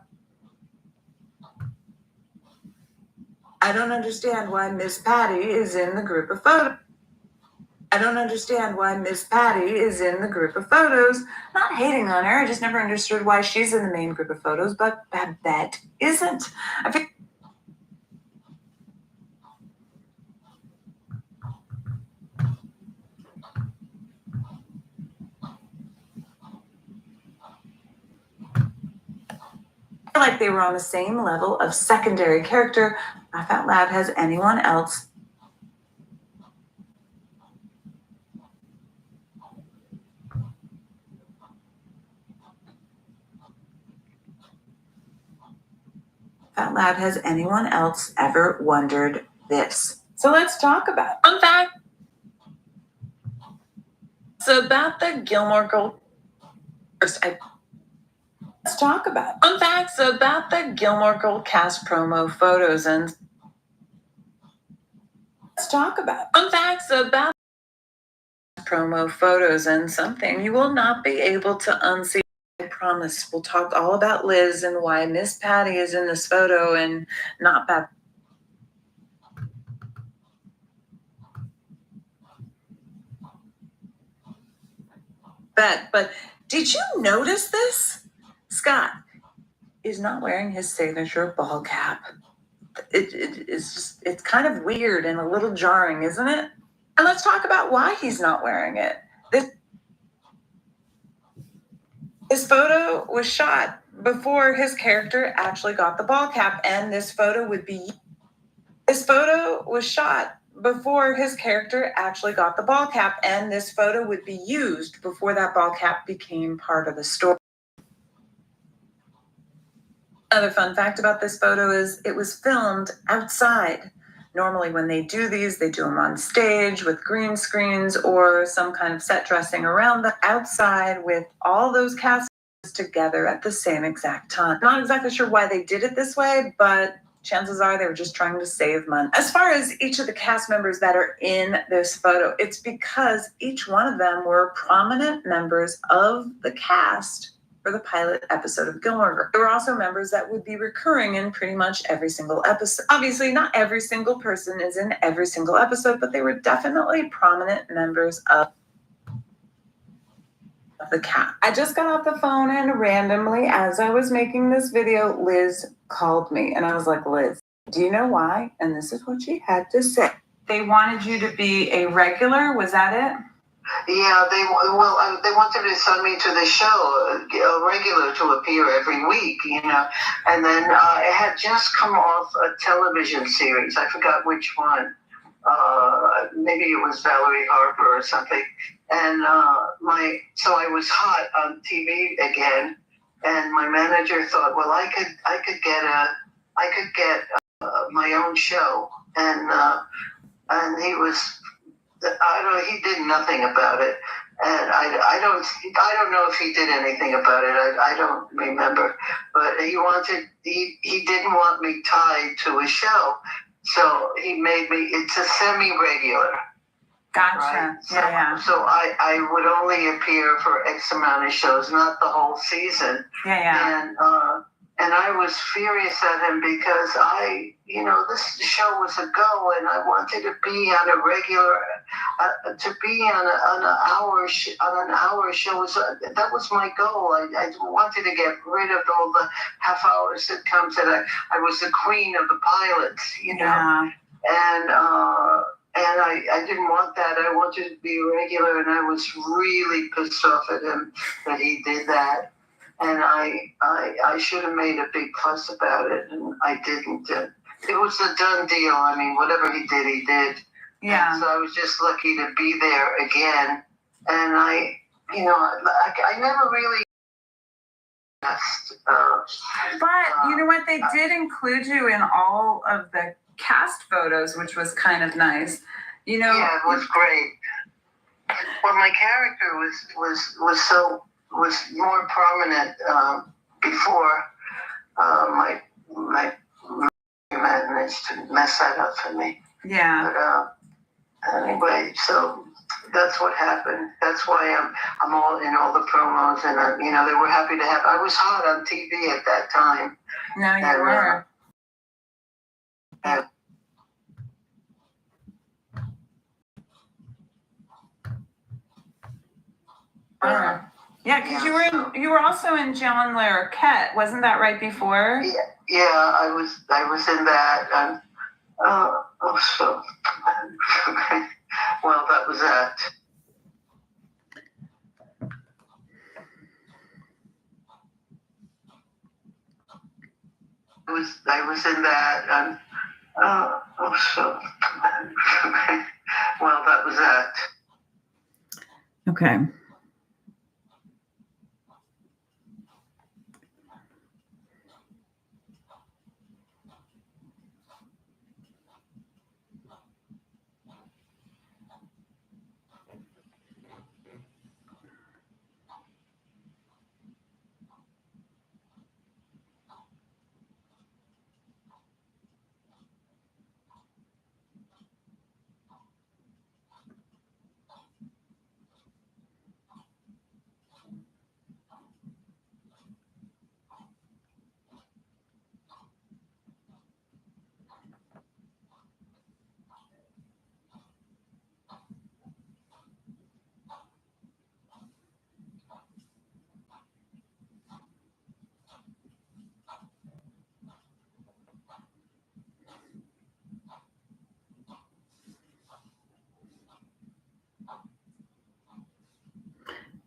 Miss Patty is in the group of photos. Not hating on her. I just never understood why she's in the main group of photos, but Babette isn't. I feel like they were on the same level of secondary character. Laugh out loud. Has anyone else ever wondered this? So let's talk about it. Fun fact. So about the Gilmore Girls. Let's talk about it. Fun facts about the Gilmore Girl cast promo photos and something you will not be able to unsee. I promise we'll talk all about Liz and why Miss Patty is in this photo and not Babette. But did you notice this? Scott is not wearing his signature ball cap. It's kind of weird and a little jarring, isn't it? And let's talk about why he's not wearing it. This photo was shot before his character actually got the ball cap, and this photo was shot before his character actually got the ball cap, and this photo would be used before that ball cap became part of the story. Another fun fact about this photo is it was filmed outside. Normally when they do these, they do them on stage with green screens or some kind of set dressing around the outside with all those cast together at the same exact time. Not exactly sure why they did it this way, but chances are they were just trying to save money. As far as each of the cast members that are in this photo, it's because each one of them were prominent members of the cast for the pilot episode of Gilmore Girls. There were also members that would be recurring in pretty much every single episode. Obviously, not every single person is in every single episode, but they were definitely prominent members of the cast. I just got off the phone and randomly, as I was making this video, Liz called me. And I was like, Liz, do you know why? And this is what she had to say. They wanted you to be a regular. Was that it? Yeah, they wanted to send me to the show, a regular to appear every week, and then it had just come off a television series. I forgot which one. Maybe it was Valerie Harper or something. And so I was hot on TV again, and my manager thought, well, I could get my own show, and he was. He did nothing about it, and I don't know if he did anything about it. I don't remember, but he didn't want me tied to a show, so he made me. It's a semi-regular. Gotcha. Right? Yeah. So I would only appear for X amount of shows, not the whole season. Yeah. And I was furious at him because this show was a go, and I wanted to be on a regular To be on an hour show was that was my goal. I wanted to get rid of all the half-hour sitcoms that I was the queen of the pilots, you know. Yeah. And I didn't want that. I wanted to be regular, and I was really pissed off at him that he did that. And I should have made a big fuss about it, and I didn't. It was a done deal. I mean, whatever he did, he did. Yeah. And so I was just lucky to be there again. And I never really. But you know what? They did include you in all of the cast photos, which was kind of nice. You know. Yeah, it was great. Well, my character was more prominent before my managed to mess that up for me. Yeah. But anyway, so that's what happened. That's why I'm all in all the promos, and they were happy to have. I was hot on TV at that time. No, you were. Yeah, because you were also in John Larroquette, wasn't that right before? Yeah, I was in that, and so well, that was that. I was in that, and so well, that was that. Okay.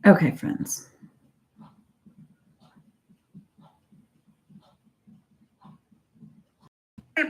Okay, friends.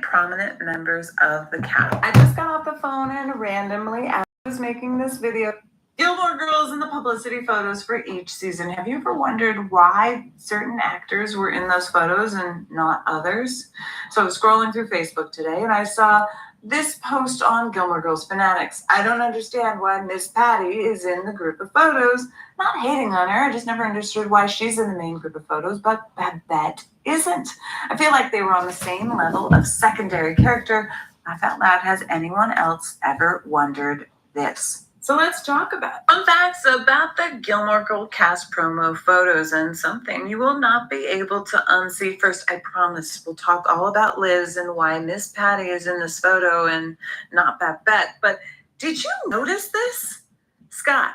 Prominent members of the cast. I just got off the phone and randomly, as I was making this video, Gilmore Girls and the publicity photos for each season. Have you ever wondered why certain actors were in those photos and not others? So I was scrolling through Facebook today and I saw this post on Gilmore Girls Fanatics. I don't understand why Miss Patty is in the group of photos. Not hating on her, I just never understood why she's in the main group of photos, but Babette isn't. I feel like they were on the same level of secondary character. Laugh out loud, has anyone else ever wondered this? So let's talk about fun facts about the Gilmore Girls cast promo photos, and something you will not be able to unsee. First, I promise we'll talk all about Liz and why Miss Patty is in this photo and not Babette. But did you notice this? Scott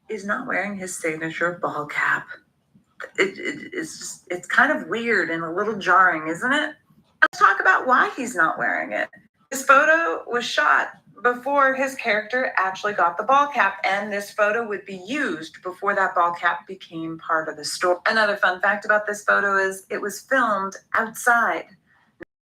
is not wearing his signature ball cap. It's kind of weird and a little jarring, isn't it? Let's talk about why he's not wearing it. This photo was shot before his character actually got the ball cap, and this photo would be used before that ball cap became part of the story. Another fun fact about this photo is it was filmed outside.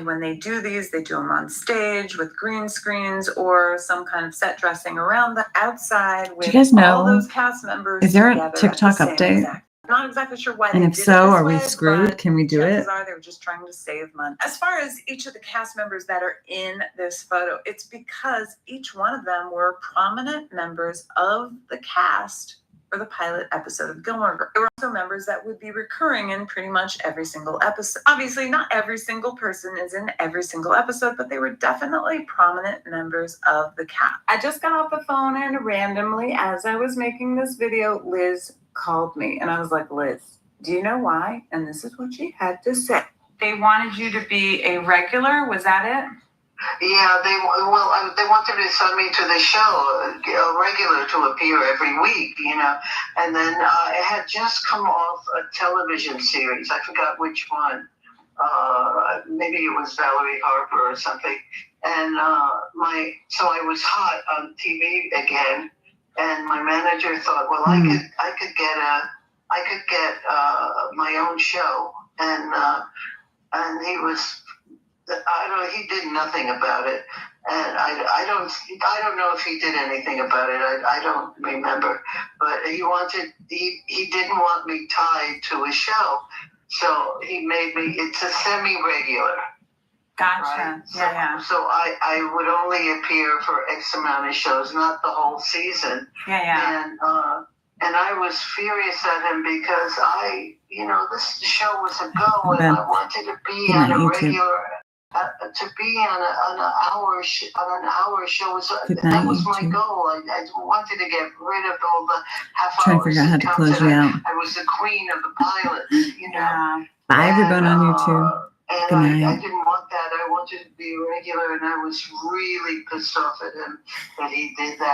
When they do these, they do them on stage with green screens or some kind of set dressing around the outside with Do you guys know, all those cast members. is there a together at the TikTok same update? exact. I'm not exactly sure why And they if did so, it this are we way, screwed? but Can we do chances it? are they were just trying to save money. As far as each of the cast members that are in this photo, it's because each one of them were prominent members of the cast for the pilot episode of Gilmore Girls. There were also members that would be recurring in pretty much every single episode. Obviously, not every single person is in every single episode, but they were definitely prominent members of the cast. I just got off the phone and randomly, as I was making this video, Liz called me and I was like, Liz, do you know why? And this is what she had to say. They wanted you to be a regular, was that it? Yeah, they wanted to send me to the show, a regular to appear every week, and then it had just come off a television series. I forgot which one. Maybe it was Valerie Harper or something. And so I was hot on TV again, and my manager thought, well, I could get my own show, and he was. He did nothing about it, and I don't know if he did anything about it. I don't remember, but he didn't want me tied to a show, so he made me. It's a semi-regular. Gotcha. Right? Yeah. So I would only appear for X amount of shows, not the whole season. Yeah. And I was furious at him because this show was a go, and I wanted to be on a regular. To be on an hour show that was my goal. I wanted to get rid of all the half hours. Trying to figure out how to close you out. I was the queen of the pilots, Yeah. Bye, everyone on YouTube. And Good night. I didn't want that. I wanted to be regular, and I was really pissed off at him that he did that.